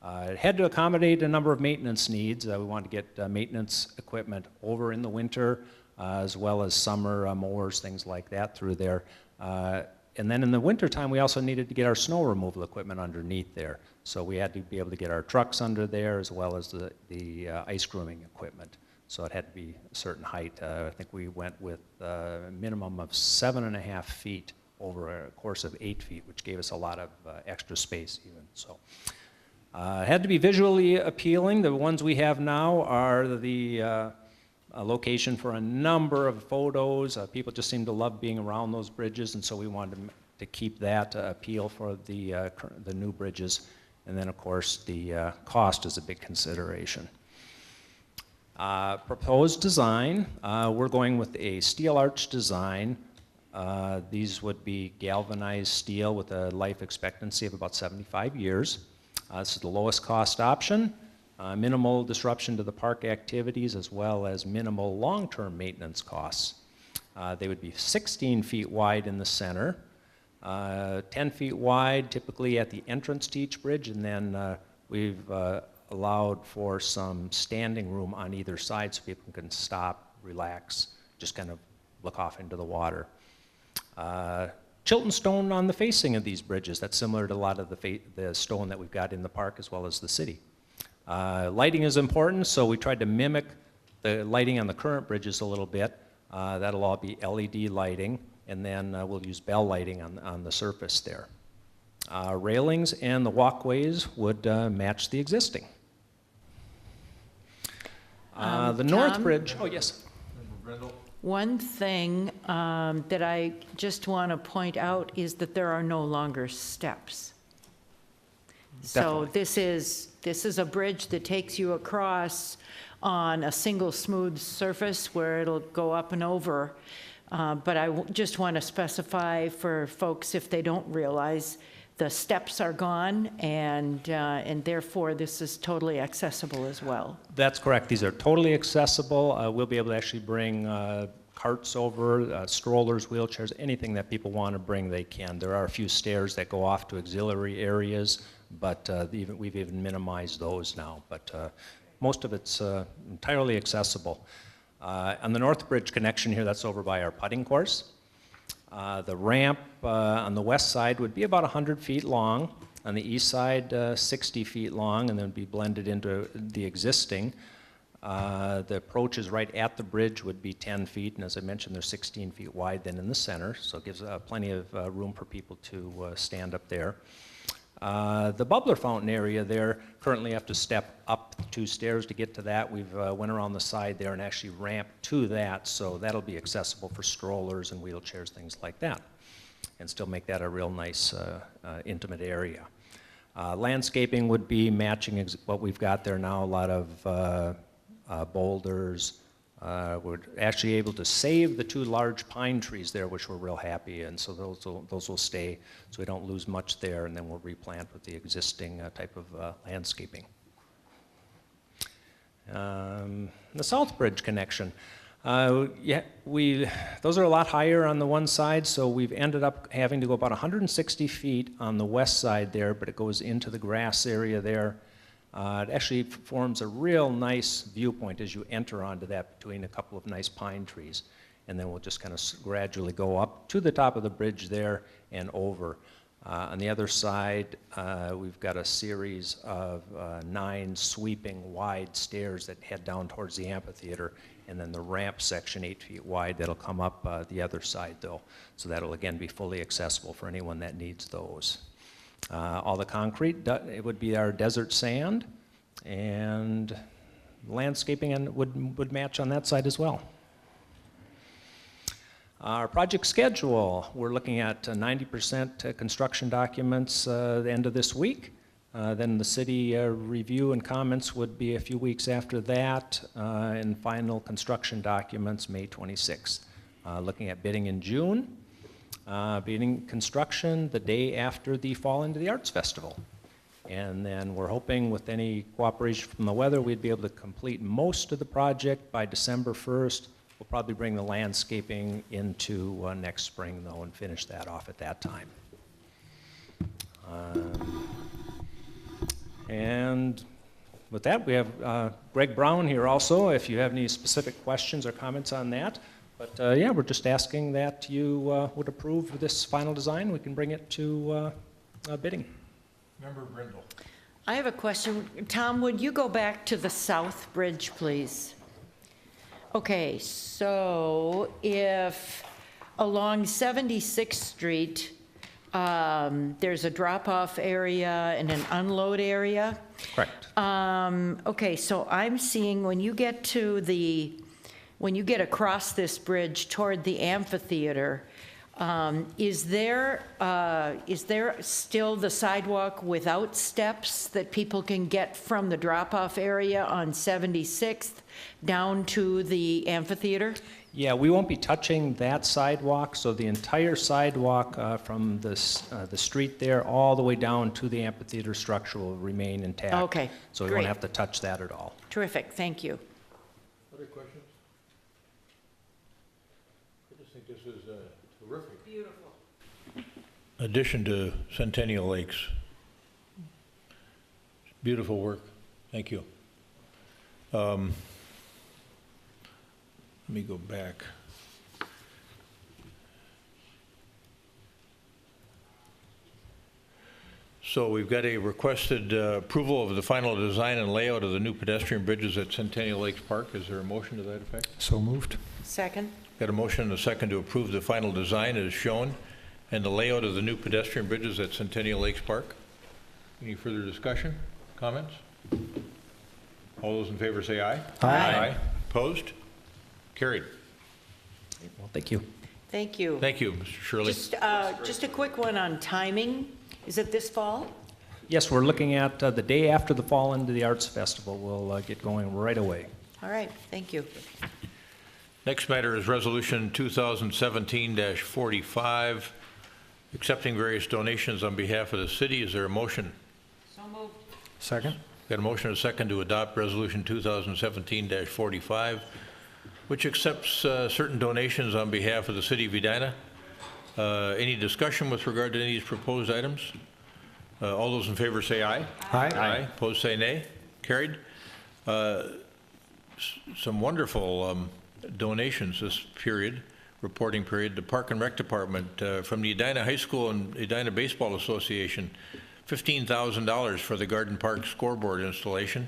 It had to accommodate a number of maintenance needs. We wanted to get maintenance equipment over in the winter, as well as summer mowers, things like that through there. And then in the wintertime, we also needed to get our snow removal equipment underneath there. So we had to be able to get our trucks under there as well as the ice grooming equipment. So it had to be a certain height. I think we went with a minimum of 7.5 feet over a course of 8 feet, which gave us a lot of extra space even. So it had to be visually appealing. The ones we have now are the a location for a number of photos. People just seem to love being around those bridges, and so we wanted to keep that appeal for the new bridges. And then, of course, the cost is a big consideration. Proposed design, we're going with a steel arch design. These would be galvanized steel with a life expectancy of about 75 years. This is the lowest cost option. Minimal disruption to the park activities as well as minimal long-term maintenance costs. They would be 16 feet wide in the center, 10 feet wide typically at the entrance to each bridge, and then we've allowed for some standing room on either side so people can stop, relax, just kind of look off into the water. Chilton stone on the facing of these bridges. That's similar to a lot of the stone that we've got in the park as well as the city. Lighting is important, so we tried to mimic the lighting on the current bridges a little bit. That'll all be LED lighting, and then we'll use bell lighting on the surface there. Railings and the walkways would match the existing. The North Tom? Bridge, oh yes. One thing that I just want to point out is that there are no longer steps. So Definitely. this is a bridge that takes you across on a single smooth surface where it'll go up and over. But I just want to specify for folks, if they don't realize, the steps are gone, and therefore this is totally accessible as well. That's correct. These are totally accessible. We'll be able to actually bring carts over, strollers, wheelchairs, anything that people want to bring, they can. There are a few stairs that go off to auxiliary areas, but we've even minimized those now. But most of it's entirely accessible. On the North Bridge connection here, that's over by our putting course. The ramp on the west side would be about 100 feet long. On the east side, 60 feet long, and then be blended into the existing. The approaches right at the bridge would be 10 feet, and as I mentioned, they're 16 feet wide then in the center, so it gives plenty of room for people to stand up there. The bubbler fountain area there, currently have to step up 2 stairs to get to that. We've went around the side there and actually ramped to that, so that'll be accessible for strollers and wheelchairs, things like that, and still make that a real nice intimate area. Landscaping would be matching what we've got there now, a lot of boulders. We're actually able to save the 2 large pine trees there, which we're real happy, and so those will stay, so we don't lose much there, and then we'll replant with the existing type of landscaping. The South Bridge connection. Yeah, those are a lot higher on the one side, so we've ended up having to go about 160 feet on the west side there, but it goes into the grass area there. It actually forms a real nice viewpoint as you enter onto that between a couple of nice pine trees. And then we'll just kind of gradually go up to the top of the bridge there and over. On the other side, we've got a series of 9 sweeping wide stairs that head down towards the amphitheater, and then the ramp section 8 feet wide that'll come up the other side though. So that'll again be fully accessible for anyone that needs those. All the concrete, it would be our desert sand, and landscaping would match on that side as well. Our project schedule, we're looking at 90% construction documents the end of this week. Then the city review and comments would be a few weeks after that, and final construction documents May 26th. Looking at bidding in June. Beginning construction the day after the Fall into the Arts Festival. And then we're hoping with any cooperation from the weather, we'd be able to complete most of the project by December 1st. We'll probably bring the landscaping into next spring though and finish that off at that time. And with that, we have Greg Brown here also, if you have any specific questions or comments on that. But yeah, we're just asking that you would approve this final design. We can bring it to bidding. Member Brindle. I have a question. Tom, would you go back to the South Bridge, please? Okay, so if along 76th Street, there's a drop-off area and an unload area. Correct. Okay, so I'm seeing when you get across this bridge toward the amphitheater, is there still the sidewalk without steps that people can get from the drop-off area on 76th down to the amphitheater? Yeah, we won't be touching that sidewalk, so the entire sidewalk from the street there all the way down to the amphitheater structure will remain intact. Okay, so we great. won't have to touch that at all. Terrific, thank you. Other questions? I just think this is a terrific. Beautiful. Addition to Centennial Lakes. Beautiful work. Thank you. Let me go back. So we've got a requested approval of the final design and layout of the new pedestrian bridges at Centennial Lakes Park. Is there a motion to that effect? So moved. Second. Got a motion and a second to approve the final design as shown. and the layout of the new pedestrian bridges at Centennial Lakes Park. Any further discussion, comments? All those in favor say aye. Aye. Opposed? Carried. Well, thank you. Thank you. Thank you, Mr. Shirley. Just a quick one on timing. Is it this fall? Yes, we're looking at the day after the Fall into the Arts Festival. We'll get going right away. All right, thank you. Next matter is Resolution 2017-45, accepting various donations on behalf of the city. Is there a motion? So moved. Second. Got a motion and a second to adopt Resolution 2017-45, which accepts certain donations on behalf of the city of Edina. Any discussion with regard to any of these proposed items? All those in favor say aye. Aye. Aye. Opposed say nay. Carried. Some wonderful donations this period, reporting period. The Park and Rec Department from the Edina High School and Edina Baseball Association, $15,000 for the Garden Park scoreboard installation.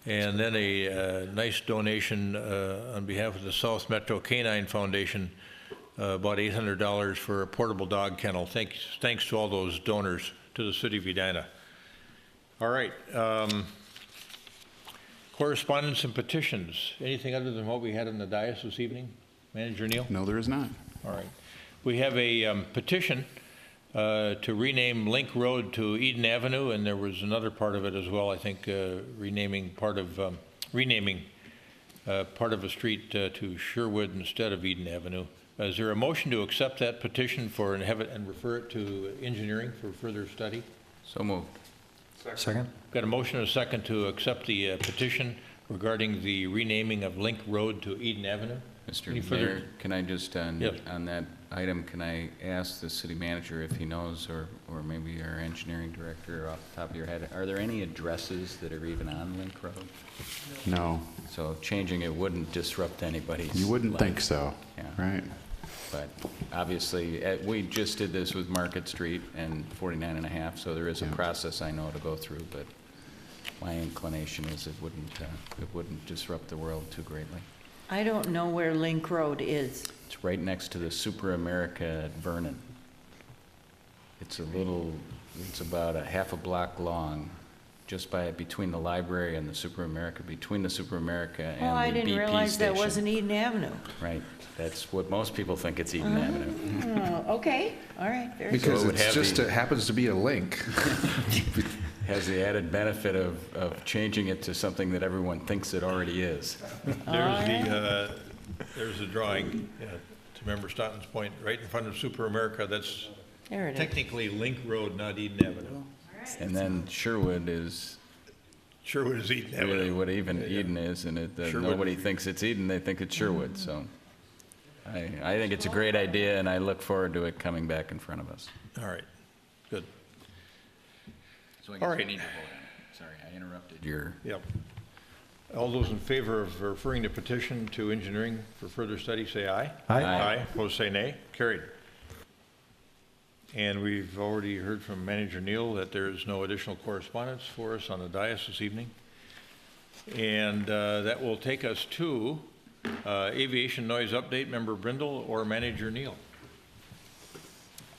And then a nice donation on behalf of the South Metro Canine Foundation, about $800 for a portable dog kennel. Thanks to all those donors to the city of Edina. All right. Correspondence and petitions. Anything other than what we had on the dais this evening? Manager Neal? No, there is not. All right. We have a petition to rename Link Road to Eden Avenue, and there was another part of it as well, I think, renaming part of a street to Sherwood instead of Eden Avenue. Is there a motion to accept that petition for and have it and refer it to engineering for further study? So moved. Second. Got a motion and a second to accept the petition regarding the renaming of Link Road to Eden Avenue. Mr. Mayor, can I just, on that item, can I ask the city manager if he knows, or maybe our engineering director off the top of your head, are there any addresses that are even on Link Road? No. So changing it wouldn't disrupt anybody's You wouldn't life. think so, Yeah. right? But obviously, we just did this with Market Street and 49 and a half, so there is a process I know to go through, but my inclination is it wouldn't disrupt the world too greatly. I don't know where Link Road is. It's right next to the Super America at Vernon. It's about a half a block long, just between the library and the Super America, between the Super America and the BP station. Oh, I didn't realize that wasn't Eden Avenue. Right. That's what most people think it's Eden Avenue. Oh, okay, all right. Very Because good. it's just, it happens to be a link. Has the added benefit of changing it to something that everyone thinks it already is. There's the drawing, to Member Stoughton's point, right in front of Super America. That's technically Link Road, not Eden Avenue. And then Sherwood is Eden Avenue. Really what Eden is, and nobody thinks it's Eden, they think it's Sherwood, so. I think it's a great idea, and I look forward to it coming back in front of us. All right, good. So I guess we need to vote on it. Sorry, I interrupted your. Yep. All those in favor of referring the petition to engineering for further study, say aye. Aye. Aye. Opposed, say nay. Carried. And we've already heard from Manager Neal that there is no additional correspondence for us on the dais this evening. And that will take us to aviation noise update, Member Brindle or Manager Neal.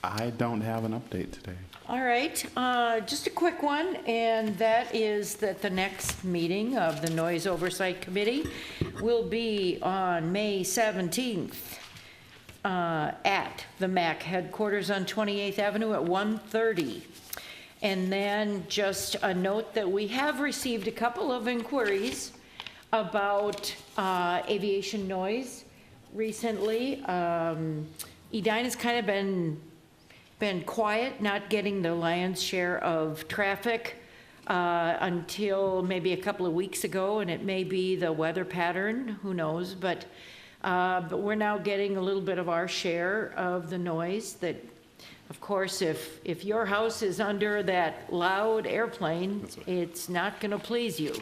I don't have an update today. All right, just a quick one, and that is that the next meeting of the Noise Oversight Committee will be on May 17th at the MAC headquarters on 28th Avenue at 1:30. And then just a note that we have received a couple of inquiries about aviation noise recently. Edina's kind of been quiet, not getting the lion's share of traffic until maybe a couple of weeks ago, and it may be the weather pattern, who knows, but we're now getting a little bit of our share of the noise that, of course, if your house is under that loud airplane, it's not going to please you.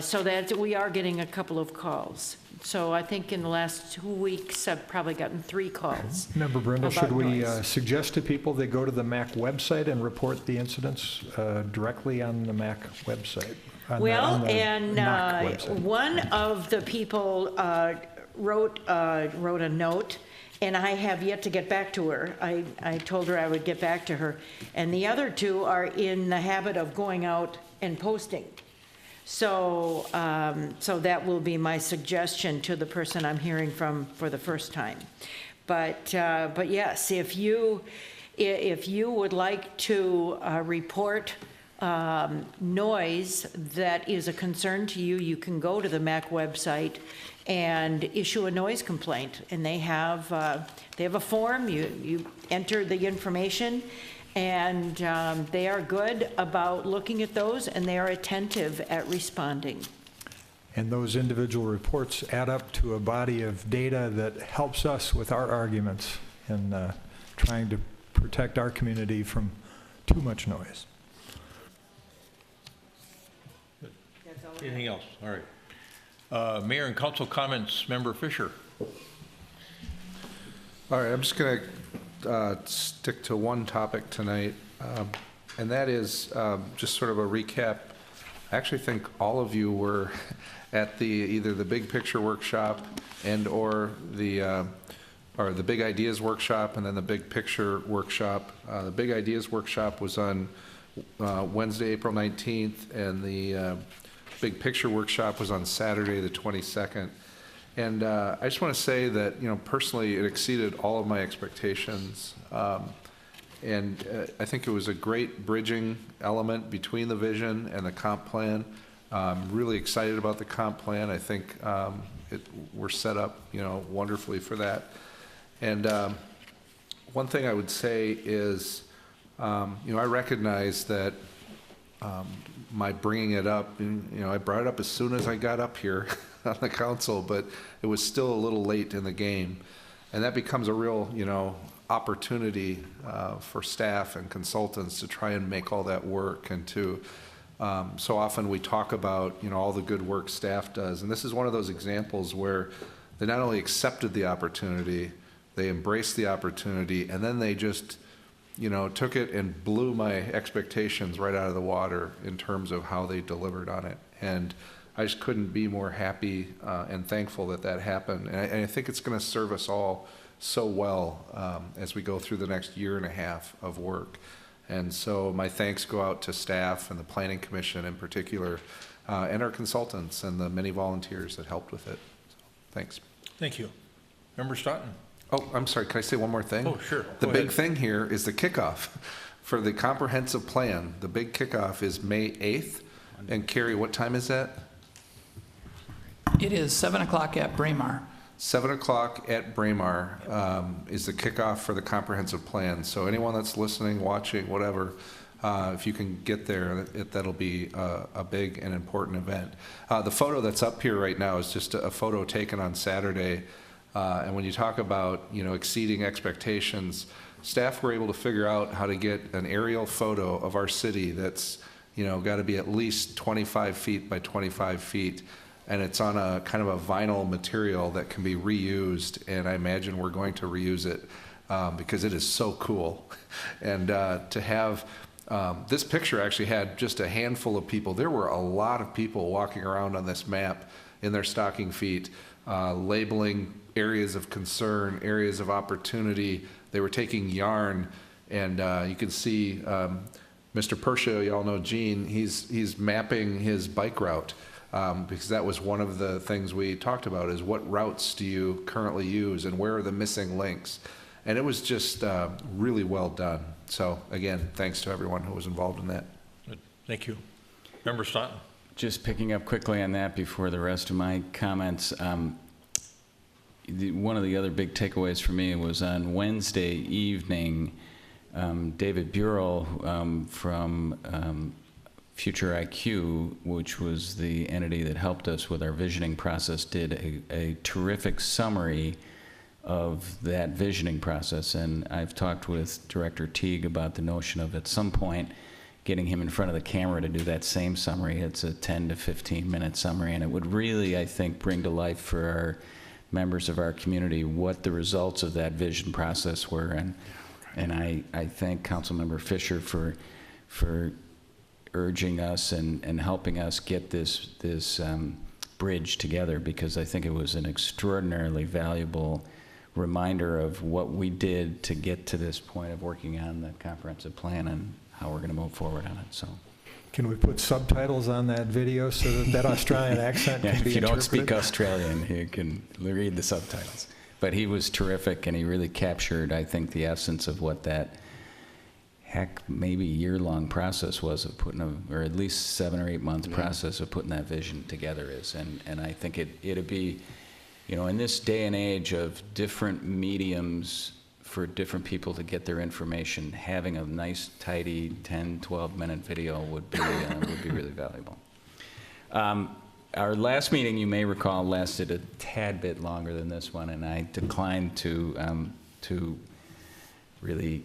So that we are getting a couple of calls. So I think in the last 2 weeks, I've probably gotten 3 calls. Member Brindle, should we noise. suggest to people they go to the MAC website and report the incidents directly on the MAC website? Well, and one of the people wrote a note and I have yet to get back to her. I told her I would get back to her. And the other two are in the habit of going out and posting. So, so that will be my suggestion to the person I'm hearing from for the first time. But yes, if you would like to report noise that is a concern to you, you can go to the MAC website and issue a noise complaint. And they have a form. You enter the information, and they are good about looking at those, and they are attentive at responding. And those individual reports add up to a body of data that helps us with our arguments in trying to protect our community from too much noise. Anything else? All right. Mayor and council comments, Member Fisher. All right, I'm just going to stick to one topic tonight, and that is just sort of a recap. I actually think all of you were at either the Big Picture Workshop and or the Big Ideas Workshop and then the Big Picture Workshop. The Big Ideas Workshop was on Wednesday, April 19th, and the Big Picture Workshop was on Saturday, the 22nd. And I just want to say that, personally, it exceeded all of my expectations. And I think it was a great bridging element between the vision and the comp plan. I'm really excited about the comp plan. I think we're set up, wonderfully for that. And one thing I would say is, I recognize that my bringing it up, I brought it up as soon as I got up here on the council, but it was still a little late in the game. And that becomes a real, opportunity for staff and consultants to try and make all that work, and to so often we talk about all the good work staff does, and this is one of those examples where they not only accepted the opportunity, they embraced the opportunity, and then they just took it and blew my expectations right out of the water in terms of how they delivered on it. And I just couldn't be more happy and thankful that that happened. And I think it's going to serve us all so well as we go through the next year and a half of work. And so my thanks go out to staff and the Planning Commission in particular, and our consultants and the many volunteers that helped with it. So, thanks. Thank you. Member Staunton. Oh, I'm sorry, can I say one more thing? Oh, sure. The big thing here is the kickoff for the comprehensive plan. The big kickoff is May 8th. And Carrie, what time is that? It is 7 o'clock at Braemar. 7 o'clock at Braemar is the kickoff for the comprehensive plan. So anyone that's listening, watching, whatever, if you can get there, that'll be a big and important event. The photo that's up here right now is just a photo taken on Saturday. And when you talk about, exceeding expectations, staff were able to figure out how to get an aerial photo of our city that's, got to be at least 25 feet by 25 feet. And it's on a kind of a vinyl material that can be reused. And I imagine we're going to reuse it because it is so cool. And to have this picture actually had just a handful of people. There were a lot of people walking around on this map in their stocking feet, labeling areas of concern, areas of opportunity. They were taking yarn, and you can see Mr. Persha, you all know Gene, he's mapping his bike route because that was one of the things we talked about, is what routes do you currently use and where are the missing links? And it was just really well done. So again, thanks to everyone who was involved in that. Good. Thank you. Member Staunton. Just picking up quickly on that before the rest of my comments. One of the other big takeaways for me was on Wednesday evening, David Burrell from Future IQ, which was the entity that helped us with our visioning process, did a terrific summary of that visioning process. And I've talked with Director Teague about the notion of, at some point, getting him in front of the camera to do that same summary. It's a 10 to 15 minute summary, and it would really, I think, bring to life for our members of our community what the results of that vision process were. And I thank Councilmember Fisher for urging us and helping us get this bridge together, because I think it was an extraordinarily valuable reminder of what we did to get to this point of working on the comprehensive plan and how we're going to move forward on it. So, can we put subtitles on that video so that that Australian accent yeah, can be if you don't interpreted? speak Australian, you can read the subtitles. But he was terrific, and he really captured, I think, the essence of what that maybe year-long process was of putting or at least 7 or 8 month process of putting that vision together is. And I think it'd be, in this day and age of different mediums for different people to get their information, having a nice, tidy 10, 12-minute video would be really valuable. Our last meeting, you may recall, lasted a tad bit longer than this one, and I declined to really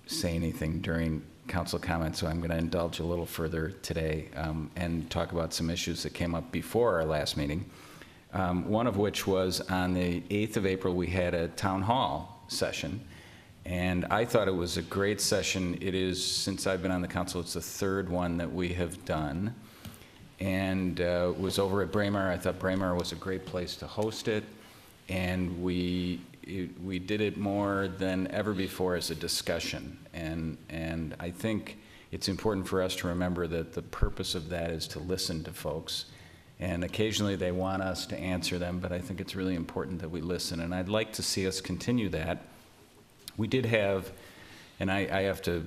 say anything during council comments, so I'm going to indulge a little further today and talk about some issues that came up before our last meeting. One of which was on the 8th of April, we had a town hall session, and I thought it was a great session. It is, since I've been on the council, it's the 3rd one that we have done, and it was over at Braemar. I thought Braemar was a great place to host it, and we did it more than ever before as a discussion, and I think it's important for us to remember that the purpose of that is to listen to folks, and occasionally they want us to answer them, but I think it's really important that we listen, and I'd like to see us continue that. We did have, and I have to,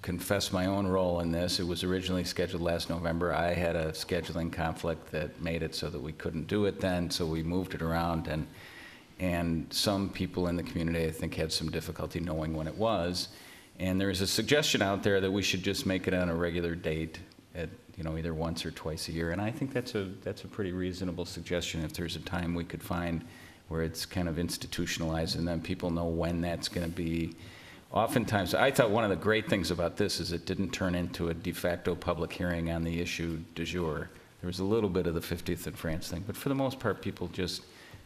confess my own role in this. It was originally scheduled last November. I had a scheduling conflict that made it so that we couldn't do it then, so we moved it around, and some people in the community, I think, had some difficulty knowing when it was. And there's a suggestion out there that we should just make it on a regular date at, either once or twice a year. And I think that's a pretty reasonable suggestion if there's a time we could find where it's kind of institutionalized and then people know when that's going to be. Oftentimes, I thought one of the great things about this is it didn't turn into a de facto public hearing on the issue du jour. There was a little bit of the 50th in France thing, but for the most part, people just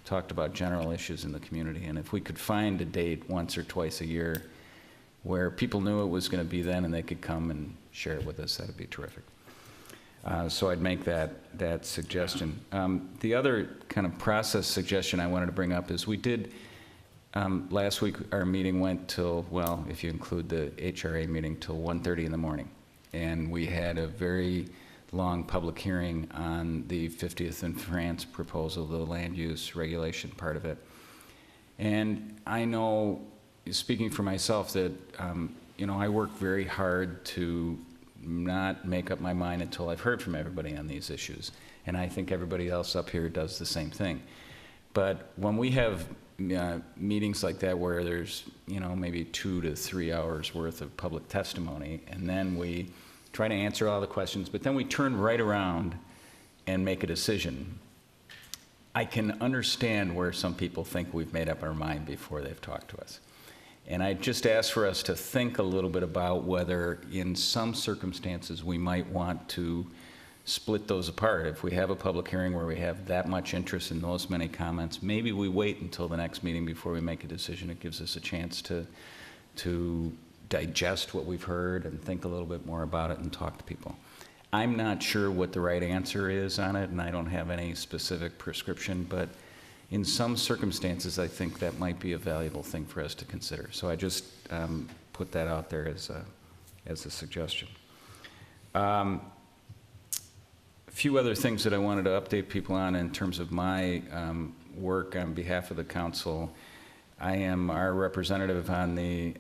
talked about general issues in the community. And if we could find a date once or twice a year where people knew it was going to be then and they could come and share it with us, that would be terrific. So I'd make that suggestion. The other kind of process suggestion I wanted to bring up is we did, last week our meeting went till, well, if you include the HRA meeting, till 1:30 in the morning. And we had a very long public hearing on the 50th in France proposal, the land use regulation part of it. And I know, speaking for myself, that I work very hard to not make up my mind until I've heard from everybody on these issues. And I think everybody else up here does the same thing. But when we have meetings like that where there's, maybe 2 to 3 hours worth of public testimony, and then we try to answer all the questions, but then we turn right around and make a decision, I can understand where some people think we've made up our mind before they've talked to us. And I just ask for us to think a little bit about whether in some circumstances we might want to split those apart. If we have a public hearing where we have that much interest in those many comments, maybe we wait until the next meeting before we make a decision. It gives us a chance to digest what we've heard and think a little bit more about it and talk to people. I'm not sure what the right answer is on it, and I don't have any specific prescription, but in some circumstances, I think that might be a valuable thing for us to consider. So I just put that out there as a suggestion. A few other things that I wanted to update people on in terms of my work on behalf of the council. I am our representative on the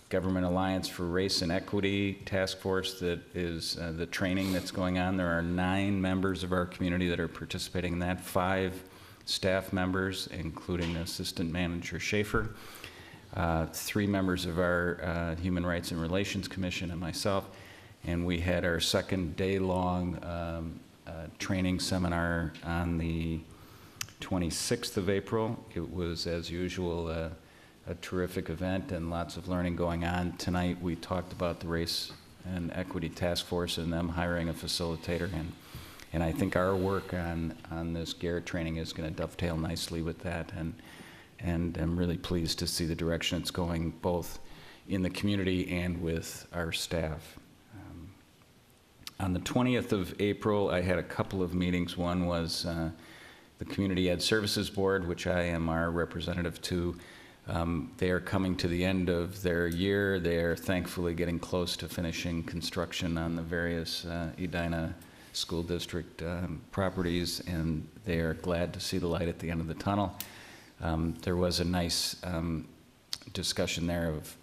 Government Alliance for Race and Equity Task Force that is the training that's going on. There are 9 members of our community that are participating in that, 5 staff members, including Assistant Manager Schaefer, 3 members of our Human Rights and Relations Commission and myself, and we had our second day-long training seminar on the 26th of April. It was, as usual, a terrific event and lots of learning going on. Tonight we talked about the Race and Equity Task Force and them hiring a facilitator, and I think our work on this Garrett training is going to dovetail nicely with that, and I'm really pleased to see the direction it's going, both in the community and with our staff. On the 20th of April, I had a couple of meetings. One was the Community Ed Services Board, which I am our representative to. They are coming to the end of their year. They are thankfully getting close to finishing construction on the various Edina School District properties, and they are glad to see the light at the end of the tunnel. There was a nice discussion there of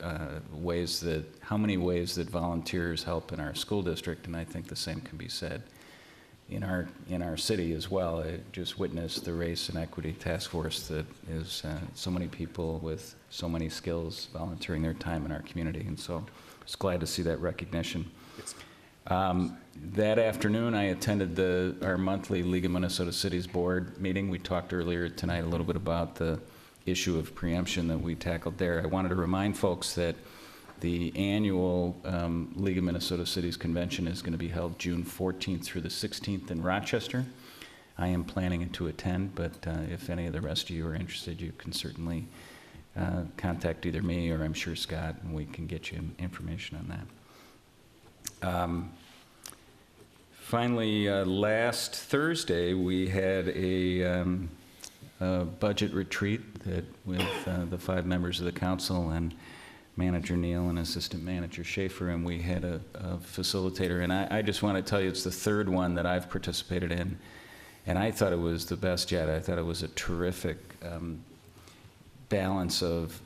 how many ways that volunteers help in our school district, and I think the same can be said in our city as well. I just witnessed the Race and Equity Task Force that is so many people with so many skills volunteering their time in our community, and so I was glad to see that recognition. That afternoon, I attended our monthly League of Minnesota Cities Board meeting. We talked earlier tonight a little bit about the issue of preemption that we tackled there. I wanted to remind folks that the annual League of Minnesota Cities Convention is going to be held June 14th through the 16th in Rochester. I am planning to attend, but if any of the rest of you are interested, you can certainly contact either me or I'm sure Scott, and we can get you information on that. Finally, last Thursday, we had a budget retreat with the 5 members of the council and Manager Neal and Assistant Manager Schaefer, and we had a facilitator. And I just want to tell you, it's the 3rd one that I've participated in, and I thought it was the best yet. I thought it was a terrific balance of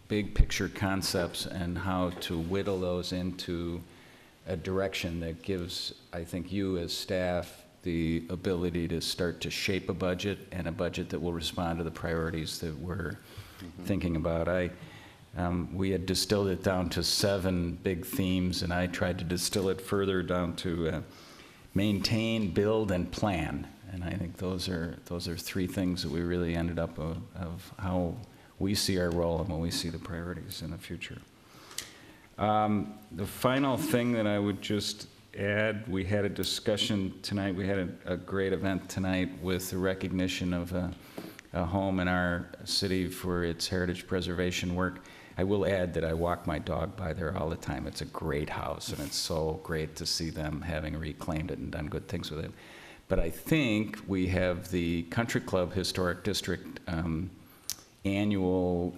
big picture concepts and how to whittle those into a direction that gives, I think, you as staff the ability to start to shape a budget, and a budget that will respond to the priorities that we're thinking about. We had distilled it down to 7 big themes, and I tried to distill it further down to maintain, build, and plan. And I think those are 3 things that we really ended up of how we see our role and when we see the priorities in the future. The final thing that I would just add, we had a discussion tonight, we had a great event tonight with the recognition of a home in our city for its heritage preservation work. I will add that I walk my dog by there all the time. It's a great house, and it's so great to see them having reclaimed it and done good things with it. But I think we have the Country Club Historic District annual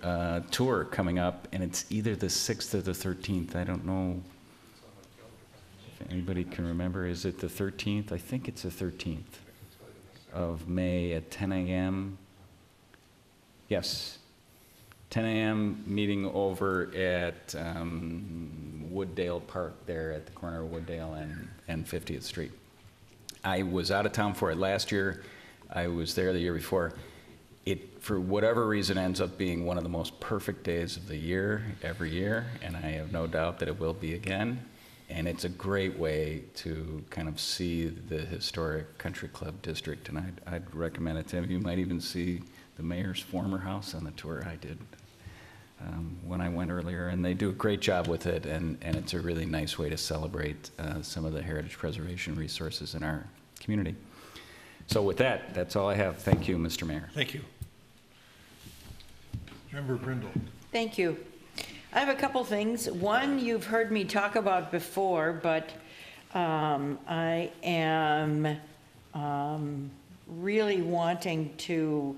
tour coming up, and it's either the 6th or the 13th. I don't know if anybody can remember. Is it the 13th? I think it's the 13th of May at 10 a.m. Yes, 10 a.m. meeting over at Wooddale Park there at the corner of Wooddale and 50th Street. I was out of town for it last year. I was there the year before. It, for whatever reason, ends up being one of the most perfect days of the year, every year, and I have no doubt that it will be again. And it's a great way to kind of see the historic Country Club District, and I'd recommend it to him. You might even see the mayor's former house on the tour. I did when I went earlier, and they do a great job with it, and it's a really nice way to celebrate some of the heritage preservation resources in our community. So with that, that's all I have. Thank you, Mr. Mayor. Thank you. Member Brindle. Thank you. I have a couple things. One you've heard me talk about before, but I am really wanting to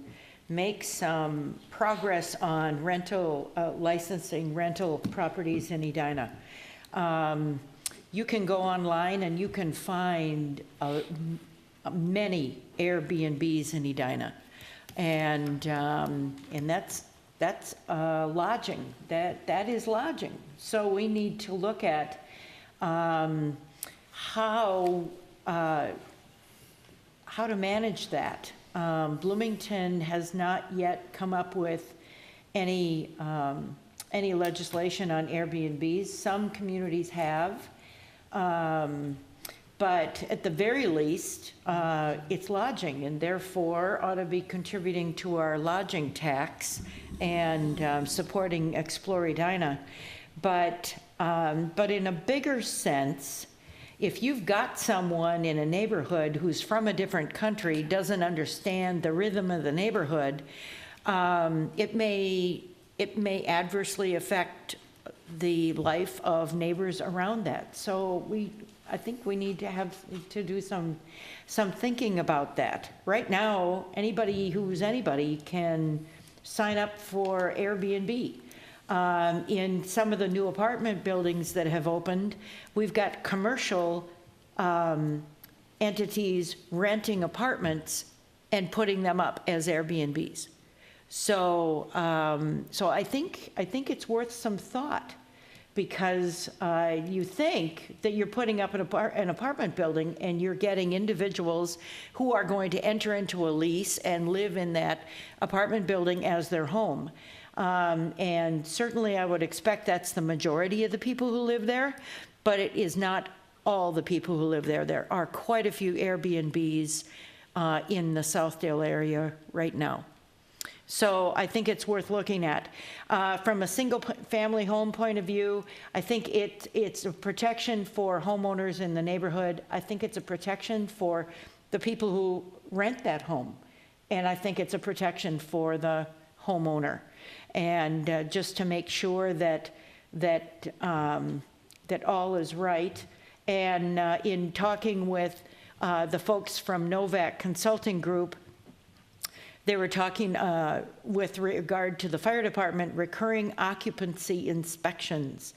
make some progress on rental, licensing rental properties in Edina. You can go online and you can find many Airbnbs in Edina, and that's lodging. That is lodging. So we need to look at how to manage that. Bloomington has not yet come up with any legislation on Airbnbs. Some communities have. But at the very least, it's lodging, and therefore ought to be contributing to our lodging tax and supporting Explore Edina. But in a bigger sense, if you've got someone in a neighborhood who's from a different country, doesn't understand the rhythm of the neighborhood, it may adversely affect the life of neighbors around that. So I think we need to do some thinking about that. Right now, anybody who's anybody can sign up for Airbnb. In some of the new apartment buildings that have opened, we've got commercial entities renting apartments and putting them up as Airbnbs. So, so I think it's worth some thought, because you think that you're putting up an apartment building and you're getting individuals who are going to enter into a lease and live in that apartment building as their home. And certainly I would expect that's the majority of the people who live there, but it is not all the people who live there. There are quite a few Airbnbs in the Southdale area right now. So I think it's worth looking at. From a single-family home point of view, I think it's a protection for homeowners in the neighborhood. I think it's a protection for the people who rent that home. And I think it's a protection for the homeowner. And just to make sure that all is right. And in talking with the folks from Novak Consulting Group, they were talking with regard to the fire department, recurring occupancy inspections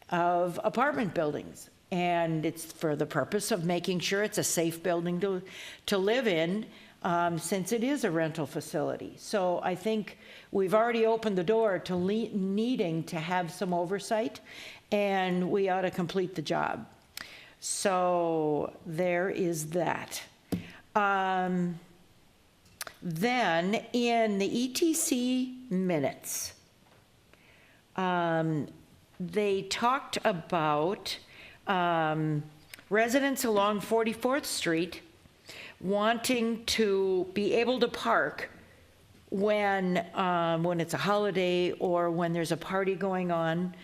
of apartment buildings. And it's for the purpose of making sure it's a safe building to live in, since it is a rental facility. So I think we've already opened the door to needing to have some oversight, and we ought to complete the job. So there is that. Then in the ETC minutes, they talked about residents along 44th Street wanting to be able to park when it's a holiday or when there's a party going on.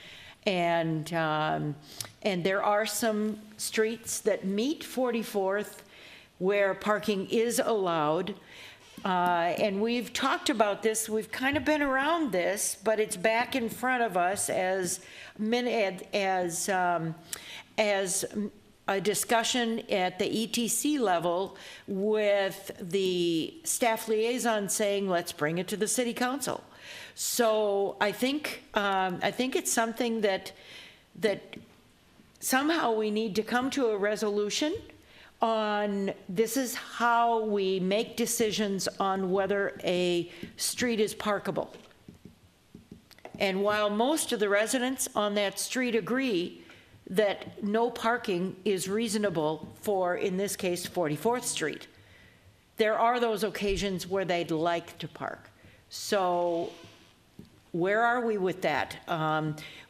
And there are some streets that meet 44th where parking is allowed. And we've talked about this, we've kind of been around this, but it's back in front of us as a discussion at the ETC level, with the staff liaison saying, let's bring it to the city council. So I think it's something that somehow we need to come to a resolution on. This is how we make decisions on whether a street is parkable. And while most of the residents on that street agree that no parking is reasonable for, in this case, 44th Street, there are those occasions where they'd like to park. So where are we with that?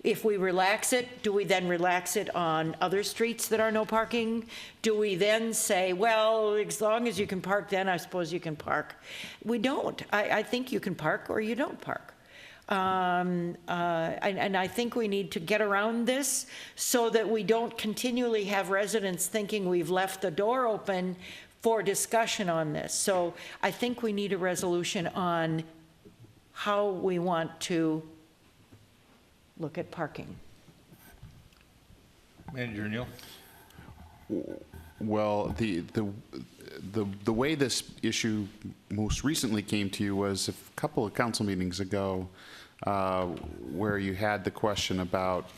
If we relax it, do we then relax it on other streets that are no parking? Do we then say, well, as long as you can park, then I suppose you can park? We don't. I think you can park or you don't park. And I think we need to get around this so that we don't continually have residents thinking we've left the door open for discussion on this. So I think we need a resolution on how we want to look at parking. Manager Neal? Well, the way this issue most recently came to you was a couple of council meetings ago, where you had the question about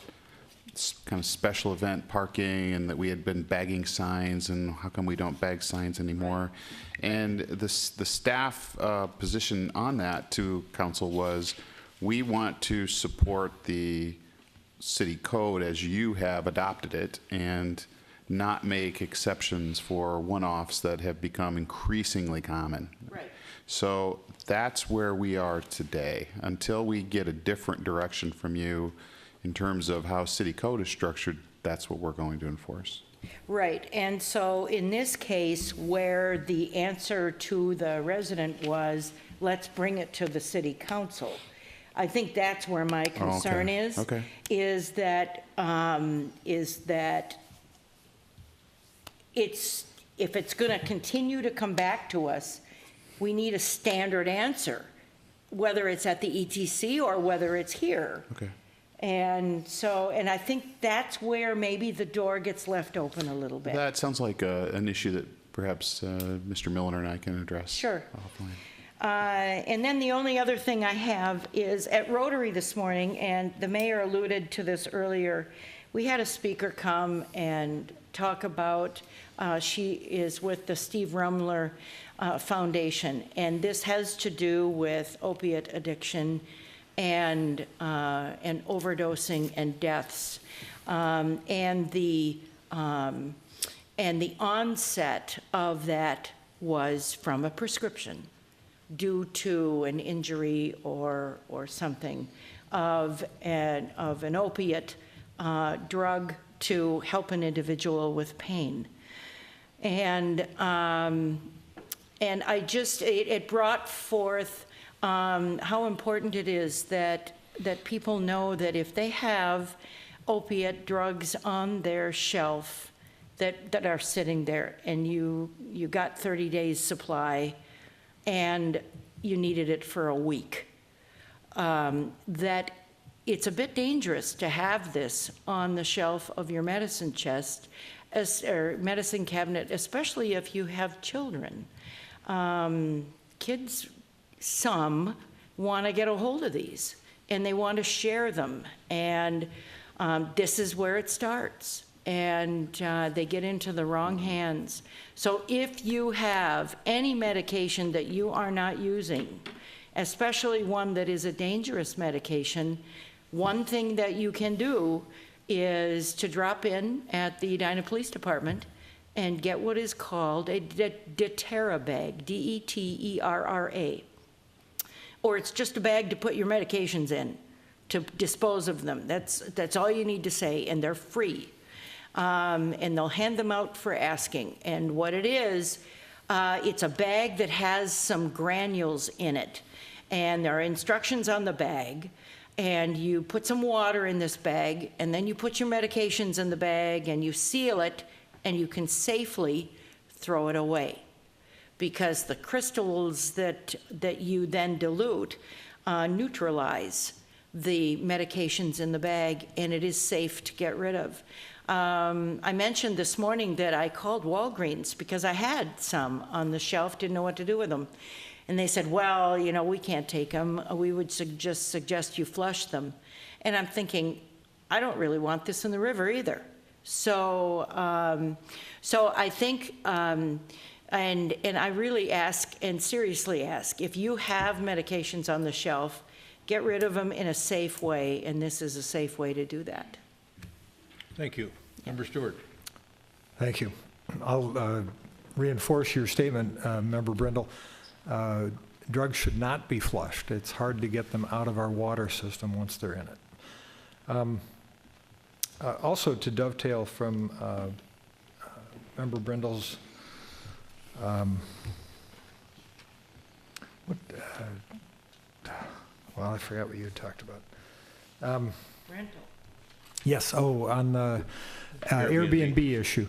kind of special event parking, and that we had been bagging signs, and how come we don't bag signs anymore. And the staff position on that to council was, we want to support the city code as you have adopted it, and not make exceptions for one-offs that have become increasingly common. Right. So that's where we are today. Until we get a different direction from you in terms of how city code is structured, that's what we're going to enforce. Right, and so in this case, where the answer to the resident was, let's bring it to the city council, I think that's where my concern is. Okay. Is that if it's going to continue to come back to us, we need a standard answer, whether it's at the ETC or whether it's here. Okay. And so, and I think that's where maybe the door gets left open a little bit. That sounds like an issue that perhaps Mr. Miller and I can address. Sure. offline. And then the only other thing I have is at Rotary this morning, and the mayor alluded to this earlier, we had a speaker come and talk about, she is with the Steve Rumler Foundation, and this has to do with opiate addiction and overdosing and deaths. And the onset of that was from a prescription due to an injury or something of an opiate drug to help an individual with pain. And I just, it brought forth how important it is that people know that if they have opiate drugs on their shelf that are sitting there, and you got 30 days supply and you needed it for a week, that it's a bit dangerous to have this on the shelf of your medicine chest or medicine cabinet, especially if you have children. Kids, some want to get a hold of these and they want to share them, and this is where it starts, and they get into the wrong hands. So if you have any medication that you are not using, especially one that is a dangerous medication, one thing that you can do is to drop in at the Edina Police Department and get what is called a Deterra bag, D-E-T-E-R-R-A. Or it's just a bag to put your medications in, to dispose of them. That's all you need to say, and they're free. And they'll hand them out for asking. And what it is, it's a bag that has some granules in it. And there are instructions on the bag. And you put some water in this bag, and then you put your medications in the bag, and you seal it, and you can safely throw it away. Because the crystals that you then dilute neutralize the medications in the bag, and it is safe to get rid of. I mentioned this morning that I called Walgreens because I had some on the shelf, didn't know what to do with them. And they said, well, you know, we can't take them. We would just suggest you flush them. And I'm thinking, I don't really want this in the river either. So I think, and I really ask, and seriously ask, if you have medications on the shelf, get rid of them in a safe way, and this is a safe way to do that. Thank you. Member Stewart. Thank you. I'll reinforce your statement, Member Brindle. Drugs should not be flushed. It's hard to get them out of our water system once they're in it. Also, to dovetail from Member Brindle's well, I forgot what you had talked about. Rental. Yes, on the Airbnb issue.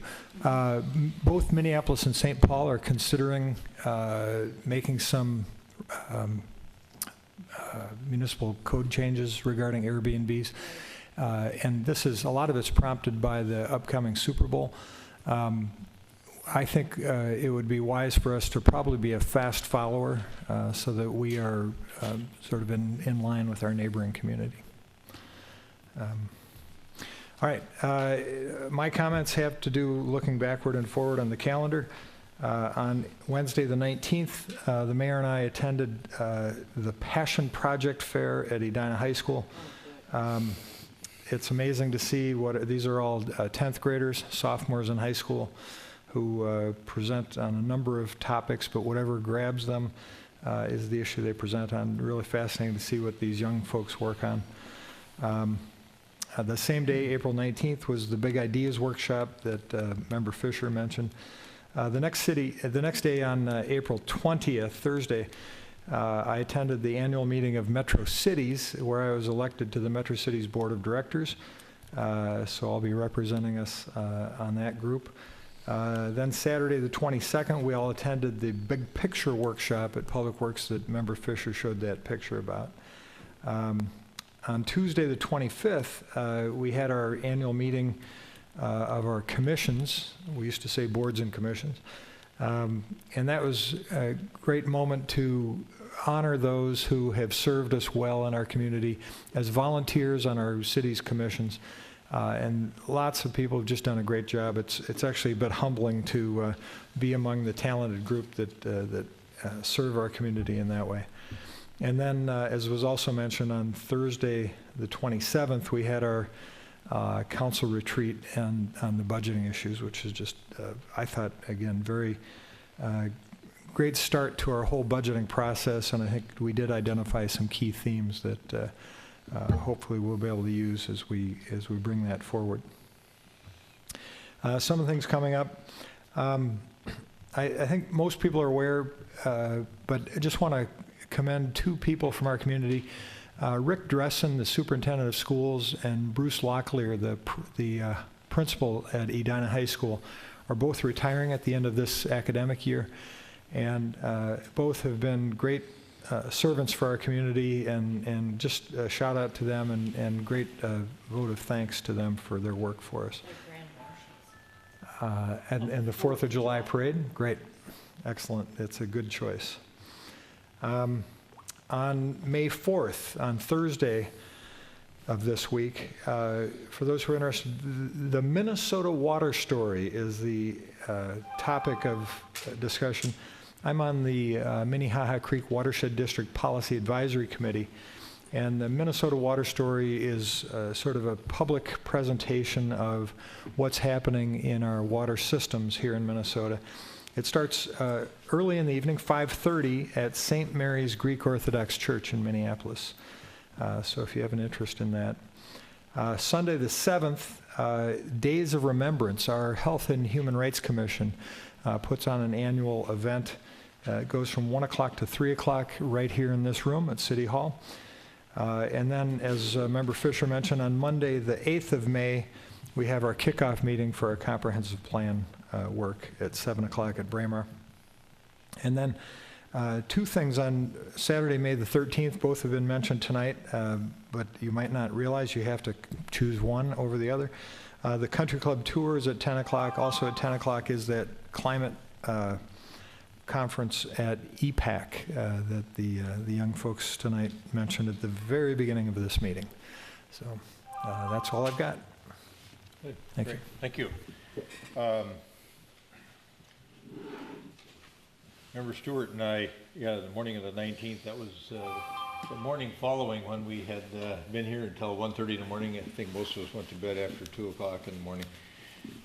Both Minneapolis and St. Paul are considering making some municipal code changes regarding Airbnbs. And a lot of it's prompted by the upcoming Super Bowl. I think it would be wise for us to probably be a fast follower so that we are sort of in line with our neighboring community. All right, my comments have to do looking backward and forward on the calendar. On Wednesday the 19th, the mayor and I attended the Passion Project Fair at Edina High School. It's amazing to see these are all 10th graders, sophomores in high school, who present on a number of topics, but whatever grabs them is the issue they present on. Really fascinating to see what these young folks work on. The same day, April 19th, was the Big Ideas Workshop that Member Fisher mentioned. The next day on April 20th, Thursday, I attended the annual meeting of Metro Cities, where I was elected to the Metro Cities Board of Directors. So I'll be representing us on that group. Then Saturday the 22nd, we all attended the Big Picture Workshop at Public Works that Member Fisher showed that picture about. On Tuesday, the 25th, we had our annual meeting of our commissions. We used to say boards and commissions. And that was a great moment to honor those who have served us well in our community as volunteers on our city's commissions. And lots of people have just done a great job. It's actually a bit humbling to be among the talented group that serve our community in that way. And then, as was also mentioned, on Thursday, the 27th, we had our council retreat on the budgeting issues, which is just, I thought, again, very great start to our whole budgeting process. And I think we did identify some key themes that hopefully we'll be able to use as we bring that forward. Some of the things coming up. I think most people are aware, but I just want to commend two people from our community. Rick Dressen, the superintendent of schools, and Bruce Locklear, the principal at Edina High School, are both retiring at the end of this academic year. And both have been great servants for our community, and just a shout out to them, and great vote of thanks to them for their work for us. And the 4th of July parade, great, excellent, it's a good choice. On May 4th, on Thursday of this week, for those who are interested, the Minnesota water story is the topic of discussion. I'm on the Minnehaha Creek Watershed District Policy Advisory Committee, and the Minnesota water story is sort of a public presentation of what's happening in our water systems here in Minnesota. It starts early in the evening, 5:30, at St. Mary's Greek Orthodox Church in Minneapolis. So if you have an interest in that. Sunday the 7th, Days of Remembrance, our Health and Human Rights Commission puts on an annual event. It goes from 1 o'clock to 3 o'clock right here in this room at City Hall. And then, as Member Fisher mentioned, on Monday the 8th of May, we have our kickoff meeting for our comprehensive plan work at 7 o'clock at Braemar. And then two things on Saturday, May the 13th, both have been mentioned tonight, but you might not realize you have to choose one over the other. The Country Club Tour is at 10 o'clock. Also at 10 o'clock is that climate conference at EPAC that the young folks tonight mentioned at the very beginning of this meeting. So that's all I've got. Good. Thank Great. you. Thank you. Member Stewart and I, the morning of the 19th, that was the morning following when we had been here until 1:30 in the morning. I think most of us went to bed after 2 o'clock in the morning.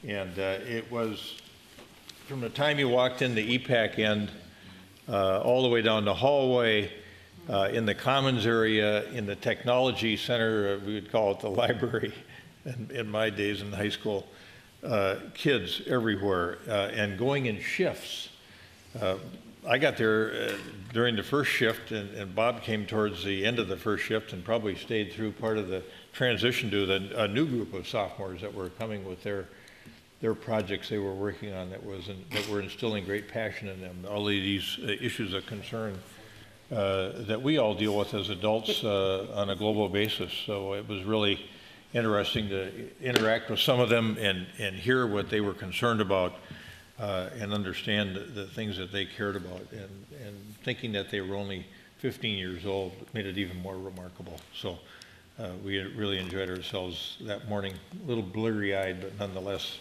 And it was from the time you walked in the EPAC end all the way down the hallway, in the Commons area, in the Technology Center, we would call it the library in my days in high school, kids everywhere, and going in shifts. I got there during the first shift, and Bob came towards the end of the first shift and probably stayed through part of the transition to a new group of sophomores that were coming with their projects they were working on that were instilling great passion in them. All of these issues of concern that we all deal with as adults on a global basis. So it was really interesting to interact with some of them and hear what they were concerned about. And understand the things that they cared about, and thinking that they were only 15 years old made it even more remarkable. So we really enjoyed ourselves that morning, a little blurry-eyed, but nonetheless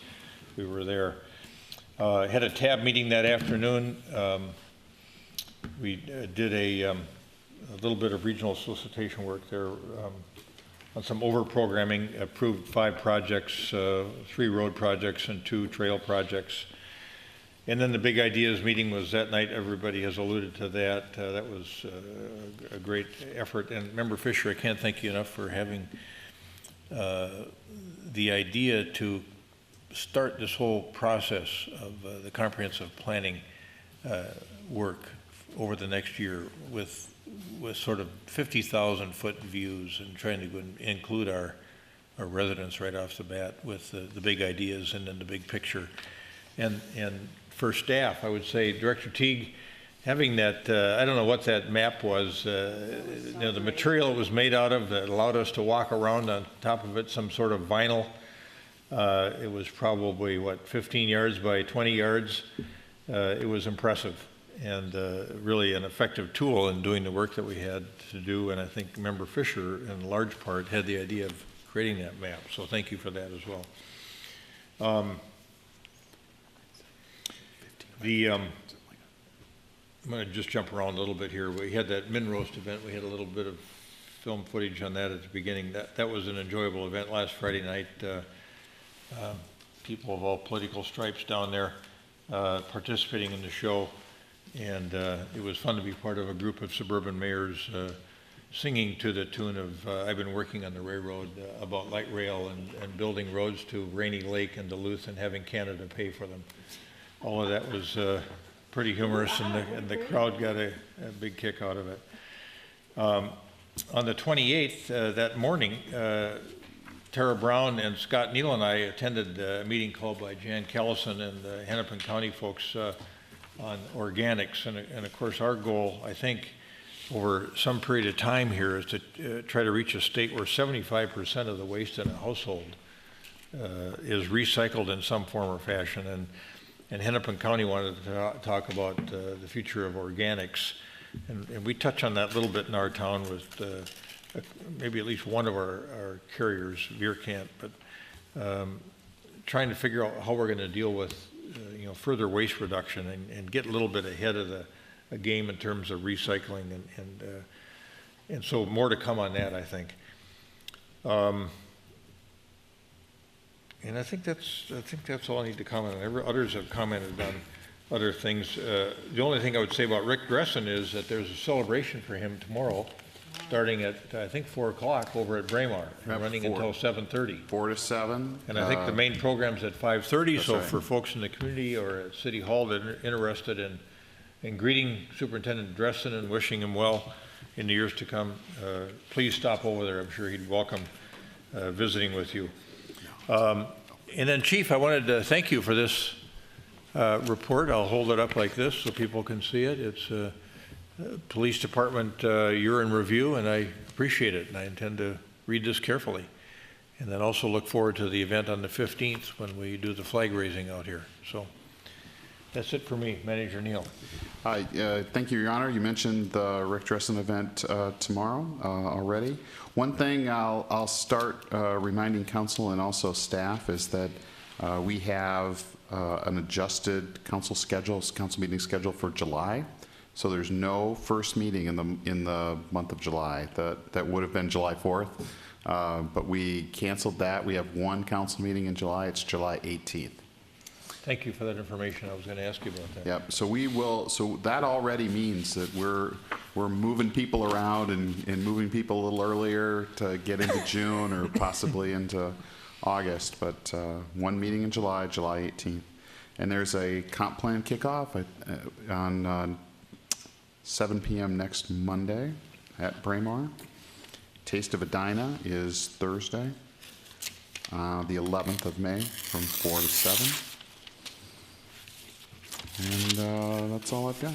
we were there. Had a TAB meeting that afternoon. We did a little bit of regional solicitation work there on some over-programming, approved 5 projects, 3 road projects and 2 trail projects. And then the Big Ideas meeting was that night. Everybody has alluded to that. That was a great effort. And Member Fisher, I can't thank you enough for having the idea to start this whole process of the comprehensive planning work over the next year with sort of 50,000-foot views, and trying to include our residents right off the bat with the big ideas and then the big picture. And for staff, I would say Director Teague having that, I don't know what that map was, the material it was made out of that allowed us to walk around on top of it, some sort of vinyl. It was probably, 15 yards by 20 yards. It was impressive and really an effective tool in doing the work that we had to do. And I think Member Fisher, in large part, had the idea of creating that map. So thank you for that as well. I'm going to just jump around a little bit here. We had that Min Roast event. We had a little bit of film footage on that at the beginning. That was an enjoyable event last Friday night. People of all political stripes down there participating in the show. And it was fun to be part of a group of suburban mayors singing to the tune of, I've been working on the railroad about light rail and building roads to Rainy Lake and Duluth and having Canada pay for them. All of that was pretty humorous, and the crowd got a big kick out of it. On the 28th, that morning, Tara Brown and Scott Neal and I attended a meeting called by Jan Callison and the Hennepin County folks on organics. And of course, our goal, I think, over some period of time here is to try to reach a state where 75% of the waste in a household is recycled in some form or fashion. And Hennepin County wanted to talk about the future of organics. And we touch on that a little bit in our town with maybe at least one of our carriers, Veerkant, but trying to figure out how we're going to deal with further waste reduction and get a little bit ahead of the game in terms of recycling and so more to come on that, I think. And I think that's all I need to comment on. Others have commented on other things. The only thing I would say about Rick Dressen is that there's a celebration for him tomorrow, starting at I think 4 o'clock over at Braemar, running until 7:30. 4 to 7. And I think the main program's at 5:30. So right. For folks in the community or at City Hall that are interested in greeting Superintendent Dressen and wishing him well in the years to come, please stop over there. I'm sure he'd welcome visiting with you. And then, Chief, I wanted to thank you for this report. I'll hold it up like this so people can see it. It's Police Department, you're in review, and I appreciate it, and I intend to read this carefully. And then also look forward to the event on the 15th when we do the flag raising out here. So that's it for me, Manager Neal. Thank you, Your Honor. You mentioned the Rick Dressen event tomorrow already. One thing I'll start reminding council and also staff is that we have an adjusted council meeting schedule for July. So there's no first meeting in the month of July. That would have been July 4th, but we canceled that. We have one council meeting in July. It's July 18th. Thank you for that information. I was going to ask you about that. Yep. So we will. So that already means that we're moving people around and moving people a little earlier to get into June or possibly into August. But one meeting in July, July 18th, and there's a comp plan kickoff on 7 p.m. next Monday at Braemar. Taste of Edina is Thursday, the 11th of May, from 4 to 7. And that's all I've got.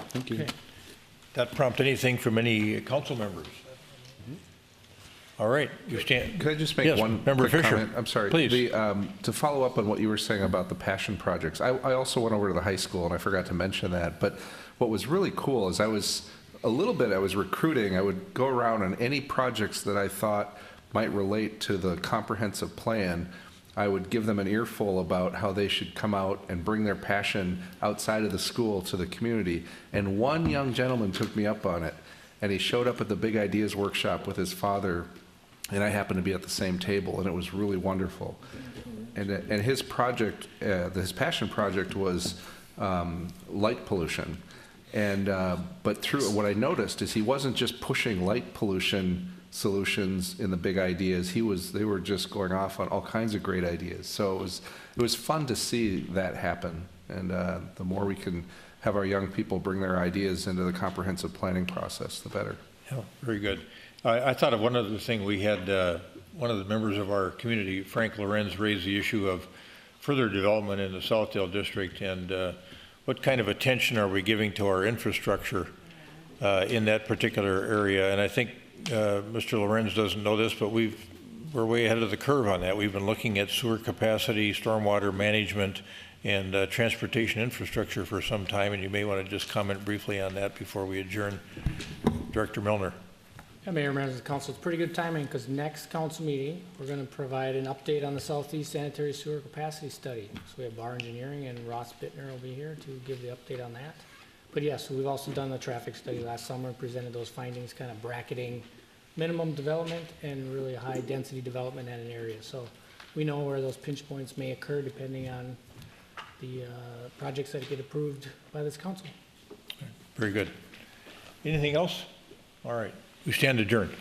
Thank you. Okay. That prompt anything from any council members? All right. You stand. Could I just make yes, one Member quick Fisher. comment? I'm sorry. Please. To follow up on what you were saying about the passion projects, I also went over to the high school, and I forgot to mention that. But what was really cool is I was recruiting. I would go around on any projects that I thought might relate to the comprehensive plan. I would give them an earful about how they should come out and bring their passion outside of the school to the community. And one young gentleman took me up on it, and he showed up at the Big Ideas workshop with his father, and I happened to be at the same table, and it was really wonderful. And his project, his passion project was light pollution. And but through what I noticed is he wasn't just pushing light pollution solutions in the Big Ideas. They were just going off on all kinds of great ideas. So it was fun to see that happen. And the more we can have our young people bring their ideas into the comprehensive planning process, the better. Yeah, very good. I thought of one other thing. We had one of the members of our community, Frank Lorenz, raised the issue of further development in the Southdale district, and what kind of attention are we giving to our infrastructure in that particular area? And I think Mr. Lorenz doesn't know this, but we're way ahead of the curve on that. We've been looking at sewer capacity, stormwater management, and transportation infrastructure for some time, and you may want to just comment briefly on that before we adjourn. Director Milner. Yeah, Mayor, members of the council, it's pretty good timing because next council meeting, we're going to provide an update on the Southeast Sanitary Sewer Capacity Study. So we have Bar Engineering and Ross Bittner will be here to give the update on that. But yes, we've also done the traffic study last summer and presented those findings, kind of bracketing minimum development and really high density development in an area. So we know where those pinch points may occur depending on the projects that get approved by this council. Very good. Anything else? All right. We stand adjourned.